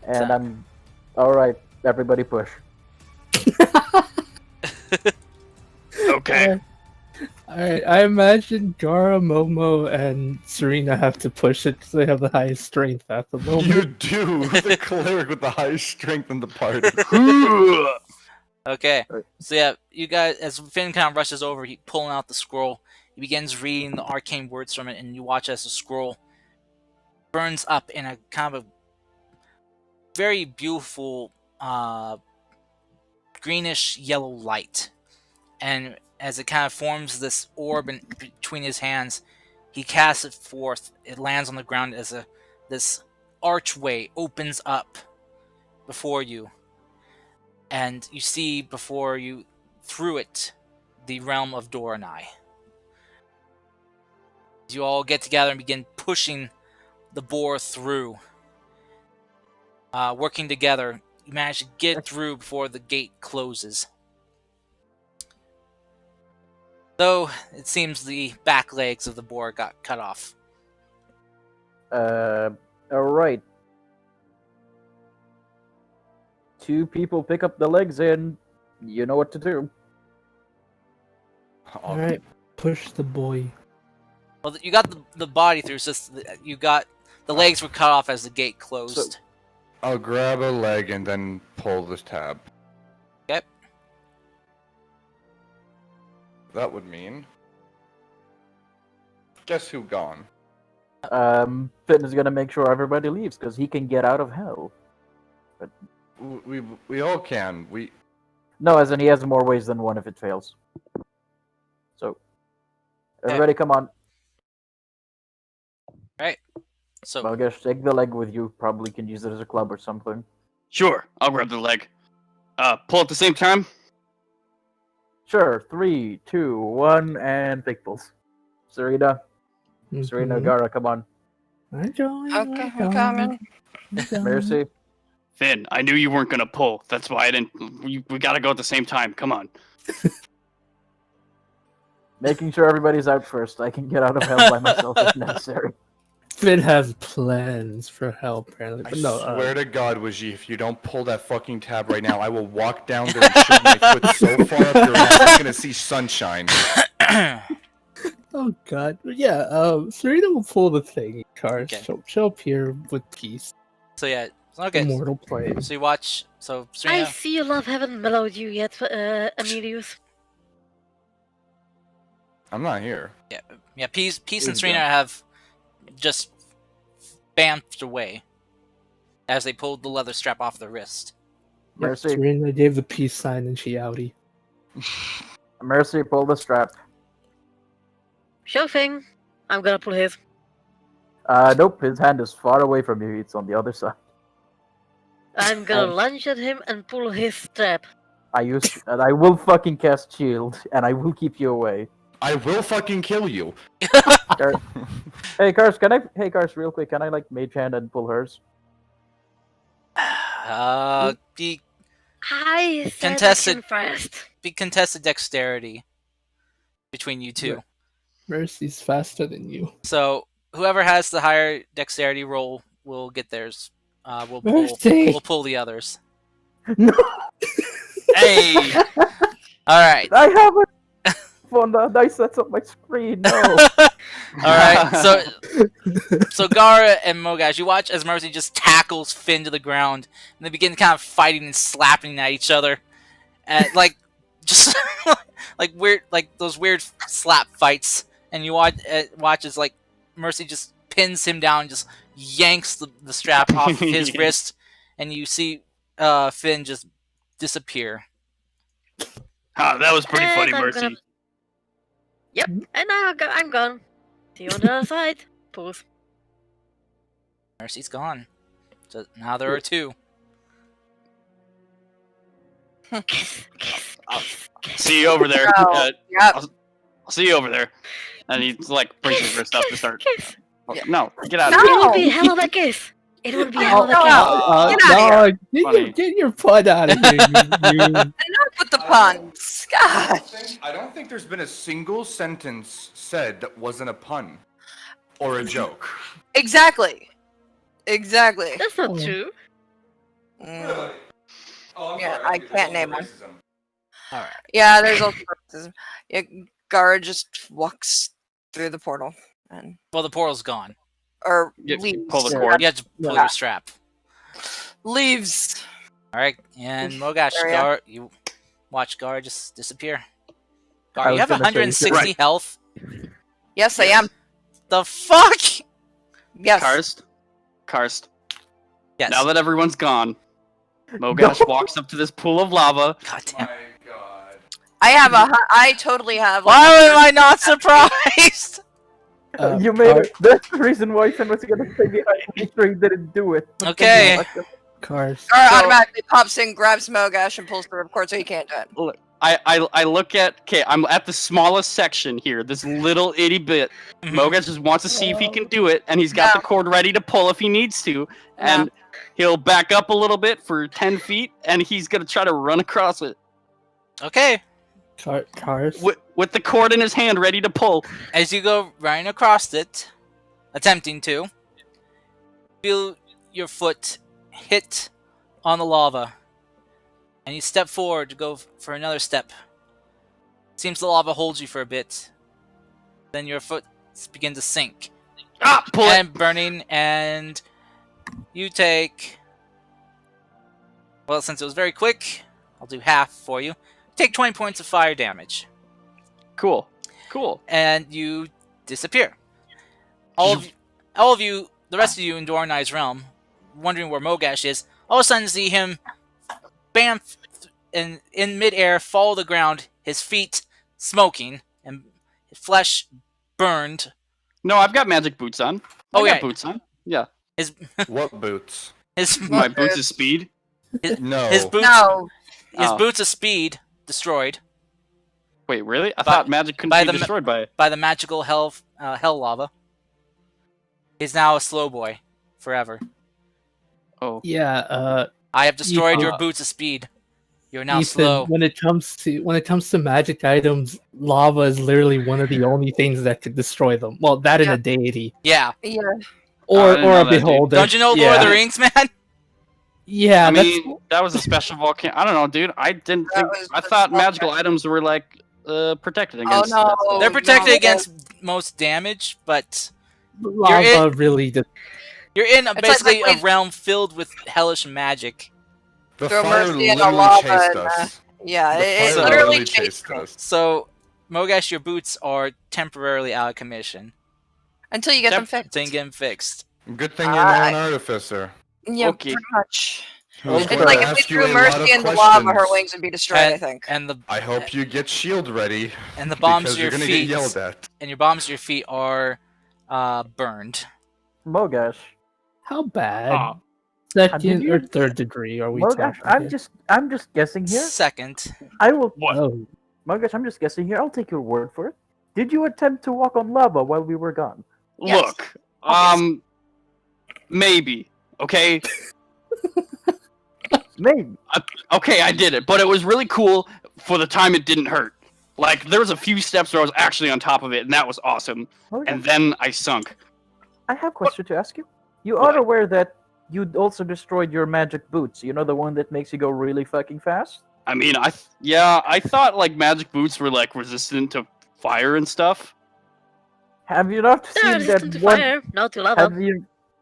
And So- I'm all right. Everybody push. Okay. Alright, I imagine Gara, Momo, and Serena have to push it because they have the highest strength at the You moment. do. The cleric with the highest strength in the party. Okay, Right. so yeah, you guys, as Finn kind of rushes over, he pulling out the scroll. He begins reading the arcane words from it, and you watch as the scroll burns up in a kind of a very beautiful greenish yellow light. And as it kind of forms this orb between his hands, he casts it forth. It lands on the ground as this archway opens up before you, and you see before you through it the realm of Doranai. You all get together and begin pushing the boar through. Working together, you manage to get through before the gate closes. Though it seems the back legs of the boar got cut off. Alright. 2 people pick up the legs and you know what to do. Alright, push the boy. Well, you got the body through. It's just you got the legs were cut off as the gate closed. I'll grab a leg and then pull this tab. Okay. That would mean. Guess who gone? Finn is gonna make sure everybody leaves because he can get out of hell. But We all can. no, as in he has more ways than one if it fails. So, everybody, come on. So Malgesh, take the leg with you. Probably can use it as a club or something. Sure, I'll grab the leg. Pull at the same time. Sure. 3, 2, 1, and fake pulls. Serena, Mhm. Gara, come on. I'm going. Okay, I'm coming. Mercy. Finn, I knew you weren't gonna pull. That's why I didn't. We gotta go at the same time. Come on. Making sure everybody's out first. I can get out of hell by myself if necessary. Finn has plans for hell, apparently. I But no, swear to God, Wajie, if you don't pull that fucking tab right now, I will walk down there and shove my foot so far up your ass, you're gonna see sunshine. oh god. But yeah, Serena will pull the thing, Cars. Okay. She'll appear with peace. so yeah, okay. Immortal plane. So you watch. So I Serena, see your love haven't mellowed you yet, Emilius. I'm not here. yeah, Peace and He's Serena gone. have just bamfed away as they pulled the leather strap off their wrist. Yep, Mercy, Serena gave the peace sign and she outie. Mercy, pull the strap. Sure thing. I'm gonna pull his. Nope, his hand is far away from you. It's on the other side. I'm gonna lunge at him and pull his strap. And I will fucking cast shield, and I will keep you away. I will fucking kill you. Hey, Cars, Hey, Cars, real quick, can I like mage hand and pull hers? Be I said Contested- action first. contested dexterity between you two. Mercy's faster than you. So whoever has the higher dexterity roll will get theirs. We'll Mercy! pull the others. No, Hey. All right. I have it on the dice that's on my screen. No. All right. So Gara and Mogash, you watch as Mercy just tackles Finn to the ground, and they begin kind of fighting and slapping at each other, at like just like weird, like those weird slap fights. And you watch as like Mercy just pins him down, and just yanks the strap off of his wrist, and you see Finn just disappear. That was pretty funny, And I'm Mercy. gonna- Yep, and now I'm gone. See you on the other side. Pause. Mercy's gone. So now there are two. Kiss, kiss, kiss, kiss. See you over there. Oh, yep. I'll see you over there. And he like brings his wrist up to start. Kiss. No, get out No. of It here. would be a hell of a kiss. It would be a hell of a Oh, kiss. no. Get outta no, get your pun out of here, you. Enough with the puns. Gosh. I don't think there's been a single sentence said that wasn't a pun or a joke. Exactly. Exactly. That's not Oh. true. Mm. Oh, Yeah, I can't name one. All right. Yeah, there's also racism. Yeah, Gara just walks through the portal and Well, the portal's gone. or You leaves. pull the Yeah. cord. You have to pull Yeah. your strap. Leaves. All right, and Mogash, Area. Gar, you watch Gar just disappear. I Gar, you was have gonna say, 160 Right. health. Yes, I am. The fuck? Yes. Karst. Yes. Now that everyone's gone, Mogash walks up to this pool of lava. God damn. God. I totally have. Like, Why am I not surprised? You made Car- it. That's the reason why Sen was gonna stay behind. Make sure he didn't do it. But then Okay. he left him. Cars. Gara So- automatically pops in, grabs Mogash, and pulls through. Of course, so he can't do it. Look, I look at. Okay, I'm at the smallest section here. This little itty bit. Mhm. Mogash just wants to see if he can do it, and he's got No. the cord ready to pull if he needs to. And he'll back up a little bit for 10 feet, and he's gonna try to run across it Okay. Cars. with the cord in his hand, ready to pull. As you go running across it, attempting to, feel your foot hit on the lava, and you step forward to go for another step. Seems the lava holds you for a bit. Then your foot begins to sink Ah, pull it. and burning, and you take. Well, since it was very quick, I'll do half for you. Take 20 points of fire damage, Cool. and you disappear. All of you, the rest of you in Dornai's realm, wondering where Mogash is, all of a sudden see him, bam, in midair, fall to the ground, his feet smoking, and his flesh burned. No, I've got magic boots on. Oh, I got yeah. boots on. Yeah. His What boots? his My boots is speed. No. his boots No. his Oh. boots of speed destroyed Wait, really? I By- thought magic couldn't by be the destroyed by it. by the magical hell lava. He's now a slow boy forever. Oh. Yeah. I have destroyed your Ethan. boots of speed. You're now Ethan, slow. when it comes to magic items, lava is literally one of the only things that could destroy them. Well, that and Yeah. a deity, Yeah. Yeah. or didn't know a that, dude. beholder. Don't you know Lord yeah. of the Rings, man? Yeah, I that's mean, that was a special volcano. I don't know, dude. I didn't That think. was I the thought small magical items were like protected Oh against. no. that stuff. They're protected no. against most damage, but lava really just you're in basically like a realm filled with hellish magic. The Throw fire mercy in the literally lava chased and, us. Yeah, The it fire literally literally chased chased me. us. So, Mogash, your boots are temporarily out of commission Until you get them fixed. until you get them fixed. Good thing you're now an artificer. Yeah, Okay. pretty much. Who's It's going like to if we ask you threw a lot of Mercy in the lava, her questions. wings would be destroyed, I think. And the I hope you get shield ready. and the bombs because of your you're gonna feet get yelled at. and your bombs of your feet are burned. Mogash. how bad. Ah. Second Did you- or third degree are we Mogash, talking? I'm just guessing here. Second, I will. What? Oh, Mogash, I'm just guessing here. I'll take your word for it. Did you attempt to walk on lava while we were gone? Yes. Look, maybe. Okay, Maybe. okay, I did it, but it was really cool for the time it didn't hurt. Like there was a few steps where I was actually on top of it, and that was awesome. Mogash, And then I sunk. I have a question to ask you. You What? are aware that you also destroyed your magic boots. You know the one that makes you go really fucking fast? I mean, I thought like magic boots were like resistant to fire and stuff. Have you not They're seen resistant that to one? fire, not to lava.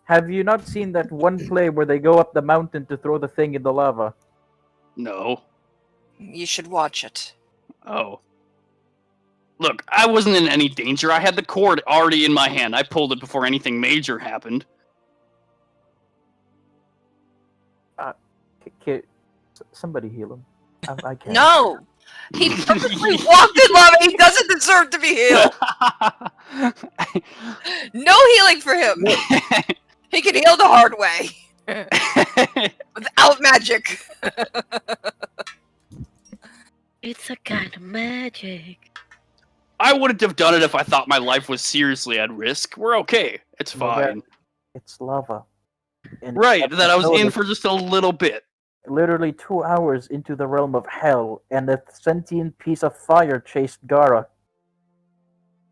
Have you not seen that one play where they go up the mountain to throw the thing in the lava? No. You should watch it. Oh. Look, I wasn't in any danger. I had the cord already in my hand. I pulled it before anything major happened. Somebody heal him. I can't. No! He purposely walked in lava. He doesn't deserve to be healed. No healing for him. He can heal the hard way. Without magic. It's a kind of magic. I wouldn't have done it if I thought my life was seriously at risk. We're okay. It's Well, that- fine. It's lava. And Right, that I was in it's for just a little bit. literally 2 hours into the realm of hell, and a sentient piece of fire chased Gara.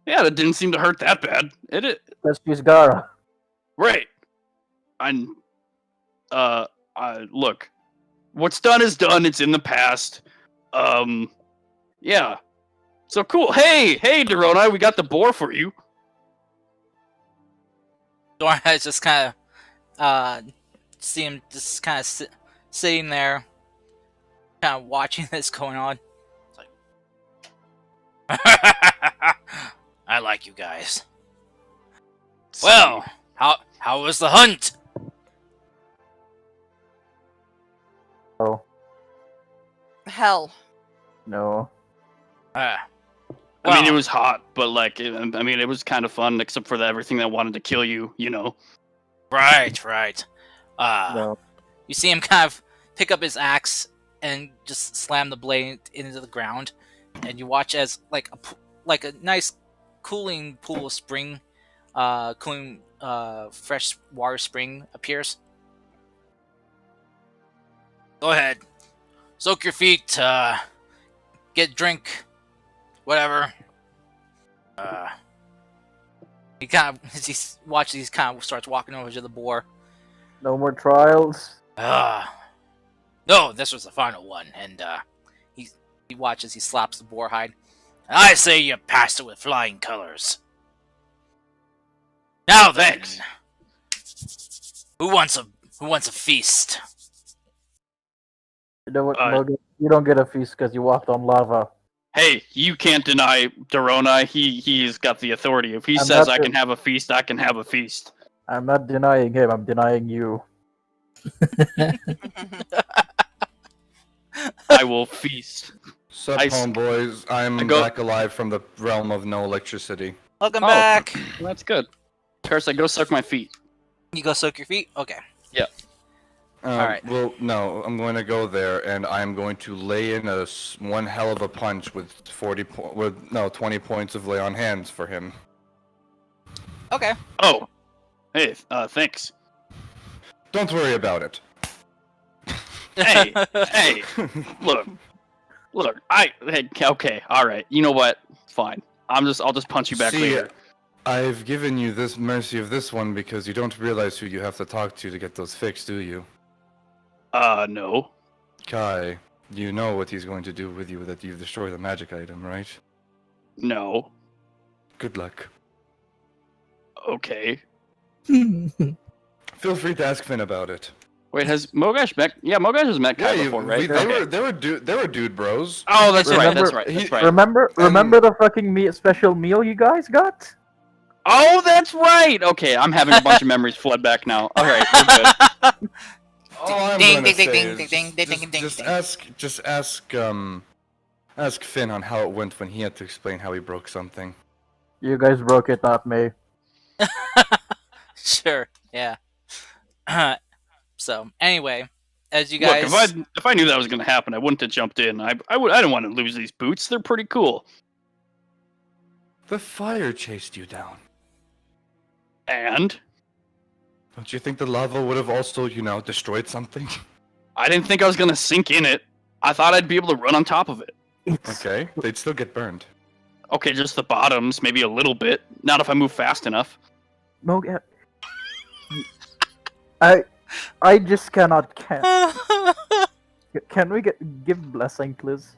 Yeah, that didn't seem to hurt that bad. Because she's Gara. Right. Look. What's done is done. It's in the past. Yeah. So cool. Hey, Dorona, we got the boar for you. Dorna just kind of see him just kind of sitting there, kind of watching this going on. It's like, I like you guys. Well, how was the hunt? Oh, Hell. no. Uh, I mean, it well, was hot, but like, it was kind of fun, except for everything that wanted to kill you. right. No. You see him kind of pick up his axe and just slam the blade into the ground, and you watch as like a nice cooling pool of spring, cooling fresh water spring appears. Go ahead, soak your feet, get a drink, whatever. He kind of as he watches, he kind of starts walking over to the boar. No more trials. No, this was the final one, and he watches, he slaps the boar hide. I say you passed it with flying colors. Now then, Thanks. who wants a feast? You know what, Uh, Logan? You don't get a feast because you walked on lava. Hey, you can't deny Dorona. He's got the authority. If he I'm says not I the- can have a feast, I can have a feast. I'm not denying him. I'm denying you. I will feast. Sup, I homeboys? I'm go- back alive from the realm of no electricity. Welcome Oh. back. Well, that's good. Paris, I go suck my feet. You go soak your feet. Okay. Alright. Well, no, I'm going to go there, and I'm going to lay in one hell of a punch with 20 points of lay on hands for him. Okay. Oh, hey, thanks. Don't worry about it. Hey, hey, look, okay, all right. You know what? Fine. I'll just punch you back See, later. I've given you this mercy of this one because you don't realize who you have to talk to get those fixed, do you? No. Kai, you know what he's going to do with you that you've destroyed the magic item, right? No. Good luck. Okay. Feel free to ask Finn about it. Wait, has Mogash met? Yeah, Mogash has met Kai Yeah, before, right? they were dude bros. Oh, that's right. Remember- That's right. That's right. Remember the fucking special meal you guys got? Oh, that's right. Okay, I'm having a bunch of memories flood back now. All right, we're good. All I'm Ding, gonna ding, say ding, is ding, ding, ding, ding, ding, just ding. ask Finn on how it went when he had to explain how he broke something. You guys broke it, not me. Sure. Yeah. So anyway, as you Look, guys, if I knew that was gonna happen, I wouldn't have jumped in. I didn't want to lose these boots. They're pretty cool. The fire chased you down. And Don't you think the lava would have also, destroyed something? I didn't think I was gonna sink in it. I thought I'd be able to run on top of it. Okay, they'd still get burned. Okay, just the bottoms, maybe a little bit. Not if I move fast enough. Moga, I just cannot. Can we give blessing, please?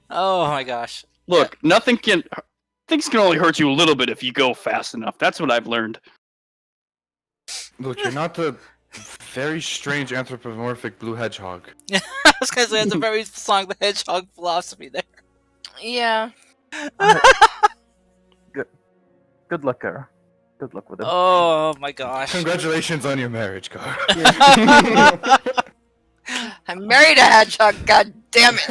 oh my gosh. Look, things can only hurt you a little bit if you go fast enough. That's what I've learned. Look, you're not the very strange anthropomorphic blue hedgehog. I was gonna say it's a very Sonic the Hedgehog philosophy there. Yeah. Good luck, Kara. Good luck with it. Oh my gosh. Congratulations on your marriage, Gar. I'm married a hedgehog, god damn it.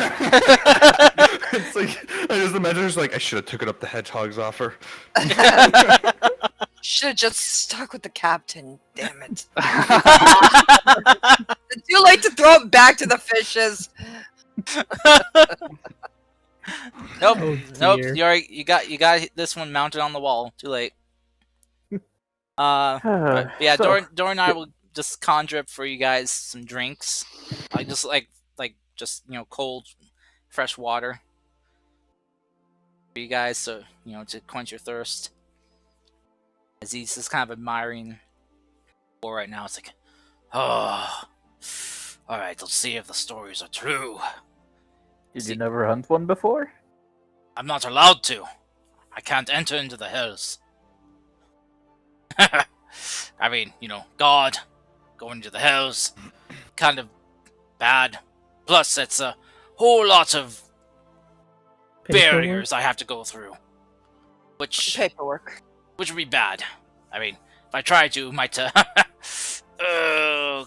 It's like, I just imagine it's like, I should have took it up the hedgehog's offer. Should have just stuck with the captain, damn it. It's too late to throw it back to the fishes. Nope. Oh, Nope. dear. You got this one mounted on the wall. Too late. But yeah, So- Dora and I will just conjure up for you guys some drinks. Just cold, fresh water for you guys, so to quench your thirst. As he's just kind of admiring for right now, it's like, oh, all right. Let's see if the stories are true. Did you never hunt one before? I'm not allowed to. I can't enter into the hills. I mean, God going to the hills, kind of bad. Plus, it's a whole lot of Paperwork? barriers I have to go through, which Paperwork. would be bad. I mean, if I try to, it might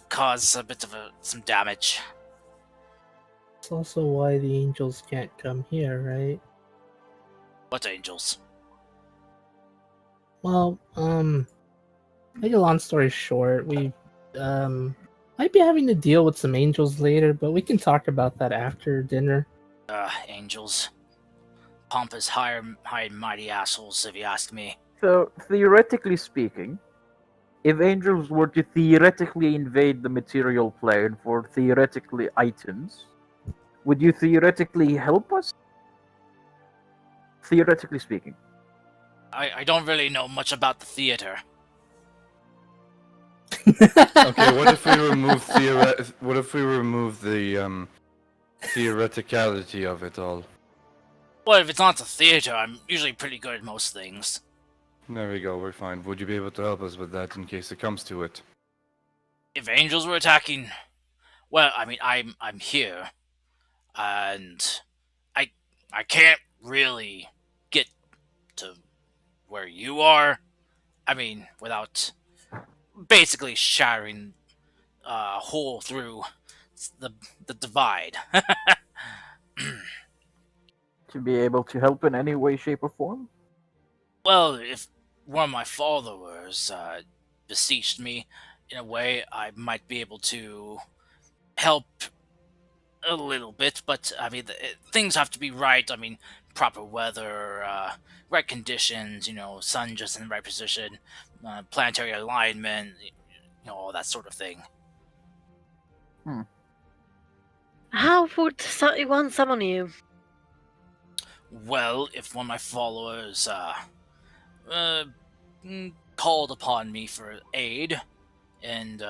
cause a bit of some damage. It's also why the angels can't come here, right? What angels? Well, make a long story short, we might be having to deal with some angels later, but we can talk about that after dinner. Angels. Pompous, high and mighty assholes, if you ask me. So, theoretically speaking, if angels were to theoretically invade the material plane for theoretically items, would you theoretically help us? Theoretically speaking. I don't really know much about the theater. Okay, what if we remove the theoreticality of it all? Well, if it's not the theater, I'm usually pretty good at most things. There we go, we're fine. Would you be able to help us with that in case it comes to it? If angels were attacking, well, I mean, I'm here, and I can't really get to where you are. I mean, without basically shattering a hole through the the divide. To be able to help in any way, shape, or form? Well, if one of my followers beseeched me in a way, I might be able to help a little bit, but I mean, things have to be right. I mean, proper weather, right conditions, sun just in the right position, planetary alignment, all that sort of thing. How would one summon you? Well, if one of my followers uh, called upon me for aid, and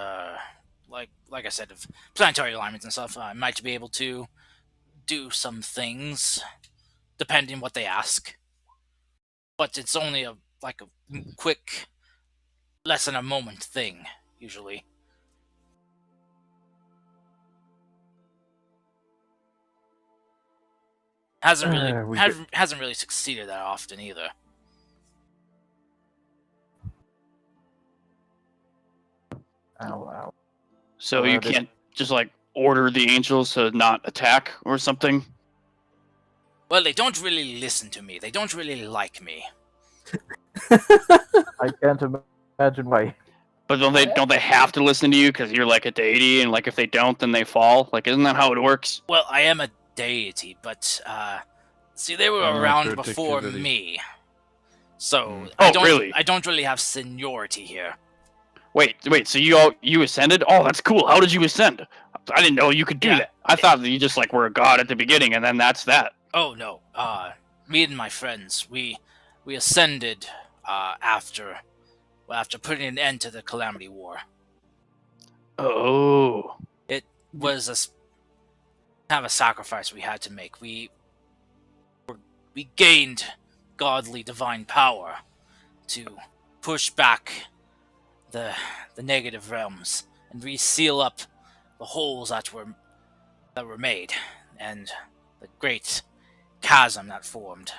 like I said, of planetary alignments and stuff, I might be able to do some things depending what they ask. But it's only a quick, less than a moment thing usually. Hasn't really We get. hasn't really succeeded that often either. Ow, ow. So Well, you that- can't just like order the angels to not attack or something? Well, they don't really listen to me. They don't really like me. I can't imagine why. But don't they have to listen to you because you're like a deity, and like if they don't, then they fall? Like, isn't that how it works? Well, I am a deity, but see, they were Not around before particularly. me, so Oh, really? I don't really have seniority here. Wait. So you ascended? Oh, that's cool. How did you ascend? I didn't know you could do Yeah. that. I thought that you just like were a god at the beginning, and then that's that. Oh no, me and my friends, we ascended after putting an end to the Calamity War. Oh. It was kind of a sacrifice we had to make. We gained godly divine power to push back the negative realms and reseal up the holes that were made and the great chasm that formed.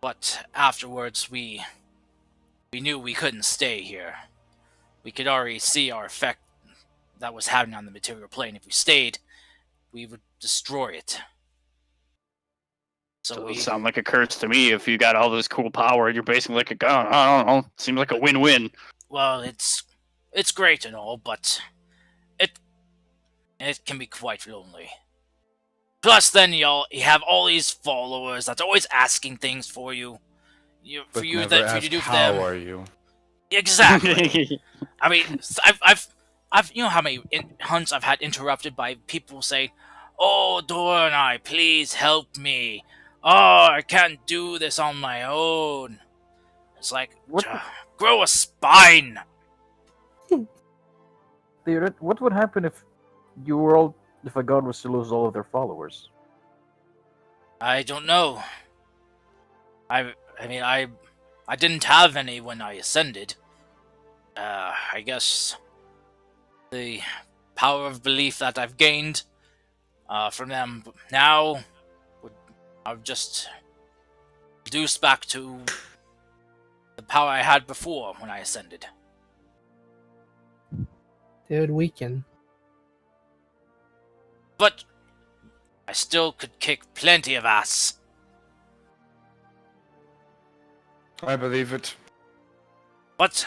But afterwards we knew we couldn't stay here. We could already see our effect that was happening on the material plane. If we stayed, we would destroy it. So Doesn't we sound like a curse to me. If you got all this cool power, you're basically like a god. I don't know. Seems like a win-win. well, it's great and all, but it can be quite lonely. Plus, then you have all these followers that's always asking things for you. But For you never that for you ask to do for how them. are you? Exactly. I mean, I've how many hunts I've had interrupted by people saying, "Oh, Doranai, please help me. Oh, I can't do this on my own." It's like, What grow a spine. what would happen if you were all if a god was to lose all of their followers? I don't know. I mean, I didn't have any when I ascended. I guess the power of belief that I've gained from them now would I've just reduced back to the power I had before when I ascended. They would weaken. But I still could kick plenty of ass. I believe it. But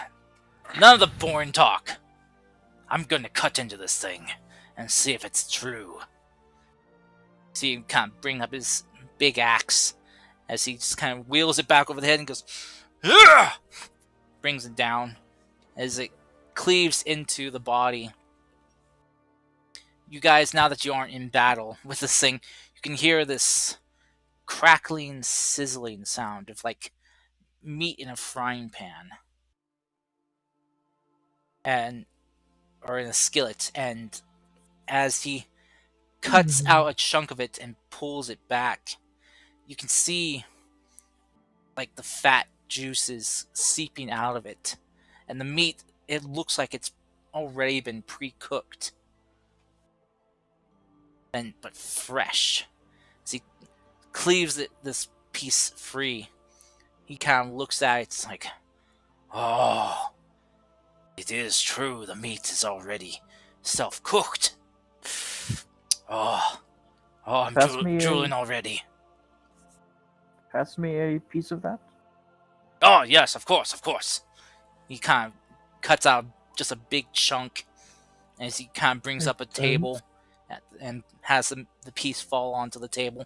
none of the boring talk. I'm gonna cut into this thing and see if it's true. See him kind of bring up his big axe as he just kind of wheels it back over the head and goes, "Ugh!" Brings it down as it cleaves into the body. You guys, now that you aren't in battle with this thing, you can hear this crackling, sizzling sound of like meat in a frying pan. Or in a skillet, and as he cuts out a chunk of it and pulls it back, you can see like the fat juices seeping out of it, and the meat, it looks like it's already been pre-cooked but fresh. As he cleaves this piece free, he kind of looks at it. It's like, oh, it is true, the meat is already self-cooked. Oh, I'm drooling already. Pass me a piece of that. Oh, yes, of course. He kind of cuts out just a big chunk as he kind of brings up a table and has the piece fall onto the table.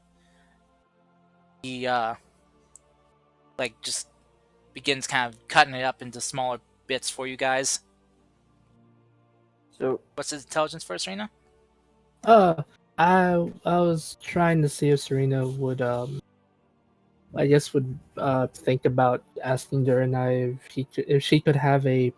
He, just begins kind of cutting it up into smaller bits for you guys. So, what's his intelligence for, Serena? I was trying to see if Serena would think about asking Durna if she could have a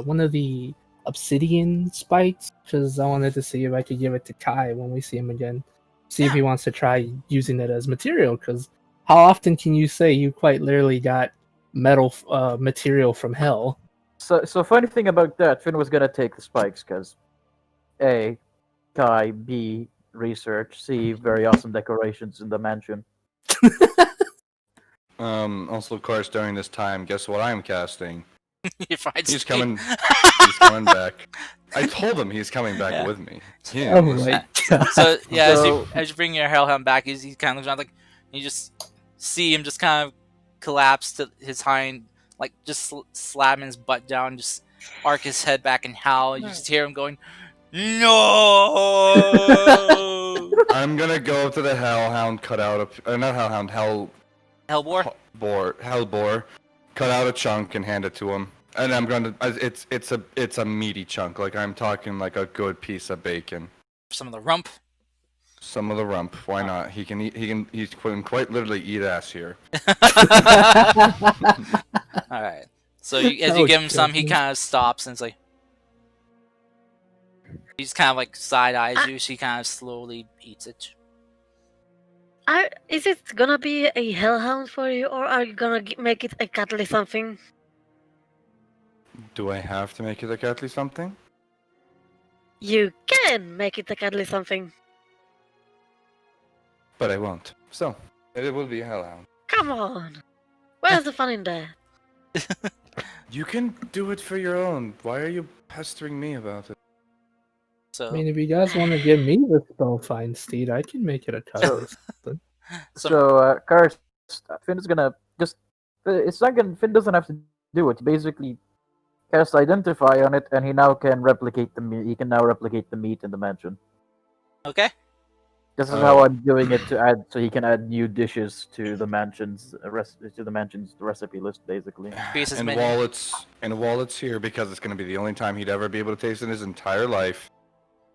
one of the obsidian spikes, because I wanted to see if I could give it to Kai when we see him again. See if he wants to try using it as material, because how often can you say you quite literally got metal material from hell? So funny thing about that, Finn was gonna take the spikes because A, Kai, B, research, C, very awesome decorations in the mansion. Also, of course, during this time, guess what I'm casting? He's coming. He's coming back. I told him he's coming back with me. Oh my god. So yeah, as you bring your Hellhound back, he kind of looks around like you just see him just kind of collapse to his hind, like just slamming his butt down, just arc his head back and howl. You just hear him going, "No!" I'm gonna go to the Hellhound, cut out not Hellhound, Hellboar, cut out a chunk and hand it to him. And I'm gonna, it's a meaty chunk, like I'm talking like a good piece of bacon. Some of the rump. Some of the rump. Why not? He can quite literally eat ass here. All right. So as you give him some, he kind of stops and it's like, he just kind of like side eyes you. So he kind of slowly eats it. Is it gonna be a hellhound for you, or are you gonna make it a catly something? Do I have to make it a catly something? You can make it a catly something. But I won't. So, it will be a Hellhound. Come on! Where's the fun in that? You can do it for your own. Why are you pestering me about it? So, I mean, if you guys want to give me the Spellfind Steed, I can make it a cut. Karst, Finn is gonna just. It's not gonna. Finn doesn't have to do it. He basically cast Identify on it, and he now can replicate the meat. He can now replicate the meat in the mansion. Okay. This is how I'm doing it to add, so he can add new dishes to the mansion's recipe list, basically. And while it's here, because it's gonna be the only time he'd ever be able to taste in his entire life,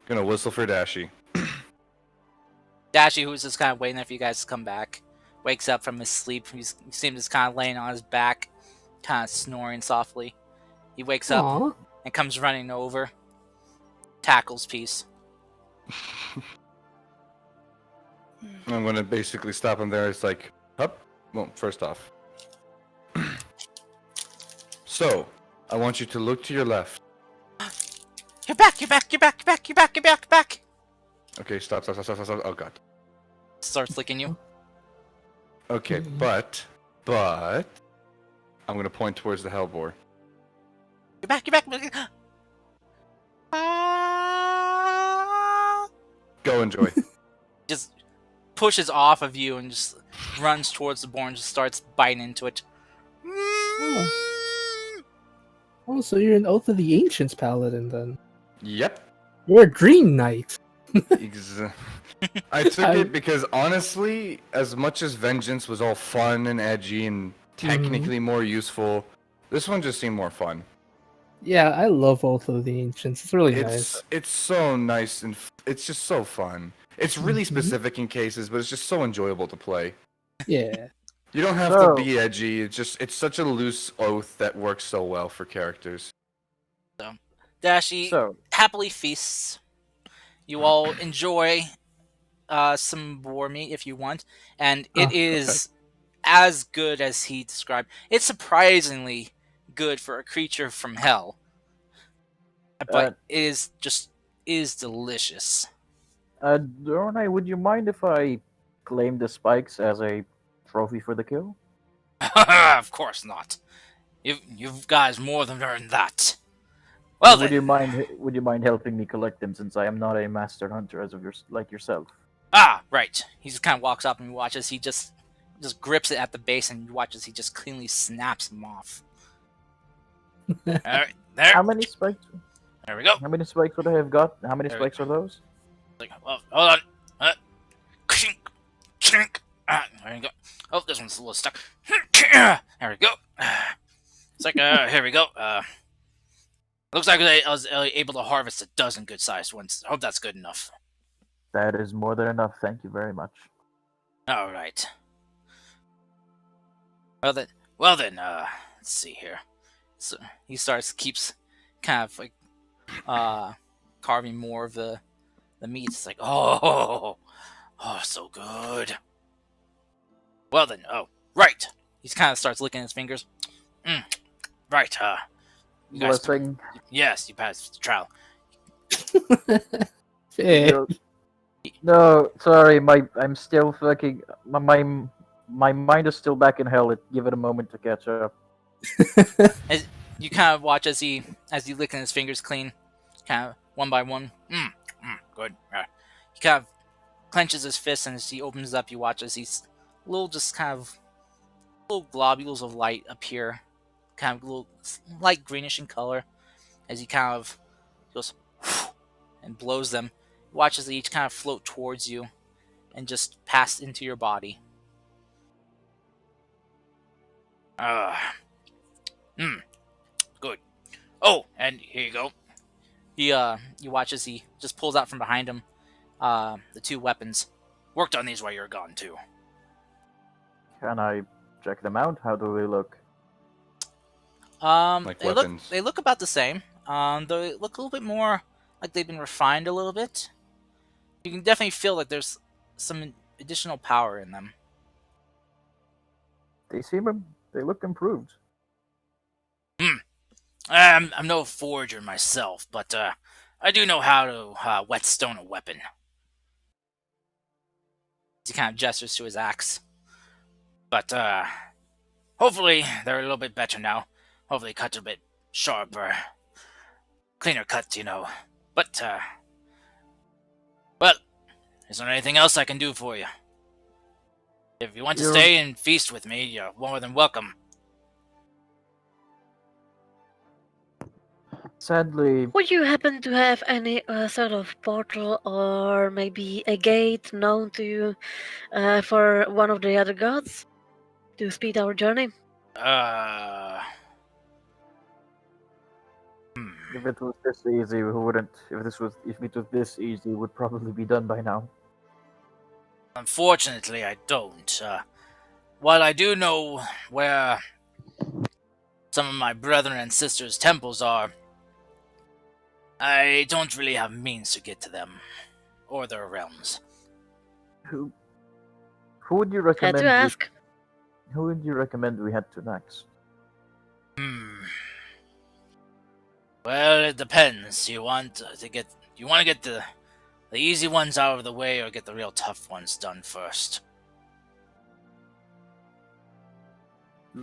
gonna whistle for Dashi. Dashi, who's just kind of waiting there for you guys to come back, wakes up from his sleep. You see him just kind of laying on his back, kind of snoring softly. He wakes up and comes running over, tackles Peace. I'm gonna basically stop him there. It's like, up. Well, first off. So, I want you to look to your left. You're back, you're back, you're back, you're back, you're back, you're back, you're back! Okay, stop. Oh god. Starts licking you. Okay, but I'm gonna point towards the hellbore. You're back, you're back! Ah! Go enjoy. Just pushes off of you and just runs towards the boar and just starts biting into it. Oh, so you're an Oath of the Ancients paladin then. Yep. You're a Dream Knight. I took it because honestly, as much as Vengeance was all fun and edgy and technically more useful, this one just seemed more fun. Yeah, I love Oath of the Ancients. It's really nice. It's so nice and it's just so fun. It's really specific in cases, but it's just so enjoyable to play. Yeah. You don't have to be edgy. It's such a loose oath that works so well for characters. So, Dashi happily feasts. You all enjoy some boar meat if you want, and it is as good as he described. It's surprisingly good for a creature from hell, but it is delicious. Dornai, would you mind if I claim the spikes as a trophy for the kill? Of course not. You guys more than earned that. Well would then. Would you mind helping me collect them, since I am not a master hunter as of like yourself? Ah, right. He just kind of walks up and watches. He just grips it at the base and watches. He just cleanly snaps them off. All right, there. How many spikes? There we go. How many spikes would I have got? How many spikes are those? Like, well, hold on. Chink, chink. There you go. Oh, this one's a little stuck. There we go. It's like, here we go. Looks like I was able to harvest a dozen good-sized ones. I hope that's good enough. That is more than enough. Thank you very much. All right. Well then. Let's see here. So he keeps kind of like carving more of the meat. It's like, oh, so good. Well then, right. He kind of starts licking his fingers. Right. You guys, Blessing. Yes, you passed the trial. No, sorry. I'm still fucking. My mind is still back in hell. Give it a moment to catch up. As you kind of watch as he licking his fingers clean, kind of one by one. Good. He kind of clenches his fist, and as he opens it up, you watch as he's little globules of light appear, kind of a little light greenish in color, as he kind of goes and blows them. You watch as they each kind of float towards you and just pass into your body. Good. Oh, and here you go. You watch as he just pulls out from behind him the two weapons. Worked on these while you were gone too. Can I check them out? How do they look? Like weapons. They look about the same. They look a little bit more like they've been refined a little bit. You can definitely feel like there's some additional power in them. They look improved. I'm no forger myself, but I do know how to whetstone a weapon. He kind of gestures to his axe. But hopefully they're a little bit better now. Hopefully cut a bit sharper, cleaner cut, you know. But well, is there anything else I can do for you? If you want to stay and feast with me, you're more than welcome. Sadly, Would you happen to have any sort of portal or maybe a gate known to you for one of the other gods to speed our journey? if it was this easy, who wouldn't? If it was this easy, it would probably be done by now. Unfortunately, I don't. While I do know where some of my brethren and sisters' temples are, I don't really have means to get to them or their realms. Who would you Had recommend? to ask. Who would you recommend we head to next? Hmm. Well, it depends. You want to get the easy ones out of the way, or get the real tough ones done first.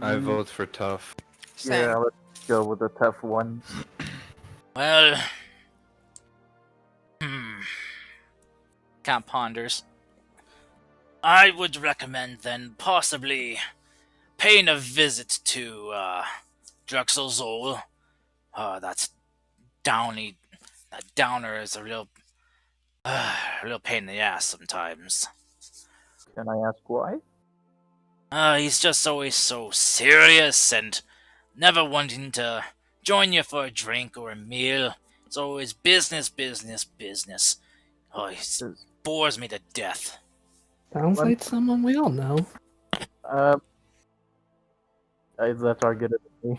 I Mm, vote for tough. Same. Yeah, let's go with the tough ones. Well, hmm. Count ponders. I would recommend then possibly paying a visit to Drexelzol. That's downy. That downer is a real pain in the ass sometimes. Can I ask why? He's just always so serious and never wanting to join you for a drink or a meal. It's always business, business, business. Oh, he 'Cause, bores me to death. Sounds One- like someone we all know. Um, that targeted at me.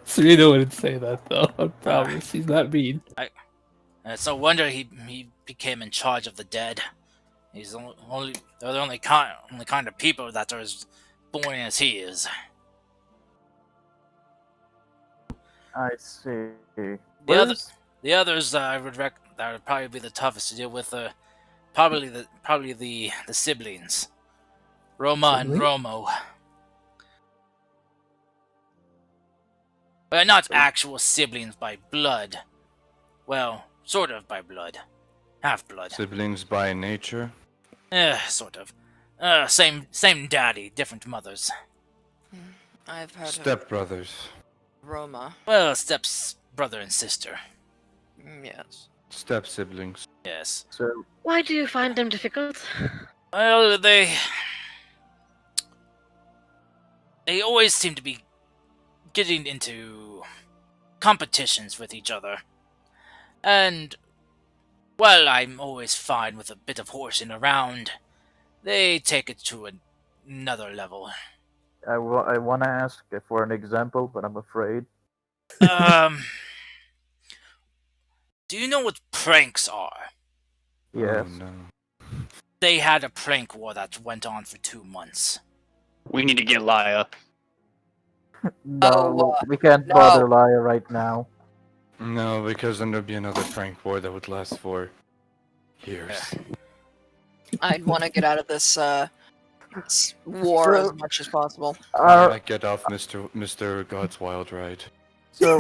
Serena wouldn't say that though. I promise. He's not mean. It's no wonder he became in charge of the dead. They're the only kind of people that are as boring as he is. I see. The Where's others that would probably be the toughest to deal with are probably the siblings, Roma and Sibling? Romo. But not actual siblings by blood. Well, sort of by blood, half blood. Siblings by nature. Sort of. Same daddy, different mothers. I've heard of Stepbrothers. Roma. Well, steps brother and sister. Yes. Step siblings. Yes. so? Why do you find them difficult? Well, they always seem to be getting into competitions with each other. And while I'm always fine with a bit of horsing around, they take it to another level. I want to ask for an example, but I'm afraid. Um, do you know what pranks are? Yes. Oh no. They had a prank war that went on for 2 months. We need to get Laya. No, Oh, we can't no. bother Laya right now. No, because then there'd be another prank war that would last for years. I'd want to get out of this war as So- much as possible. I get off Mr. God's Wild Ride. So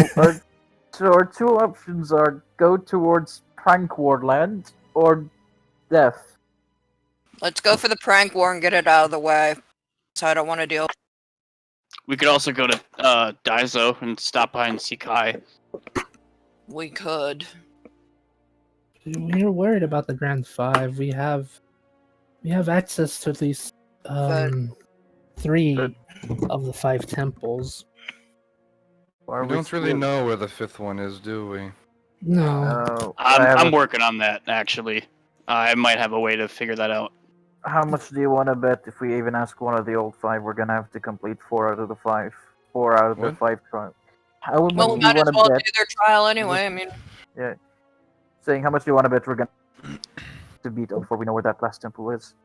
our two options are go towards Prank Wardland or death. Let's go for the prank war and get it out of the way. So I don't want to deal. We could also go to Daizo and stop by and see Kai. We could. We're worried about the Grand Five. We have access to at least But- 3 of the 5 temples. We don't really know where the 5th one is, do we? No. I'm working on that, actually. I might have a way to figure that out. How much do you want to bet if we even ask one of the old 5, we're gonna have to complete 4 out of the 5? 4 out of the What? 5 trials. How much Well, do we you might as want to well bet? do their trial anyway. I mean, Saying how much do you want to bet we're gonna to beat before we know where that last temple is?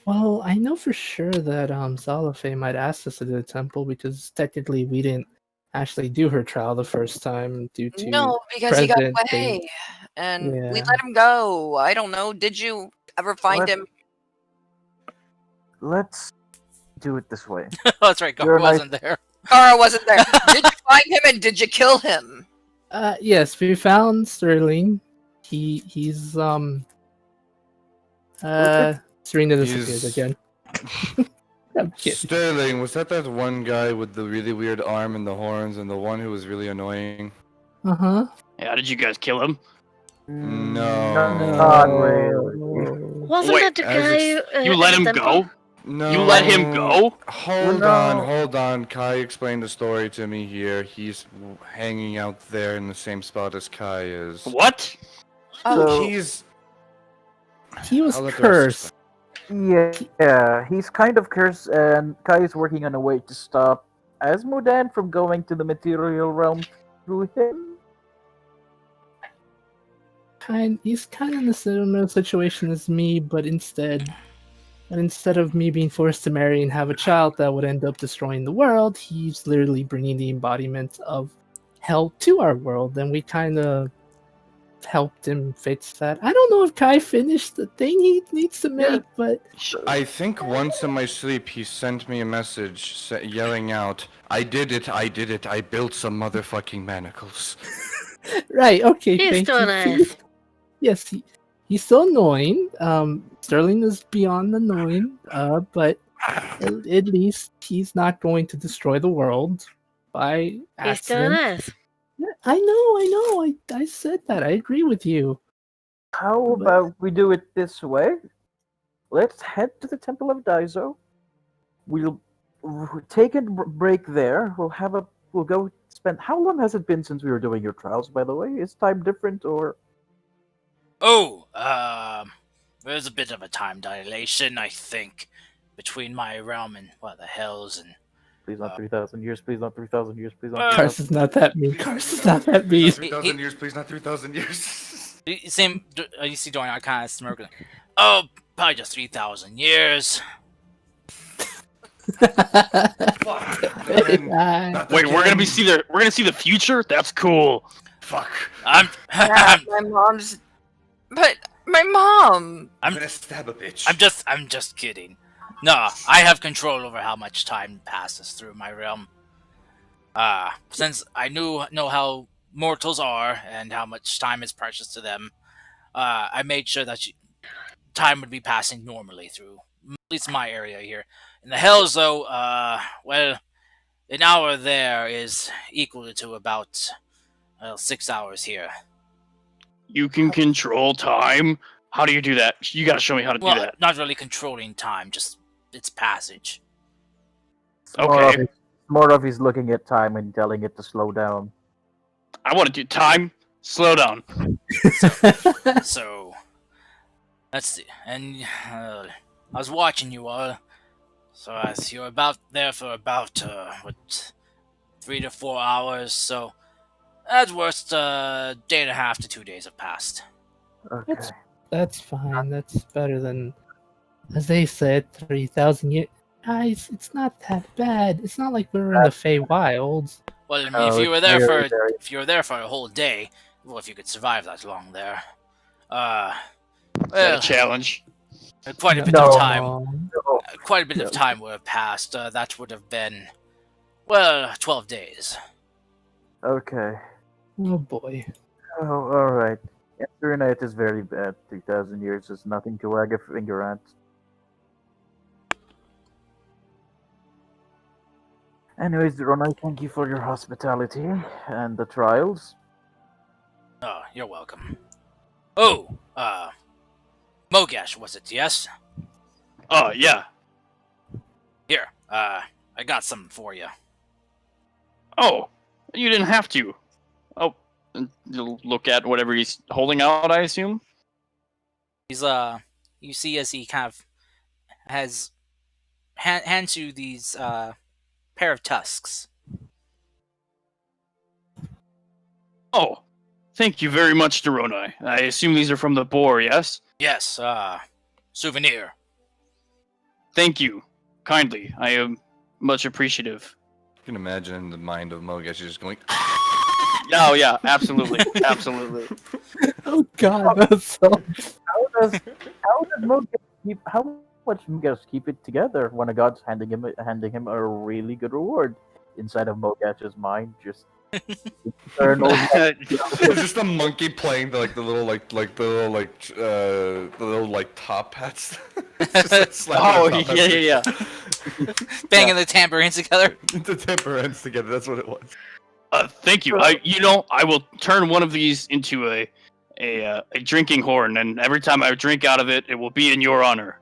Well, I know for sure that Zalafe might ask us to do the temple because technically we didn't actually do her trial the first time due to no, because he got President away, and we Yeah. let him go. I don't know. Did you ever find What? him? Let's do it this way. Oh, that's right, You're Gar nice- wasn't there. Kara wasn't there. Did you find him and did you kill him? Yes, we found Sterling. He's Serena disappears He's- again. I'm kidding. Sterling, was that one guy with the really weird arm and the horns and the one who was really annoying? Uh-huh. Hey, how did you guys kill him? No. Not really. Wasn't Wait, that the as guy? it's- You at let the him temple? go? No. You let him go? Hold No. on. Kai explained the story to me here. He's hanging out there in the same spot as Kai is. What? So- He was I'll let the rest cursed. Yeah, he's kind of cursed, and Kai is working on a way to stop Asmodan from going to the material realm through him. He's kind of in a similar situation as me, but instead, And instead of me being forced to marry and have a child that would end up destroying the world, he's literally bringing the embodiment of hell to our world, and we kind of helped him fix that. I don't know if Kai finished the thing he needs to make, but I think once in my sleep he sent me a message yelling out, I did it, I built some motherfucking manacles. right, okay, He's thank still you. an ass. Yes, he's still annoying. Sterling is beyond annoying, but at least he's not going to destroy the world by He's still an accident. ass. Yeah, I know. I said that. I agree with you. How But- about we do it this way? Let's head to the Temple of Daizo. We'll take a break there. We'll go spend. How long has it been since we were doing your trials, by the way? Is time different or? Oh, there's a bit of a time dilation, I think, between my realm and what the hells and. Please not 3,000 years. Please not 3,000 years. Please not. Uh, 3,000. Cars is not that mean. Cars is not that mean. 3,000 years, please, not 3,000 years. Same. You see, Dorian, I kind of smirk. Oh, probably just 3,000 years. Not Wait, we're gonna again. we're gonna see the future. That's cool. Fuck. I'm. Yeah, my mom's. But my mom. I'm gonna stab a bitch. I'm just kidding. No, I have control over how much time passes through my realm. Since I know how mortals are and how much time is precious to them, I made sure that time would be passing normally through at least my area here. In the hells, though, well, an hour there is equal to about 6 hours here. You can control time. How do you do that? You gotta show me how to do Well, that. not really controlling time, just its passage. Okay. More of he's looking at time and telling it to slow down. I want to do time. Slow down. So, let's see. And I was watching you all. So as you're about there for about 3 to 4 hours. So at worst, day and a half to 2 days have passed. Okay. That's fine. That's better than, as they said, 3,000 years. Guys, it's not that bad. It's not like we were in the Fey Wilds. Well, I mean, Oh, if you were it's there very, for very- if you were there for a whole day, well, if you could survive that long there, Is that well, a challenge? quite a bit No. of time. Oh, Quite a bit of time would have passed. That would have been, well, 12 days. okay. Oh boy. Oh, all right. Internet is very bad. 3,000 years is nothing to wag a finger at. Anyways, Ronai, thank you for your hospitality and the trials. Oh, you're welcome. Oh, Mogash, was it? Yes. Oh yeah. Here, I got something for you. Oh, you didn't have to. Oh, and you'll look at whatever he's holding out, I assume. He's you see as he kind of has hands you these pair of tusks. Oh, thank you very much, Doronai. I assume these are from the boar, yes? Yes, souvenir. Thank you. Kindly. I am much appreciative. You can imagine in the mind of Mogash just going. Oh yeah, absolutely. Absolutely. Oh god, that's so. How does how much Mogash keep it together when a god's handing him a really good reward? Inside of Mogash's mind, just eternal. It's just a monkey playing the little top hats. It's just, like, Oh slapping the top yeah, hats. yeah, yeah. Banging the tambourines together. The temper ends together. That's what it was. Thank you. I will turn one of these into a drinking horn, and every time I drink out of it, it will be in your honor.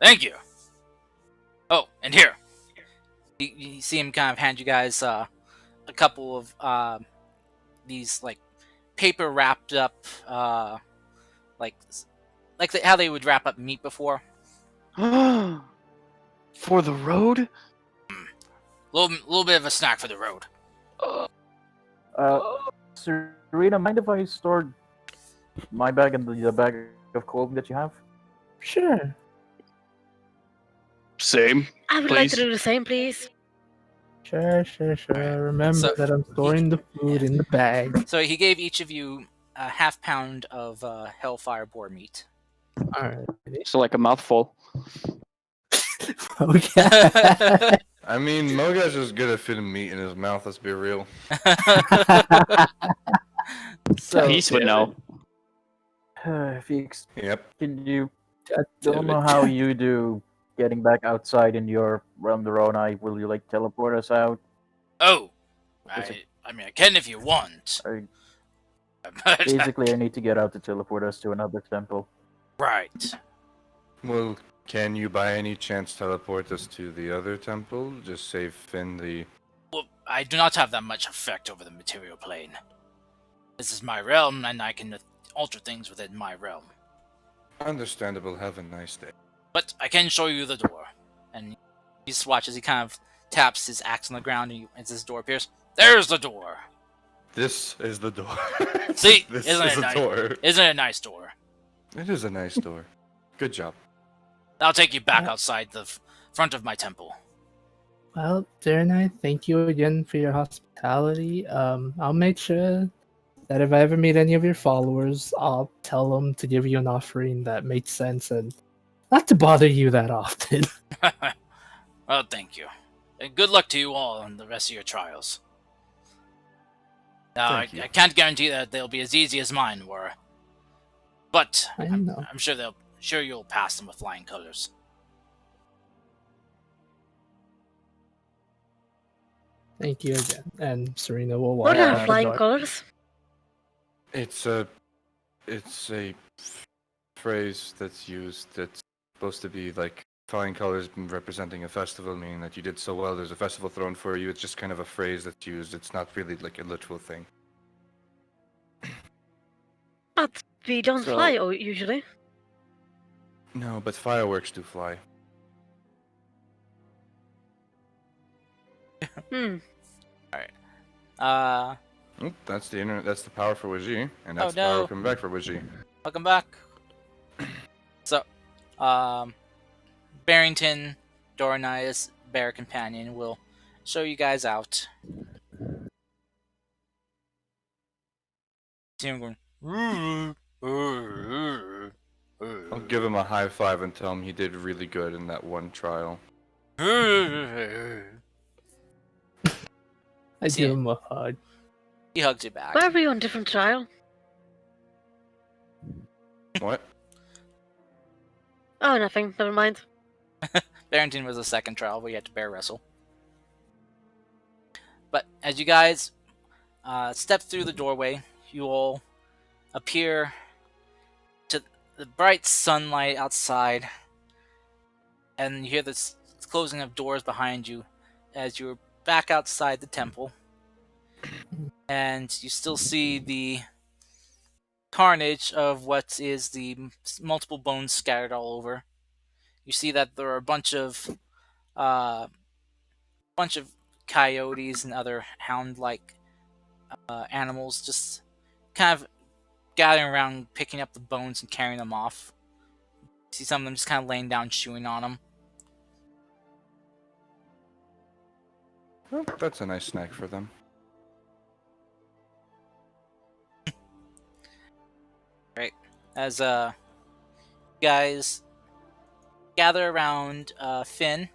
Thank you. Oh, and here. You see him kind of hand you guys a couple of these like paper wrapped up like how they would wrap up meat before. For the road? Little bit of a snack for the road. Serena, mind if I stored my bag and the bag of clothing that you have? Sure. same. I would like to Please. do the same, please. Sure. Alright, Remember so that I'm storing the food in the bag. So he gave each of you a half pound of hellfire boar meat. Alright. So like a mouthful. Okay. I mean, Mogash is good at fitting meat in his mouth. Let's be real. So Peace would know. Felix, Yep. can you God don't damn know it. how you do getting back outside in your realm Dorona? Will you like teleport us out? oh, Is it- I mean I can if you want. I, But, basically, I need to get out to teleport us to another temple. right. Well, can you by any chance teleport us to the other temple? Just save Finn the. Well, I do not have that much effect over the material plane. This is my realm, and I can alter things within my realm. Understandable. Have a nice day. But I can show you the door. And he swatches, he kind of taps his axe on the ground, and as this door appears, there's the door! This is the door. See? This Isn't is it the nice? door. Isn't it a nice door? It is a nice door. Good job. I'll take you back outside the front of my temple. Well, Darren, I thank you again for your hospitality. I'll make sure that if I ever meet any of your followers, I'll tell them to give you an offering that makes sense and not to bother you that often. Well, thank you. And good luck to you all in the rest of your trials. Now, Thank you. I can't guarantee that they'll be as easy as mine were. But I know. I'm sure you'll pass them with flying colors. Thank you again. And Serena will walk What out are the flying door. colors? It's a phrase that's used that's supposed to be like flying colors representing a festival, meaning that you did so well. There's a festival thrown for you. It's just kind of a phrase that's used. It's not really like a literal thing. But we don't So- fly usually. No, but fireworks do fly. Hmm. Uh, Oop, that's the internet. That's the power for Wajir, and Oh, that's the power no. coming back for Wajir. welcome back. So, Barrington, Doranias, Bear Companion will show you guys out. See him going. I'll give him a high five and tell him he did really good in that one trial. I See give it. him a hug. He hugs you back. Why are we on different trial? What? Oh, nothing. Never mind. Barrington was the second trial where you had to bear wrestle. But as you guys step through the doorway, you all appear to the bright sunlight outside, and you hear the closing of doors behind you as you're back outside the temple. And you still see the carnage of what is the multiple bones scattered all over. You see that there are a bunch of coyotes and other hound-like animals just kind of gathering around, picking up the bones and carrying them off. You see some of them just kind of laying down, chewing on them. Well, that's a nice snack for them. As guys gather around Finn,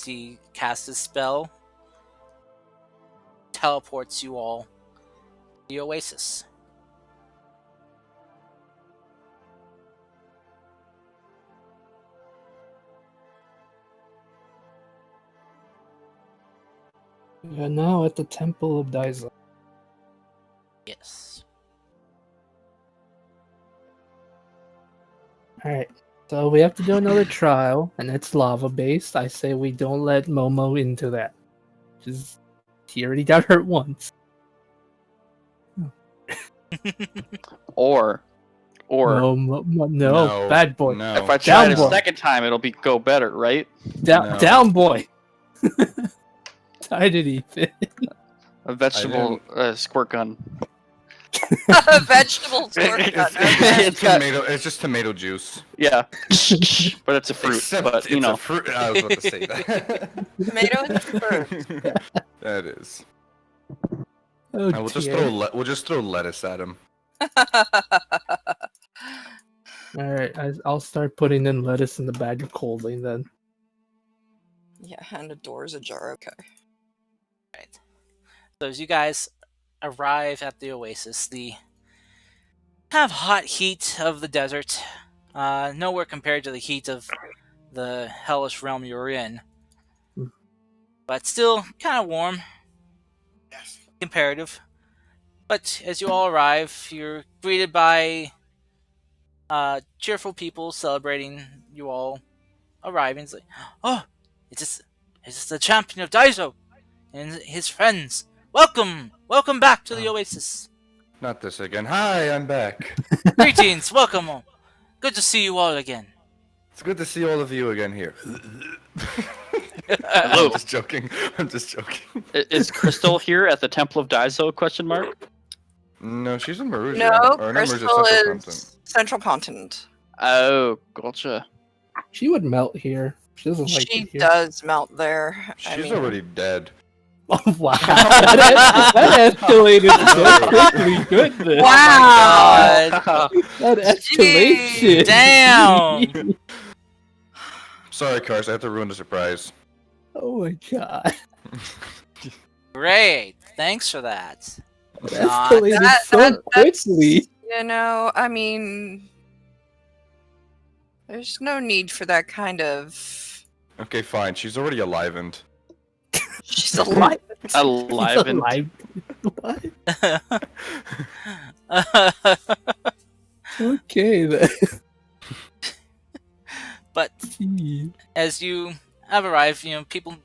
he casts his spell, teleports you all to the oasis. We are now at the Temple of Daiza. Yes. Alright. So we have to do another trial, and it's lava based. I say we don't let Momo into that. Because he already got hurt once. Or No, No, bad boy. No. if I try Down it a boy. second time, it'll go better, right? No. Down boy. Tired of Ethan. A vegetable squirt gun. Vegetable shortcut. Okay. It's got It's just tomato juice. yeah, but it's a fruit. Except but it's you know, a fruit. I was about to say that. Tomato is fruit. That is. Oh, And dear. we'll just throw lettuce at him. Alright, I'll start putting in lettuce in the bag of coaling then. Yeah, and the door's ajar. Okay. Right. So as you guys arrive at the oasis, the kind of hot heat of the desert, nowhere compared to the heat of the hellish realm you're in, but still kind of warm, comparative. But as you all arrive, you're greeted by cheerful people celebrating you all arriving. It's like, oh, is this the champion of Daiso and his friends? Welcome back to the oasis. Not this again. Hi, I'm back. Greetings, welcome. Good to see you all again. It's good to see all of you again here. Hello. I'm just joking. I'm just joking. Is Crystal here at the Temple of Daiso? Question mark. No, she's in Maruja. No, Or not Maruja, Crystal Central is Continent. Central Continent. Oh, gotcha. She would melt here. She doesn't like She it here. does melt there. She's already dead. Oh, wow. that escalated so quickly. Goodness. Wow. God. That escalation. Damn. Sorry, Cars. I have to ruin the surprise. Oh my god. Great. Thanks for that. That Not- escalated so that's- quickly. You know, I mean, there's no need for that kind of. Okay, fine. She's already alivened. She's alive. Alive and Alive. What? Okay then. But Gee. as you have arrived, people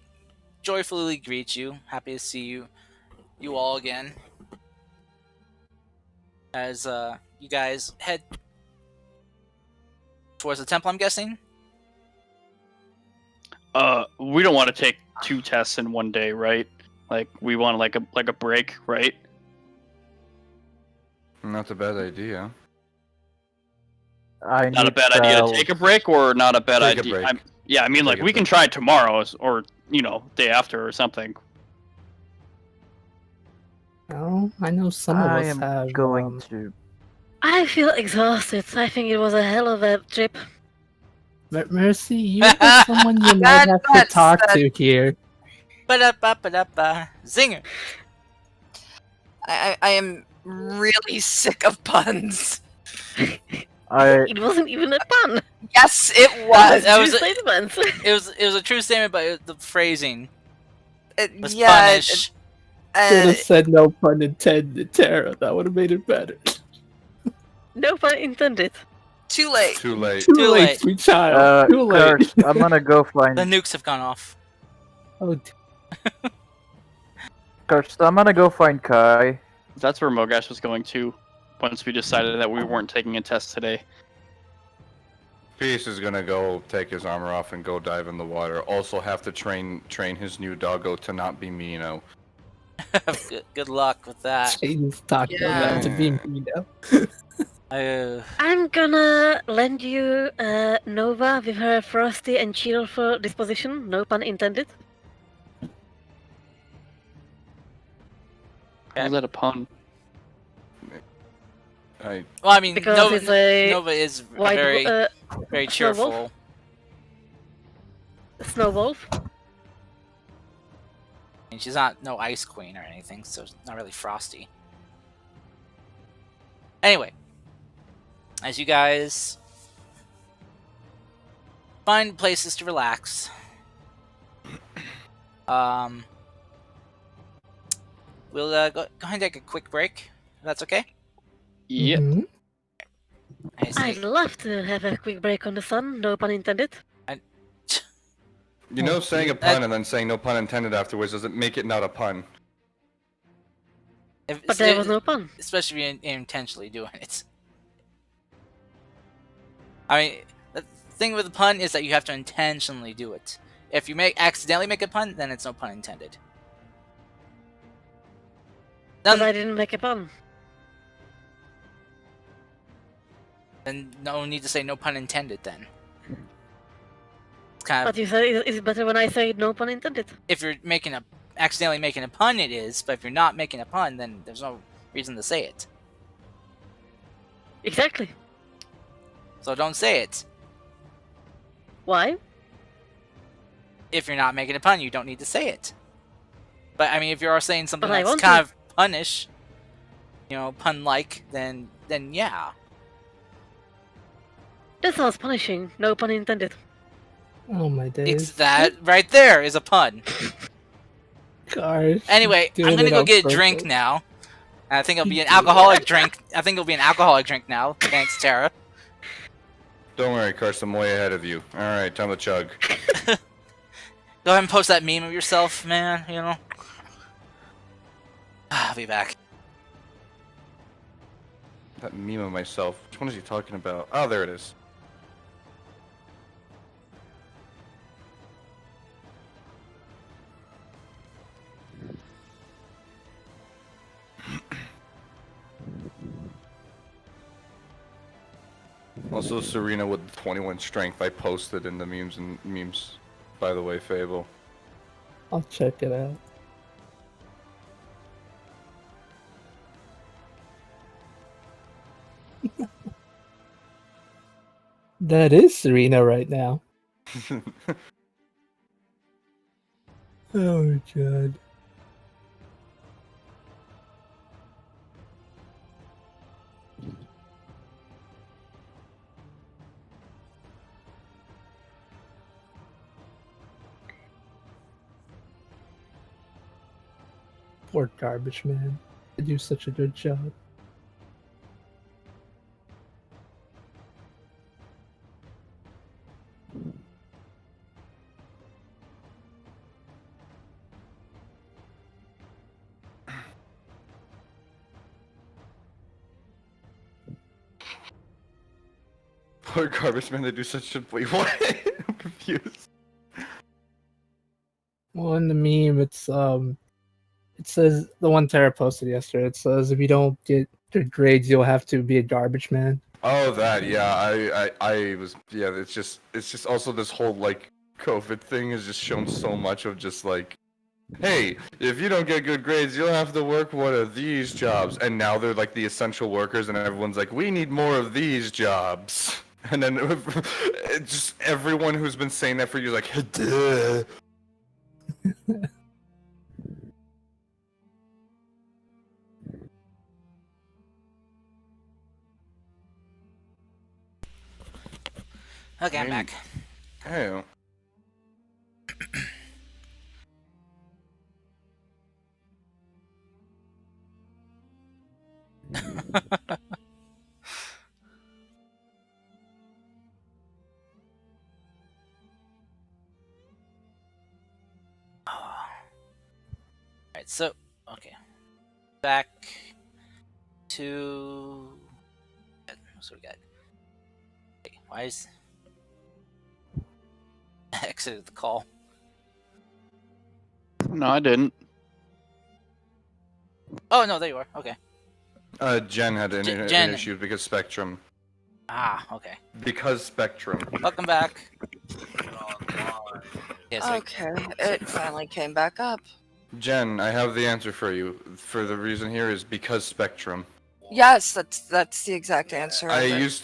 joyfully greet you, happy to see you all again. As you guys head towards the temple, I'm guessing. we don't want to take 2 tests in one day, right? Like we want like a break, right? Not a bad idea. I Not a need bad idea to to- take a break, or not a bad Take a idea. break. Yeah, I mean, like Take a we can break. try tomorrow, or day after, or something. Oh, I know some of I us am have. going to. I feel exhausted. I think it was a hell of a trip. Mercy, you are someone you might have to That's- talk to here. Ba-da-ba-ba-da-ba. Zinger. I am really sick of puns. It wasn't even a pun. Yes, it was. That was True a- statements. It was a true statement, but the phrasing was Yeah, punish. Should have said no pun intended, Tara. That would have made it better. No pun intended. too late. Too late. Too Too late, late. sweet child. Too late. Curse, I'm gonna go find. The nukes have gone off. Oh, Curse, I'm gonna go find Kai. That's where Mogash was going to. Once we decided that we weren't taking a test today. Peace is gonna go take his armor off and go dive in the water. Also have to train his new doggo to not be Mino. Good luck with that. Shaden's talking Yeah. about to be me now. I'm gonna lend you Nova with her frosty and cheerful disposition. No pun intended. Yeah. Was that a pun? I Well, I mean, Because Nova, it's a Nova is White, very Snow cheerful. wolf? Snow wolf. And she's not no ice queen or anything, so it's not really frosty. Anyway, as you guys find places to relax, we'll go ahead and take a quick break. If that's okay. Yep. Mhm. I see. I'd love to have a quick break on the sun. No pun intended. You know, saying a pun and then saying no pun intended afterwards doesn't make it not a pun. But there was no pun. Especially if you're intentionally doing it. I mean, the thing with the pun is that you have to intentionally do it. If you accidentally make a pun, then it's no pun intended. But I didn't make a pun. Then no need to say no pun intended. Then it's kind But of you say it's better when I say no pun intended. if you're accidentally making a pun, it is. But if you're not making a pun, then there's no reason to say it. Exactly. So don't say it. Why? If you're not making a pun, you don't need to say it. But I mean, if you are saying something But I that's want kind to. of punish, pun-like, then yeah. That sounds punishing. No pun intended. Oh my It's days. that right there is a pun. Gosh. Anyway, I'm doing gonna it go on get a drink purpose. now. And I think it'll be an You do alcoholic drink. I think it'll be an alcoholic drink now. Thanks, Tara. Don't worry, Karst, I'm way ahead of you. All right, time to chug. Go ahead and post that meme of yourself, man. I'll be back. That meme of myself. Which one is he talking about? Oh, there it is. Also, Serena with 21 strength. I posted in the memes. By the way, Fable. I'll check it out. That is Serena right now. Oh god. Poor garbage man. They do such a good job. Poor garbage man, they do such a wait. What? I'm confused. Well, in the meme, it says the one Tara posted yesterday. It says if you don't get good grades, you'll have to be a garbage man. Oh, that, yeah. I was, yeah. It's just also this whole like COVID thing has just shown so much of just like, hey, if you don't get good grades, you'll have to work one of these jobs. And now they're like the essential workers, and everyone's like, we need more of these jobs. And then just everyone who's been saying that for years, like, duh. Okay, I'm Hey. back. Hey. Alright, so, okay. Back to... So we got... Hey, why is... I exited the call. No, I didn't. Oh, no, there you are. Okay. Jen had an Jen. issue because Spectrum. Ah, okay. Because Spectrum. Welcome back. Yes, Okay, it finally came back up. Jen, I have the answer for you. For the reason here is because Spectrum. Yes, that's the exact answer. I of it. used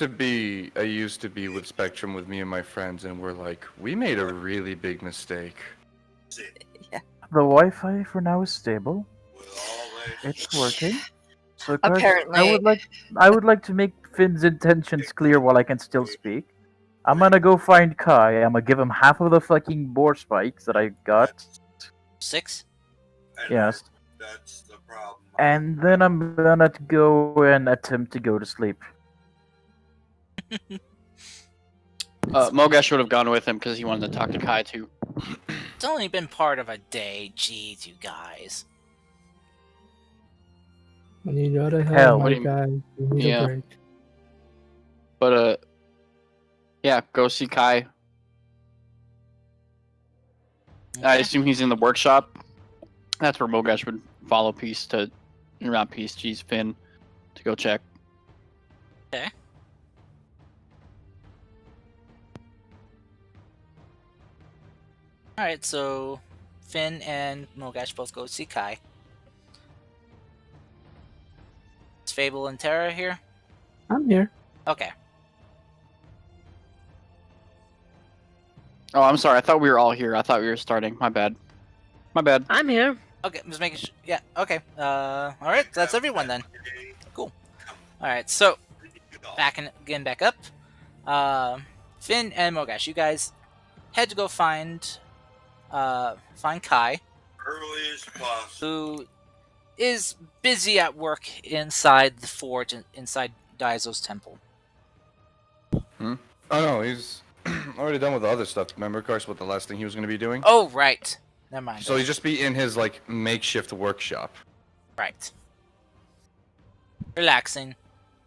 to be with Spectrum with me and my friends, and we're like, we made a really big mistake. The Wi-Fi for now is stable. It's working. So Karst, Apparently. I would like to make Finn's intentions clear while I can still speak. I'm gonna go find Kai. I'm gonna give him half of the fucking boar spikes that I got. 6? Yes. That's the problem. And then I'm gonna go and attempt to go to sleep. Mogash would have gone with him because he wanted to talk to Kai too. It's only been part of a day. Jeez, you guys. When you go to Hell, hell, what my do you- guy, you need Yeah. a break. But yeah, go see Kai. I Okay. assume he's in the workshop. That's where Mogash would follow Peace to, not Peace, geez, Finn, to go check. Alright, so Finn and Mogash both go see Kai. Is Fable and Terra here? I'm here. Okay. Oh, I'm sorry. I thought we were all here. I thought we were starting. My bad. My bad. I'm here. Okay, just making sure. Yeah, okay. Alright, that's everyone then. Cool. Alright, so, back up. Finn and Mogash, you guys head to go find Kai, Early as possible. who is busy at work inside the fort, inside Daizo's temple. Oh no, he's already done with the other stuff. Remember, Cars, what the last thing he was going to be doing? Oh, right. Never mind. So he'd just be in his like makeshift workshop. Right. Relaxing.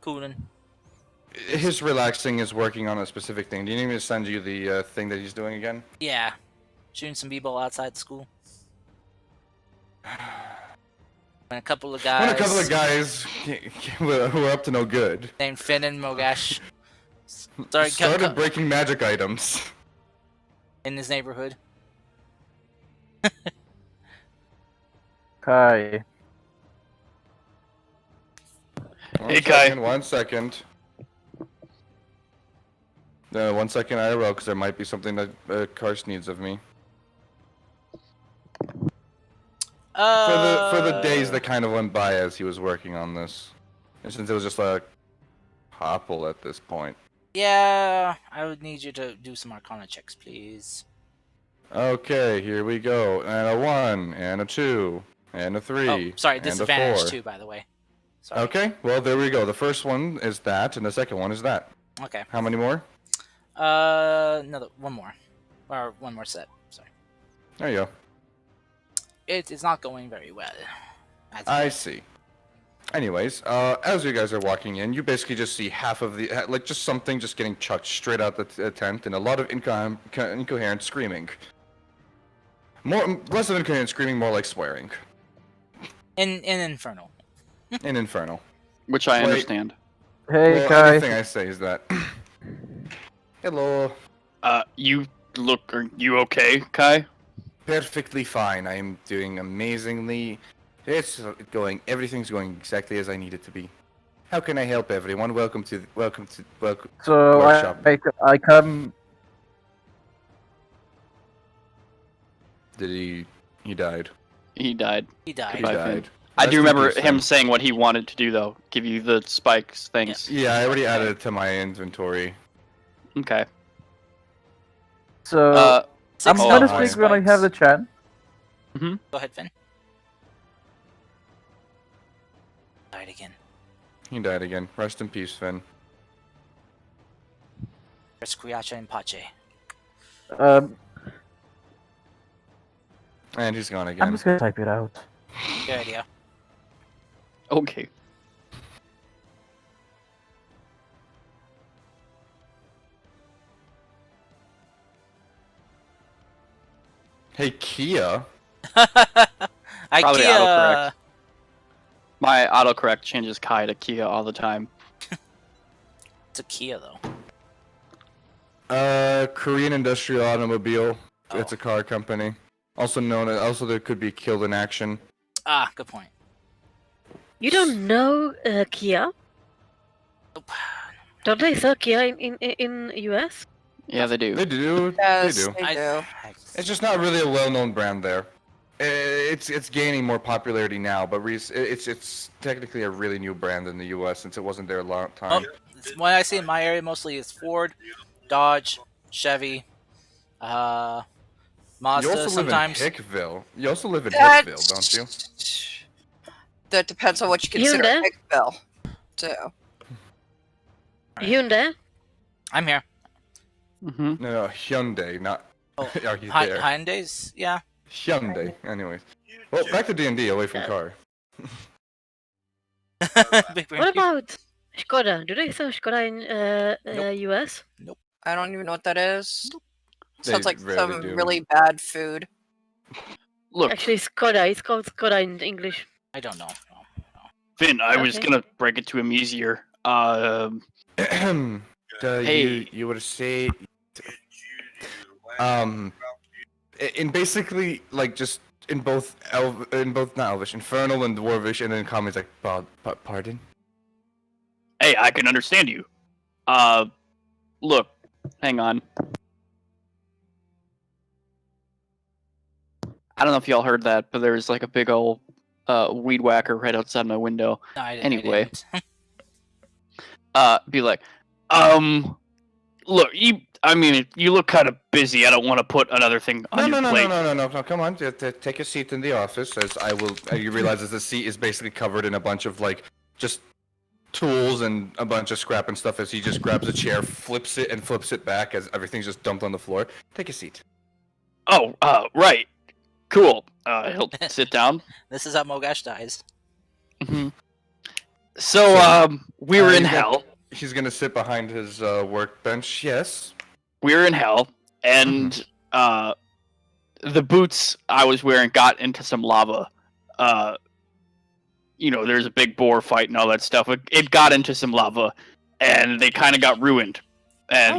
Cooling. His relaxing is working on a specific thing. Do you need me to send you the thing that he's doing again? Yeah. Shooting some b-ball outside school. When a couple of guys... When a couple of guys who are up to no good named Finn and Mogash started breaking magic items in his neighborhood. Kai. Hey, Kai. 1 second. 1 second IRL, because there might be something that Karst needs of me. For the days that kind of went by as he was working on this. And since it was just like Hopple at this point. Yeah, I would need you to do some Arcana checks, please. Okay, here we go. And a 1, and a 2, and a 3, Oh, sorry, and a disadvantage 4. too, by the way. Sorry. Okay, well there we go. The first one is that, and the second one is that. Okay. How many more? One more. Or one more set, sorry. There you go. It is not going very well. I see. Anyways, as you guys are walking in, you basically just see half of the, like, just something just getting chucked straight out the tent, and a lot of incoherent screaming. Less of incoherent screaming, more like swearing. In Infernal. In Infernal. Which I Wait. understand. Hey, Well, Kai. everything I say is that. Hello. Are you okay, Kai? Perfectly fine. I am doing amazingly. Everything's going exactly as I need it to be. How can I help everyone? Welcome. So workshop. I come. Did he died. He died. He died. He Goodbye, died. Finn. I Rest do in remember peace, him then. saying what he wanted to do, though. Give you the spikes things. Yeah, I already added it to my inventory. Okay. So I'm 6 gonna health speak when I spikes. have the chance. Go ahead, Finn. Died again. He died again. Rest in peace, Finn. Resquiacha and Pache. And he's gone I'm again. just gonna type it out. Good idea. Okay. Hey, Kia. Probably IKEA. autocorrect. My autocorrect changes Kai to Kia all the time. It's a Kia though. Korean Industrial Automobile. Oh. It's a car company. Also known as. Also, there could be killed in action. Ah, good point. You don't know Kia? Nope. Don't they sell Kia in US? Yeah, they do. They do. Yes, They do. they do. It's just not really a well-known brand there. It's gaining more popularity now, but it's technically a really new brand in the U.S. since it wasn't there a long time. When I see in my area, mostly it's Ford, Dodge, Chevy, Mazda. You also Sometimes. live in Hickville. You also live in That- Hickville, don't you? That depends on what you consider Hyundai? a big bill. too. Hyundai? I'm here. Mm-hmm. No, Hyundai, not. Oh, Are you there? Hyundai's, yeah. Hyundai. Anyways, well, back to D&D, away from car. Big brain. What about Skoda? Do they sell Skoda in Nope. US? I don't even know what that is. They Sounds like rarely some do. really bad food. Look, Actually, Skoda. It's called Skoda in English. I don't know. Finn, I was Okay. gonna break it to him easier. Hey. Hey. You would say in basically like just in both not Elvish, Infernal and Dwarvish, and then common is like pardon. Hey, I can understand you. Look, hang on. I don't know if y'all heard that, but there's like a big old weed whacker right outside my window. No, I Anyway. didn't. Be like, look, you look kind of busy. I don't want to put another thing on your plate. No. Come on, take a seat in the office. As I will, you realize that the seat is basically covered in a bunch of like just tools and a bunch of scrap and stuff. As he just grabs a chair, flips it back as everything's just dumped on the floor. Take a seat. Oh, right, cool. He'll sit down. This is how Mogash dies. Mm-hmm. So, we were in he's gonna- hell. He's gonna sit behind his workbench. Yes. We were in hell, and the boots I was wearing got into some lava. There's a big boar fight and all that stuff. It got into some lava, and they kind of got ruined. And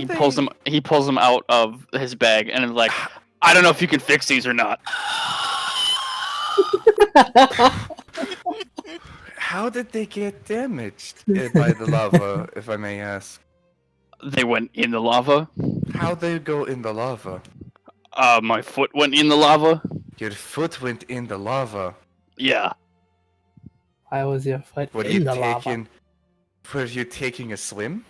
he pulls them out of his bag, and is like, I don't know if you can fix these or not. How did they get damaged by the lava, if I may ask? They went in the lava. How they go in the lava? My foot went in the lava. Your foot went in the lava. Yeah. Why was your foot Were in the lava? Were you taking a swim?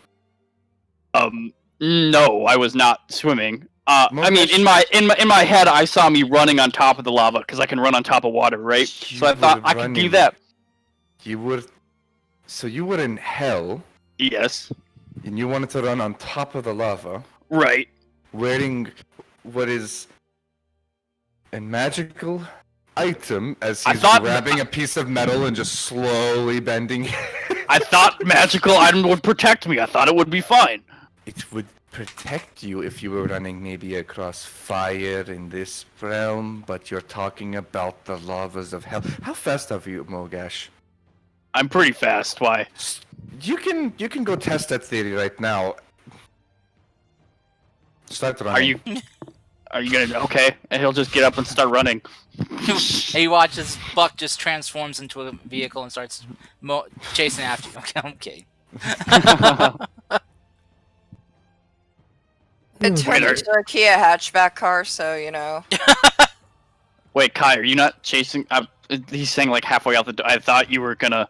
No, I was not swimming. Mogash- I mean, in my head, I saw me running on top of the lava because I can run on top of water, right? So I thought I could do that. You were in hell, Yes. and you wanted to run on top of the lava, Right. wearing what is a magical item as I he's thought- grabbing a piece of metal and just slowly bending. I thought magical item would protect me. I thought it would be fine. It would protect you if you were running maybe across fire in this realm, but you're talking about the lavas of hell. How fast are you, Mogash? I'm pretty fast. Why? You can go test that theory right now. Start running. Are you gonna? Okay. And he'll just get up and start running. He watches Buck just transforms into a vehicle and starts chasing after you. Okay, I'm kidding. It turned Wait, into a Kia hatchback car, so Wait, Kai, are you not chasing? He's saying like halfway out the door. I thought you were gonna.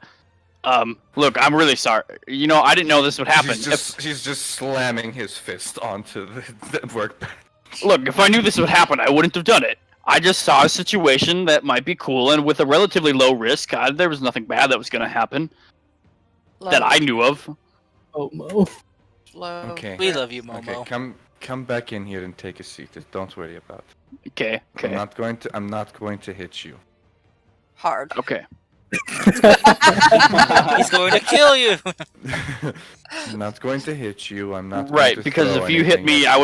Look, I'm really sorry. I didn't know this would happen. He's just slamming his fist onto the workbench. Look, if I knew this would happen, I wouldn't have done it. I just saw a situation that might be cool, and with a relatively low risk, there was nothing bad that was going to happen that I knew of. Oh, Mo. Okay. We love you, Momo. Okay, come back in here and take a seat. Don't worry about it. Okay. I'm not going to hit you. hard. Okay. He's going to kill you. I'm not going to hit you. I'm not. Right, going to because throw if you hit anything me, at I you.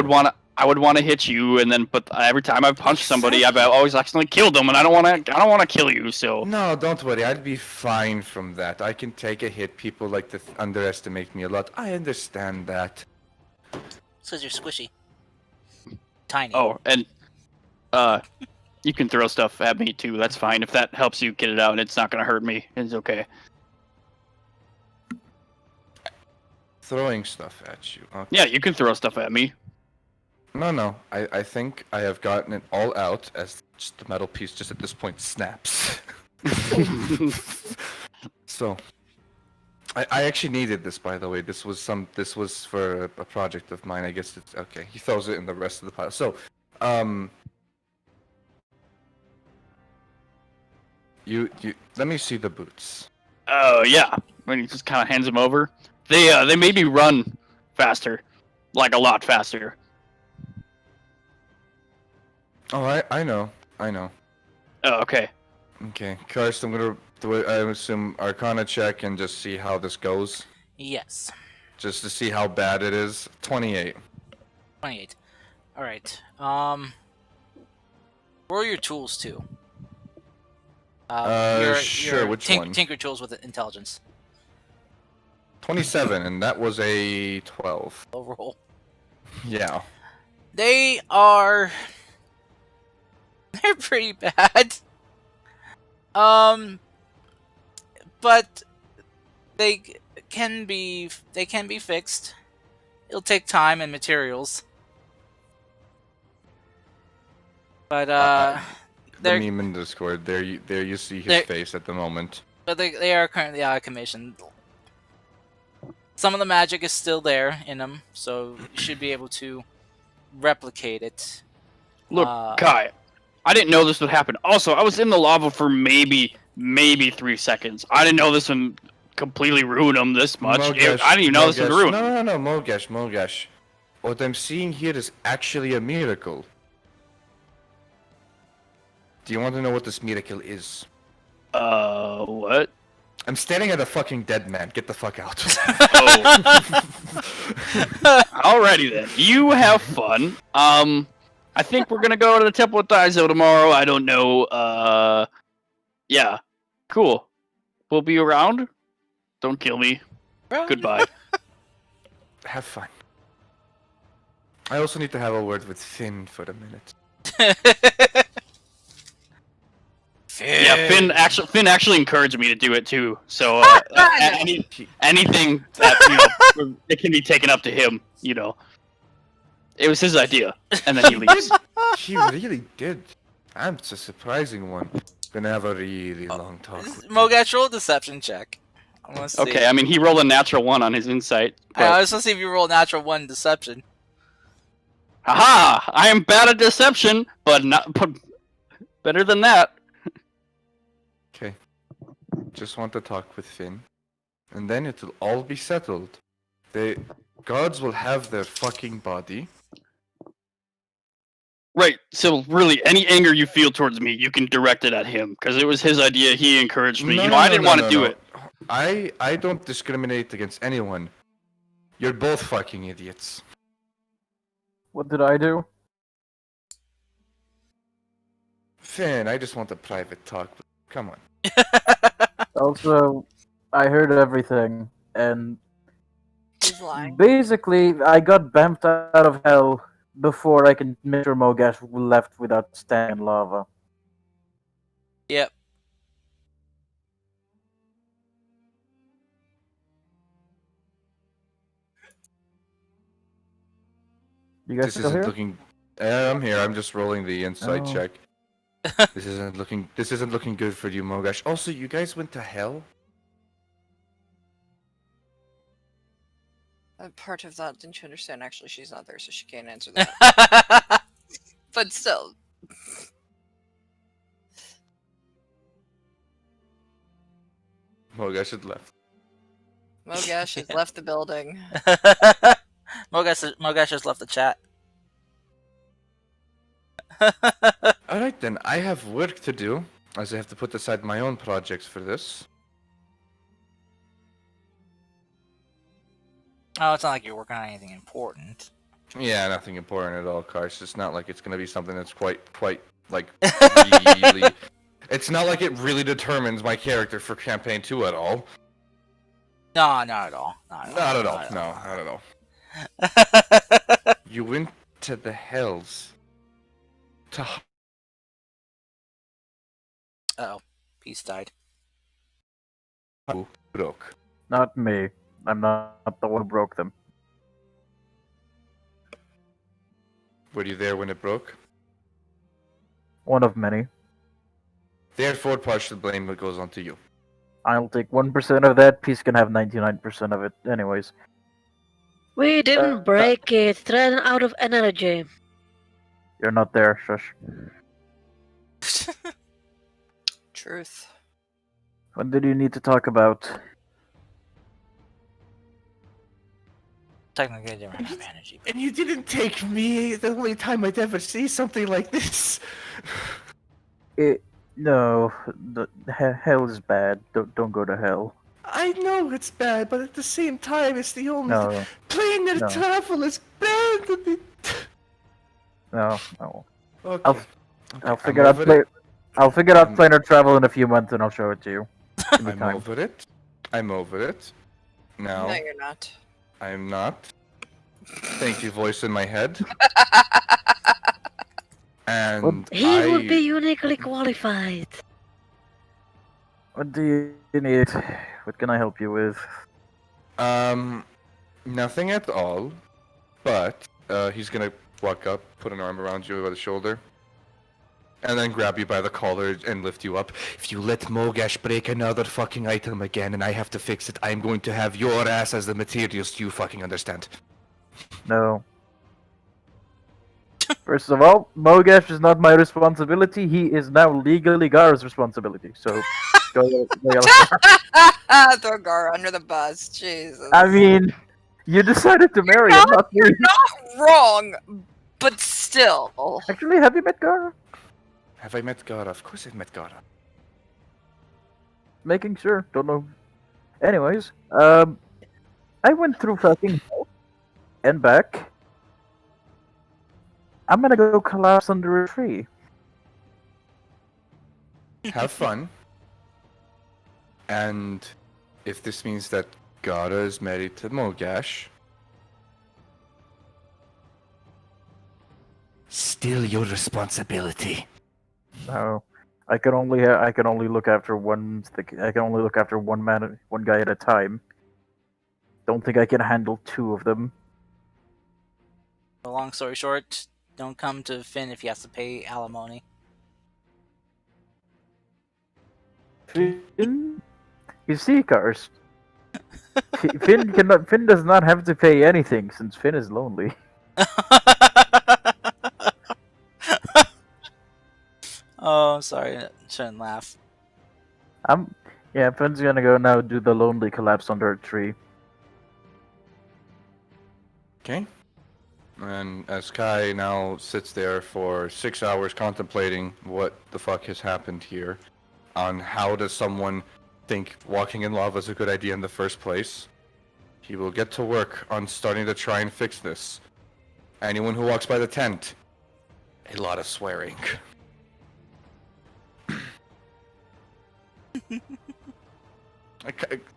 would want to hit you, and then but every time I punch somebody, I've always accidentally killed them, and I don't want to kill you. So No, don't worry. I'd be fine from that. I can take a hit. People like to underestimate me a lot. I understand that. It's because you're squishy. Tiny. and you can throw stuff at me too. That's fine if that helps you get it out, and it's not gonna hurt me. It's okay. Throwing stuff at you. Okay. Yeah, you can throw stuff at me. No. I think I have gotten it all out as just the metal piece just at this point snaps. So, I actually needed this, by the way. This was for a project of mine. I guess it's okay. He throws it in the rest of the pile. So, you let me see the boots. Oh yeah. When he just kind of hands them over, they made me run faster, like a lot faster. Oh, I know. Oh, okay. Okay, Karst, I'm gonna do it. I assume Arcana check and just see how this goes, Yes. just to see how bad it is. 28. 28. All right. Where are your tools too? Sure, which one? Tinker tools with intelligence. 27, and that was a 12. Low roll. Yeah. They are They're pretty bad. Um, but they can be fixed. It'll take time and materials. But The they're meme in Discord. There you see his They're- face at the moment. they are currently out of commission. Some of the magic is still there in them, so you should be able to replicate it. Look, Kai, I didn't know this would happen. Also, I was in the lava for maybe 3 seconds. I didn't know this would completely ruin them this much. I didn't even know this would ruin them. No, Mogash. What I'm seeing here is actually a miracle. Do you want to know what this miracle is? What? I'm staring at a fucking dead man. Get the fuck out. Alrighty then. You have fun. I think we're gonna go to the Temple of Daizo tomorrow. I don't know. Yeah. Cool. We'll be around. Don't kill me. Goodbye. Have fun. I also need to have a word with Finn for a minute. Yeah, Finn actually encouraged me to do it too. So anything that it can be taken up to him. It was his idea, and then he leaves. He really did. I'm a surprising one. Gonna have a really long talk. With Mogash, roll a deception check. I want to see. Okay, I mean he rolled a natural 1 on his insight. I was gonna see if you roll natural 1 deception. Haha! I am bad at deception, but better than that. Okay. Just want to talk with Finn. And then it'll all be settled. The gods will have their fucking body. Right, so really, any anger you feel towards me, you can direct it at him, because it was his idea, he encouraged me. I didn't want to do it. I don't discriminate against anyone. You're both fucking idiots. What did I do? Finn, I just want a private talk. Come on. Also, I heard everything, and He's lying. basically, I got bumped out of hell before I can make sure Mogash left without standing in lava. Yep. You guys This still isn't here? looking. I'm here. I'm just rolling the insight Oh. check. This isn't looking good for you, Mogash. Also, you guys went to hell. Part of that, didn't you understand? Actually, she's not there, so she can't answer that. But still. Mogash had left. Mogash has left the building. Mogash has left the chat. Alright then, I have work to do, as I have to put aside my own projects for this. Oh, it's not like you're working on anything important. Yeah, nothing important at all, Cars. It's not like it's gonna be something that's quite, like, really... It's not like it really determines my character for Campaign 2 at all. No, not at all. Not at all. No, not at all. You went to the Hells. To... Uh-oh. Peace died. Who broke? Not me. I'm not the one who broke them. Were you there when it broke? One of many. Therefore, partial blame goes on to you. I'll take 1% of that. Peace can have 99% of it. Anyways. We didn't break it. It ran out of energy. You're not there, shush. Truth. What did you need to talk about? Technically, they don't have energy. And you didn't take me the only time I'd ever see something like this. No, hell is bad. Don't go to hell. I know it's bad, but at the same time, it's the only No, plane that No. travel is bad. no. Okay. I'll figure out I'll figure out planar travel in a few months and I'll show it to you. Give me I'm time. over it. I'm over it. Now, No, you're not. I'm not. Thank you, voice in my head. And He would be uniquely qualified. What do you need? What can I help you with? Nothing at all. But he's gonna walk up, put an arm around you by the shoulder, and then grab you by the collar and lift you up. If you let Mogash break another fucking item again and I have to fix it, I'm going to have your ass as the materials. Do you fucking understand? No. First of all, Mogash is not my responsibility. He is now legally Gar's responsibility. So, go yell Throw Gar under the bus. Jesus. I mean, you decided to marry him, not me. Not wrong, but still. Actually, have you met Gar? Have I met Gara? Of course I've met Gara. Making sure. Don't know. Anyways, I went through fucking hell and back. I'm gonna go collapse under a tree. Have fun. And if this means that Gara is married to Mogash, still your responsibility. No, I can only look after I can only look after one guy at a time. Don't think I can handle two of them. Long story short, don't come to Finn if he has to pay alimony. Finn, you see, Cars. Finn does not have to pay anything since Finn is lonely. Oh, I'm sorry. I shouldn't laugh. Yeah, Finn's gonna go now do the lonely collapse under a tree. Okay. And as Kai now sits there for 6 hours contemplating what the fuck has happened here, on how does someone think walking in lava is a good idea in the first place, he will get to work on starting to try and fix this. Anyone who walks by the tent, a lot of swearing.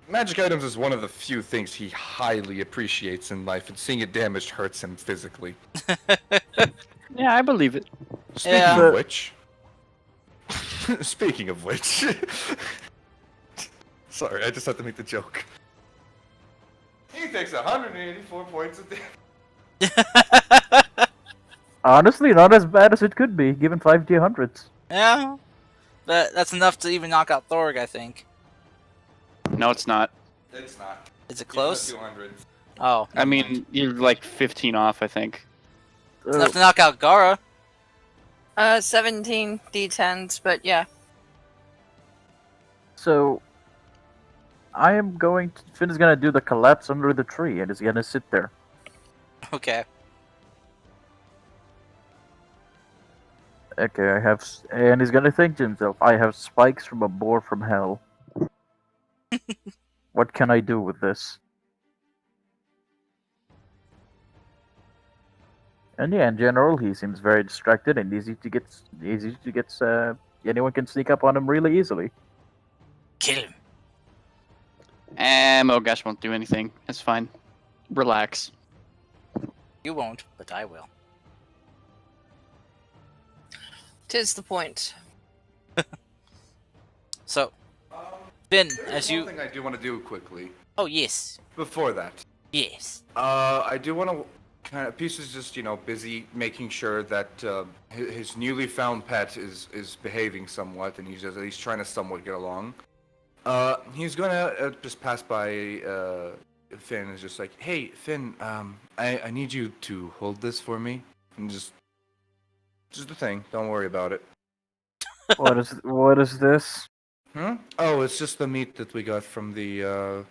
Magic items is one of the few things he highly appreciates in life, and seeing it damaged hurts him physically. Yeah, I believe it. Speaking Yeah. of which... Speaking of which... Sorry, I just had to make the joke. He takes 184 points of damage. Honestly, not as bad as it could be, given 5d100s. Yeah, but that's enough to even knock out Thorg, I think. No, it's not. It's not. Is it close? 200. Oh, I mean, you're like 15 off, I think. it's enough to knock out Gara. 17 d10s, but yeah. So, Finn is gonna do the collapse under the tree and is gonna sit there. Okay. Okay, and he's gonna think to himself, I have spikes from a boar from hell. What can I do with this? And yeah, in general, he seems very distracted and easy to get. Anyone can sneak up on him really easily. Kill him. Oh gosh, won't do anything. It's fine. Relax. You won't, but I will. Tis the point. So, Finn, There's as one you... thing I do want to do quickly. Oh, yes. Before that. Yes. I do want to kind of... Peace is just, busy making sure that his newly found pet is behaving somewhat, and he's trying to somewhat get along. He's gonna just pass by Finn and is just like, hey, Finn, I need you to hold this for me. And just a thing. Don't worry about it. What is this? Hmm? Oh, it's just the meat that we got from the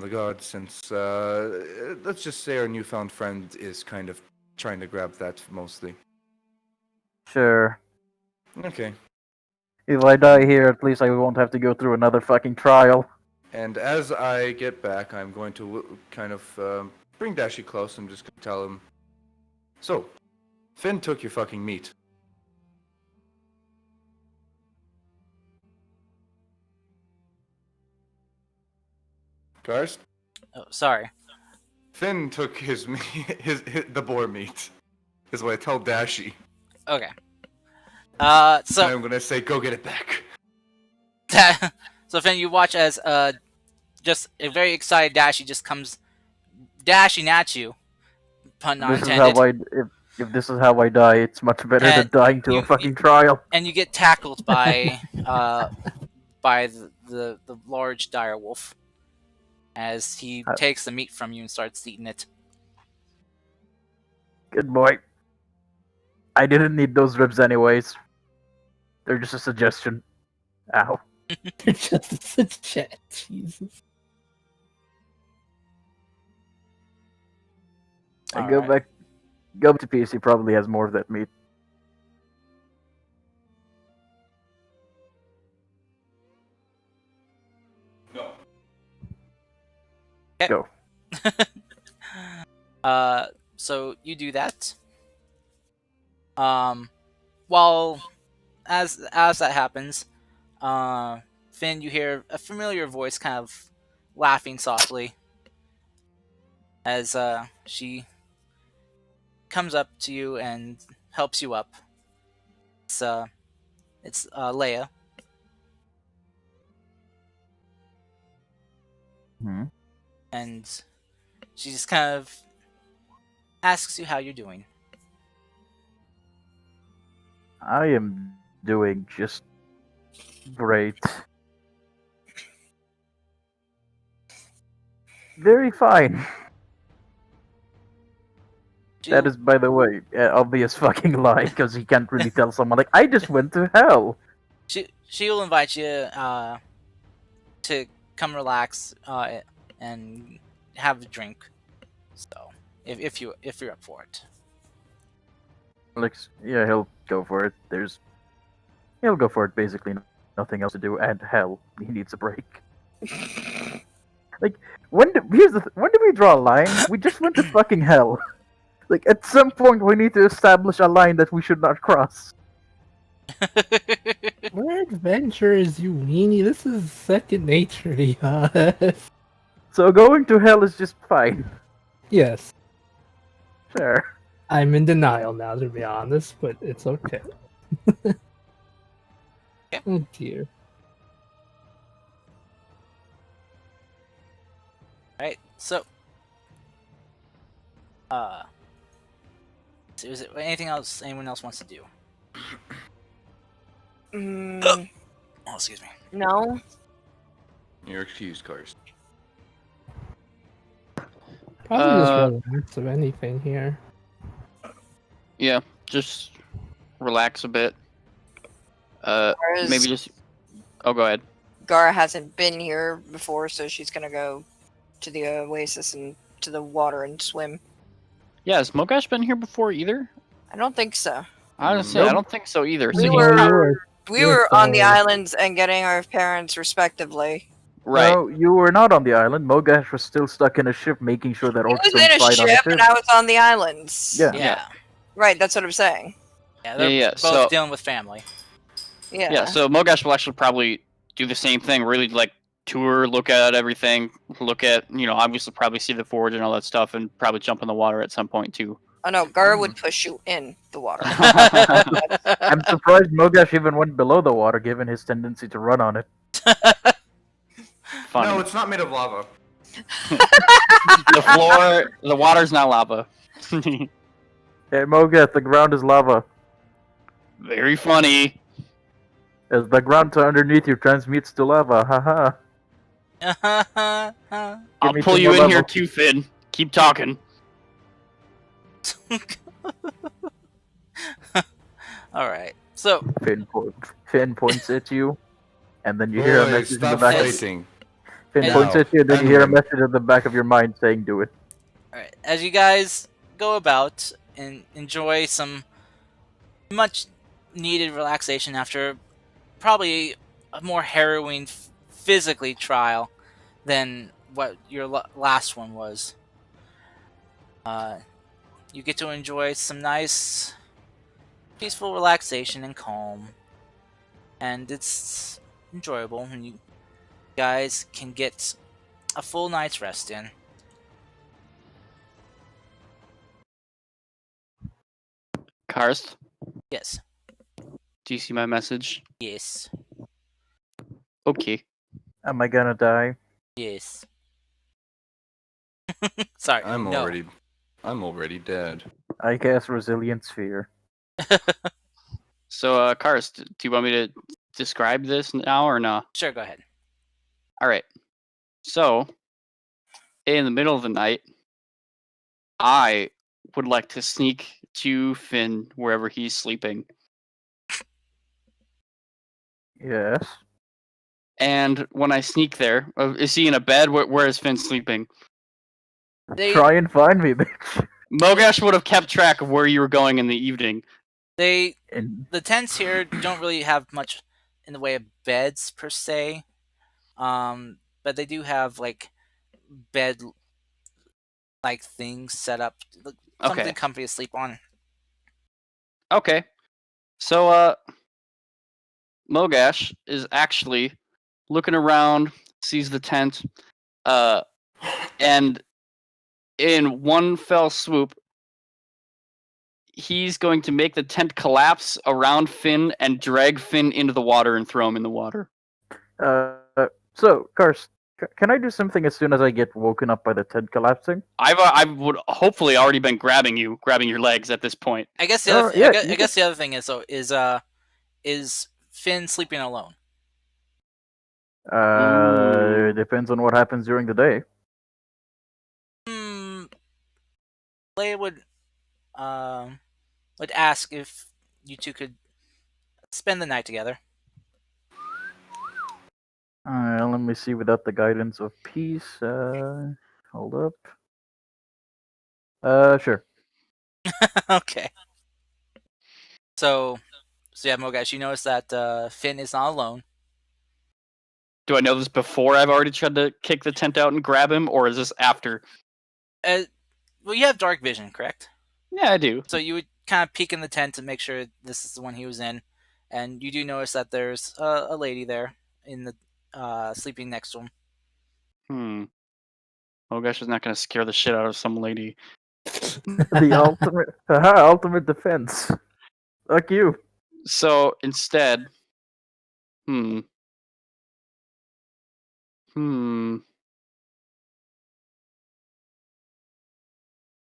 gods, since let's just say our newfound friend is kind of trying to grab that mostly. Sure. Okay. If I die here, at least I won't have to go through another fucking trial. And as I get back, I'm going to kind of bring Dashi close. I'm just going to tell him, so, Finn took your fucking meat. Karst? Oh, sorry. Finn took the boar meat, is what I tell Dashi. Okay. So I'm gonna say, go get it back. so Finn, you watch as just a very excited Dashi just comes dashing at you, pun not This is how intended, if this is how I die, it's much better than and dying to a fucking trial. and you get tackled by the large dire wolf as he Uh, takes the meat from you and starts eating it. Good boy. I didn't need those ribs anyways. They're just a suggestion. Ow. They're just a chat. Jesus. I All go right. back. Go to PC. Probably has more of that meat. No. Okay. Go. So you do that. While as that happens, Finn, you hear a familiar voice kind of laughing softly as she comes up to you and helps you up. It's Leia, Hmm. and she just kind of asks you how you're doing. I am doing just great. Very fine. That She'll, is, by the way, an obvious fucking lie, because he can't really tell someone, like, I just went to hell. she'll invite you to come relax and have a drink. So if you're up for it. Like, yeah, he'll go for it. He'll go for it, basically. Nothing else to do, and hell, he needs a break. Like, when did we draw a line? We just went to fucking hell. Like, at some point, we need to establish a line that we should not cross. We're adventurers, you weenie. This is second nature to us. So going to hell is just fine. Yes. Sure. I'm in denial now, to be honest, but it's okay. Oh dear. Right. So is it anything else anyone else wants to do? Mm, Oh, excuse me. no. You're excused, Cars. Probably just Uh, relax of anything here. Yeah, just relax a bit. Whereas Maybe just. Oh, go ahead. Gara hasn't been here before, so she's gonna go to the oasis and to the water and swim. Yeah, has Mogash been here before either? I don't think so. Honestly, Nope. I don't think so either. We So were- he's We were on the sorry. islands and getting our parents respectively. right. No, you were not on the island. Mogash was still stuck in a ship making sure that I orcs was don't in a fight on the ship ship. and I was on the islands. Yeah. Yeah. Right, that's what I'm saying. Yeah, they're Yeah, both so- dealing with family. Yeah. Yeah, so Mogash will actually probably do the same thing, really like tour, look at everything, look at, obviously probably see the forge and all that stuff, and probably jump in the water at some point too. Oh no, Gara would push you in the water. I'm surprised Mogash even went below the water, given his tendency to run on it. Funny. No, it's not made of lava. The water's not lava. Hey, Mogash, the ground is lava. Very funny. As the ground to underneath you transmutes to lava, haha. I'll me pull some you more in here level. too, Finn. Keep talking. All right. So Finn points at you, and then you hear a Boys, message in the stop back. fighting. Finn Now, points at you, and then you hear a Edwin. message in the back of your mind saying, "Do it." all right, as you guys go about and enjoy some much needed relaxation after probably a more harrowing physically trial than what your last one was. You get to enjoy some nice, peaceful relaxation and calm, and it's enjoyable, and you guys can get a full night's rest in. Karst, Yes. Do you see my message? Yes. Okay. Am I gonna die? Yes. Sorry. I'm no. already dead. I guess resilience fear. So, Karst, do you want me to describe this now or no? Sure, go ahead. All right. So, in the middle of the night, I would like to sneak to Finn wherever he's sleeping. Yes. And when I sneak there, is he in a bed? Where is Finn sleeping? Try and find me, bitch. Mogash would have kept track of where you were going in the evening. The And tents here don't really have much in the way of beds per se, but they do have like bed like things set up, something Okay. comfy to sleep on. Okay. So, Mogash is actually looking around, sees the tent, and in one fell swoop, he's going to make the tent collapse around Finn and drag Finn into the water and throw him in the water. so, Karst, can I do something as soon as I get woken up by the tent collapsing? I would hopefully already been grabbing your legs at this point. I guess the Oh, other yeah, I guess the other thing is though is Finn sleeping alone? Ooh. Depends on what happens during the day. Leia would ask if you two could spend the night together. Let me see without the guidance of peace. Hold up. Sure. Okay. So yeah, Mogash, you notice that Finn is not alone. Do I know this before I've already tried to kick the tent out and grab him, or is this after? Well, you have dark vision, correct? Yeah, I do. So you would kind of peek in the tent to make sure this is the one he was in, and you do notice that there's a lady there in the sleeping next to him. Mogash is not going to scare the shit out of some lady. The ultimate defense. Fuck you. So instead, you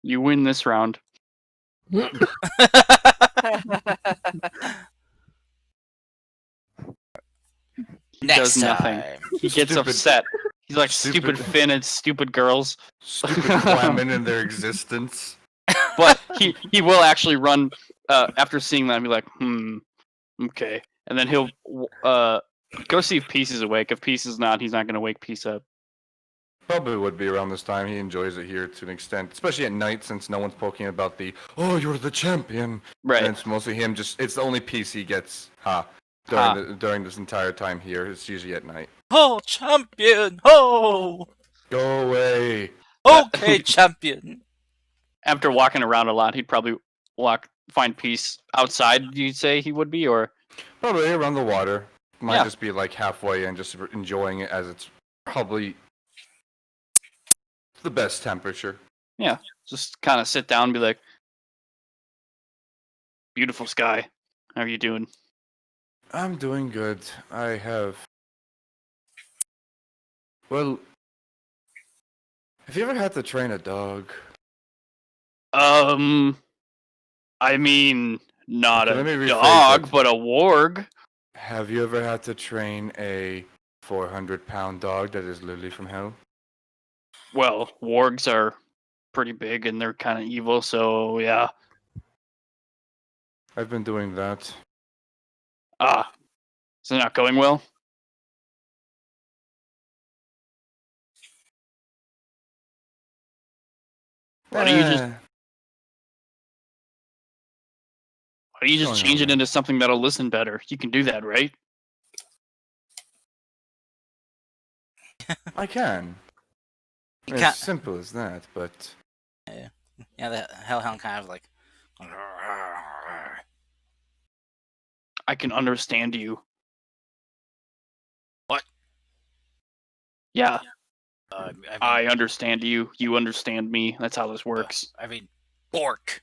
win this round. He Next does nothing. time. He gets upset. He's like stupid Finn and stupid girls. Stupid climate in their existence. But he will actually run after seeing that and be like, okay. And then he'll go see if Peace is awake. If Peace is not, he's not going to wake Peace up. Probably would be around this time. He enjoys it here to an extent, especially at night since no one's poking about the, oh, you're the champion. Right. And it's mostly him. It's the only piece he gets during this entire time here. It's usually at night. Oh, champion! Oh! Go away. Okay, champion. After walking around a lot, he'd probably find Peace outside, you'd say he would be, or? Probably around the water. Might Yeah. just be like halfway and just enjoying it as it's probably the best temperature. Yeah, just kind of sit down and be like, beautiful sky. How are you doing? I'm doing good. I have... Well... Have you ever had to train a dog? I mean, not Okay, let me a rephrase dog, that. but a warg. Have you ever had to train a 400-pound dog that is literally from hell? Well, wargs are pretty big and they're kind of evil, so yeah. I've been doing that. Is it not going well? Why don't you just change it into something that'll listen better? You can do that, right? I can. You It's can't. simple as that, but... Yeah, the hellhound kind of like. I can understand you. What? Yeah, I I understand you. You understand me. That's how this works. bork.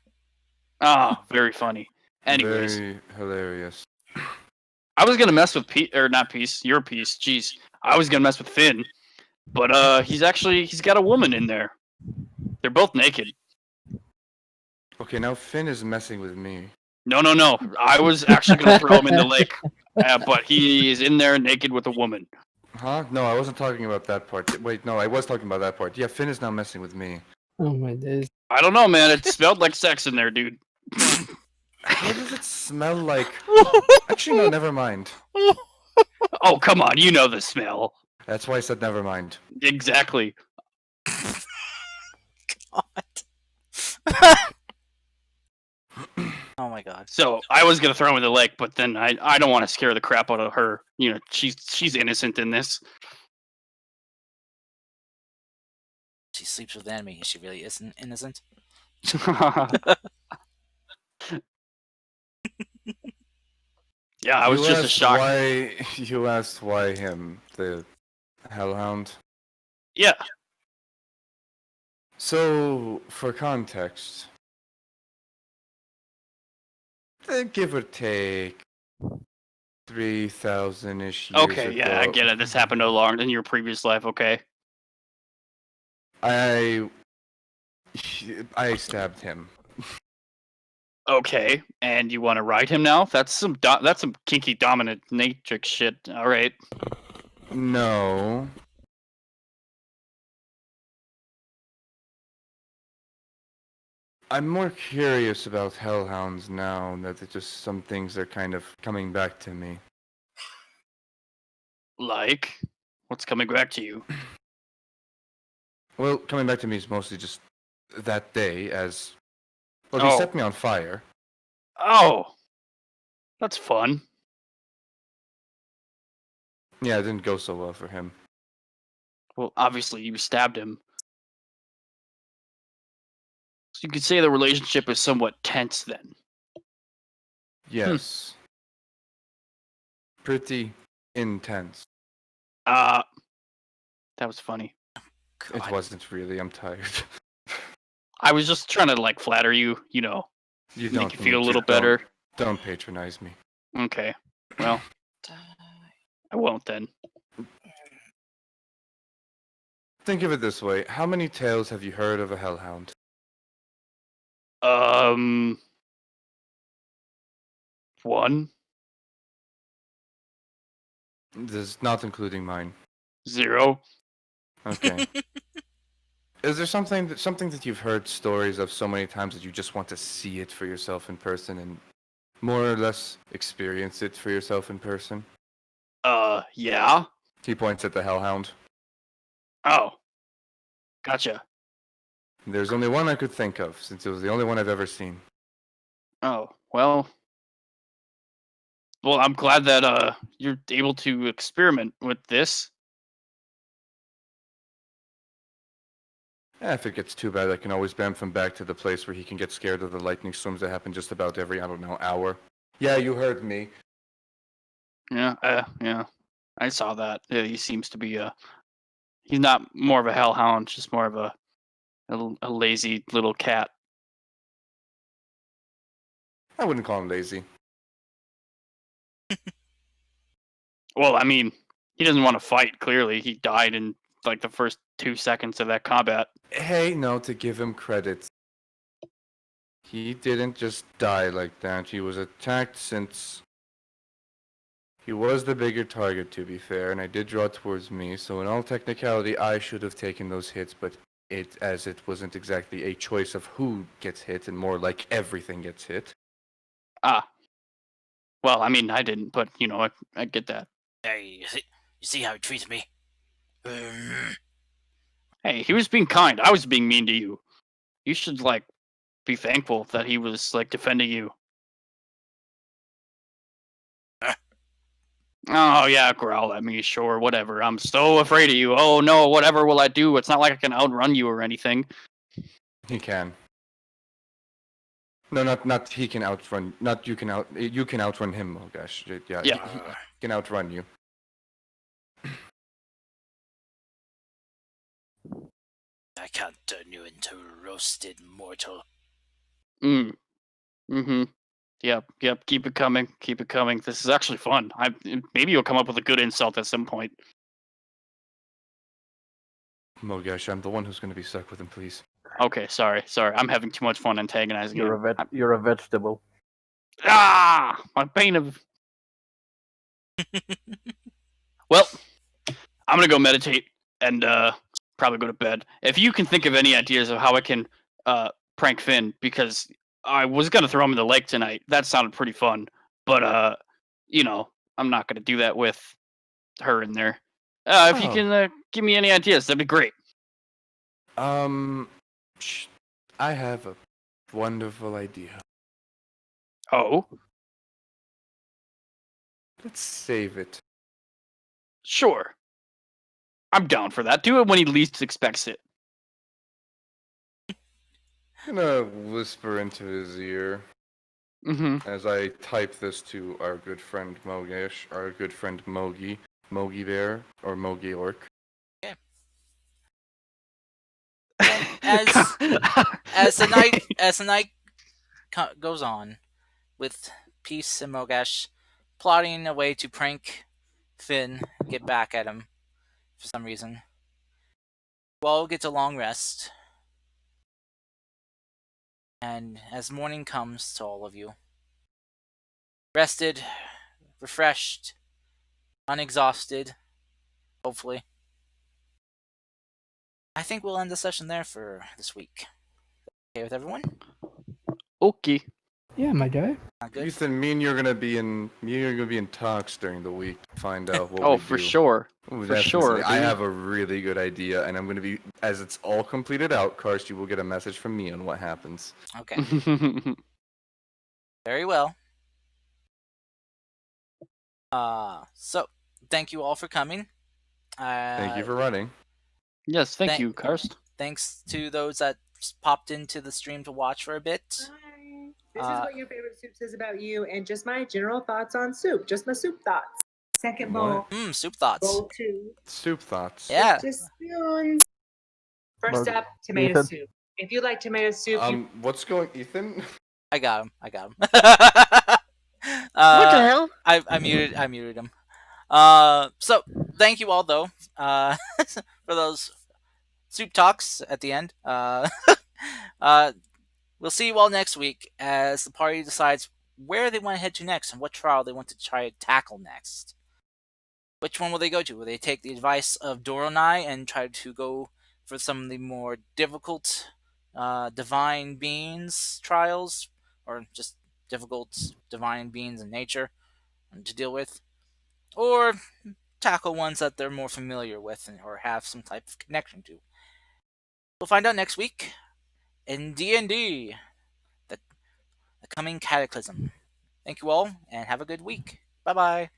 Very funny. Anyways, Very hilarious. I was gonna mess with not Peace, your Peace. Jeez, I was gonna mess with Finn, but he's got a woman in there. They're both naked. Okay, now Finn is messing with me. No. I was actually gonna throw him in the lake, but he is in there naked with a woman. Huh? No, I wasn't talking about that part. Wait, no, I was talking about that part. Yeah, Finn is now messing with me. Oh my days. I don't know, man. It smelled like sex in there, dude. What does it smell like? Actually, no, never mind. Oh, come on. You know the smell. That's why I said never mind. Exactly. Oh my god. So I was gonna throw him in the lake, but then I don't want to scare the crap out of her. You know, she's innocent in this. She sleeps with enemy. She really isn't innocent. Yeah, I was just as shocked. You asked why him, the Hellhound? Yeah. So, for context, give or take 3,000-ish years Okay, yeah, I ago, get it. This happened no longer than your previous life, okay? I stabbed him. Okay, and you want to ride him now? That's some kinky dominant natrix shit. All right. No. I'm more curious about Hellhounds now that it's just some things are kind of coming back to me. Like, what's coming back to you? Well, coming back to me is mostly just that day as... Well, he set me on fire. Oh, that's fun. Yeah, it didn't go so well for him. Well, obviously you stabbed him. So you could say the relationship is somewhat tense then. Yes. Pretty intense. That was funny. God. It wasn't really, I'm tired. I was just trying to like flatter you, you know, You make don't you feel a need little to. better. Don't patronize me. Okay. Well, I won't then. Think of it this way. How many tales have you heard of a hellhound? One, This is not including mine. 0. Okay. Is there something that you've heard stories of so many times that you just want to see it for yourself in person and more or less experience it for yourself in person? Yeah. He points at the hellhound. Oh, gotcha. There's only one I could think of, since it was the only one I've ever seen. Oh, well, I'm glad that you're able to experiment with this. If it gets too bad, I can always bamf him back to the place where he can get scared of the lightning storms that happen just about every, I don't know, hour. Yeah, you heard me. Yeah, yeah. I saw that. Yeah, he seems to be he's not more of a hellhound, just more of a lazy little cat. I wouldn't call him lazy. Well, I mean, he doesn't want to fight, clearly. He died in like the first 2 seconds of that combat. Hey, no, to give him credit. He didn't just die like that. He was attacked since he was the bigger target, to be fair, and I did draw towards me, so in all technicality, I should have taken those hits, but it wasn't exactly a choice of who gets hit, and more like everything gets hit. Ah. Well, I mean, I didn't, but, you know, I get that. Hey, you see how he treats me? Hey, he was being kind. I was being mean to you. You should, like, be thankful that he was, like, defending you. Oh, yeah, growl at me, sure, whatever. I'm so afraid of you. Oh, no, whatever will I do? It's not like I can outrun you or anything. He can. No, not he can outrun. Not you can outrun him. Oh gosh, yeah. Yeah. He can outrun you. I can't turn you into a roasted mortal. Mm. Mm-hmm. Yep. Keep it coming. Keep it coming. This is actually fun. Maybe you'll come up with a good insult at some point. Mogesh, I'm the one who's going to be stuck with him, please. Okay, sorry. I'm having too much fun antagonizing You're him. you're a vegetable. My pain of. Well, I'm gonna go meditate and probably go to bed. If you can think of any ideas of how I can prank Finn, because I was gonna throw him in the lake tonight. That sounded pretty fun, but I'm not gonna do that with her in there. If you Oh. can give me any ideas, that'd be great. I have a wonderful idea. Oh, Let's save it. sure. I'm down for that. Do it when he least expects it. I'm gonna whisper into his ear Mm-hmm. as I type this to our good friend Mogesh, our good friend Mogi Bear, or Mogi Orc. Okay. And as the night goes on, with Peace and Mogesh plotting a way to prank Finn, get back at him for some reason, you all get a long rest. And as morning comes to all of you, rested, refreshed, unexhausted, hopefully, I think we'll end the session there for this week. Okay with everyone? Okay. Yeah, my guy. Not good? Ethan, you're gonna be in talks during the week to find out what Oh, we for do. sure. Ooh, For that's sure, insane. I dude. have a really good idea, and I'm gonna be, as it's all completed out, Karst, you will get a message from me on what happens. Okay. Very well. So thank you all for coming. Thank you for running. Yes, thank you, Karst. Thanks to those that popped into the stream to watch for a bit. Hi. This is what your favorite soup says about you, and just my general thoughts on soup. Just my soup thoughts. Second bowl. What? Soup thoughts. Bowl 2. Soup thoughts. Yeah. Just spoons. First Well, up, tomato Ethan? soup. If you like tomato soup, you What's going, Ethan? I got him. What the hell? I muted him. So thank you all though, for those soup talks at the end. We'll see you all next week as the party decides where they want to head to next and what trial they want to try to tackle next. Which one will they go to? Will they take the advice of Doronai and try to go for some of the more difficult divine beings trials, or just difficult divine beings in nature to deal with, or tackle ones that they're more familiar with or have some type of connection to? We'll find out next week in D&D, the coming cataclysm. Thank you all, and have a good week. Bye-bye.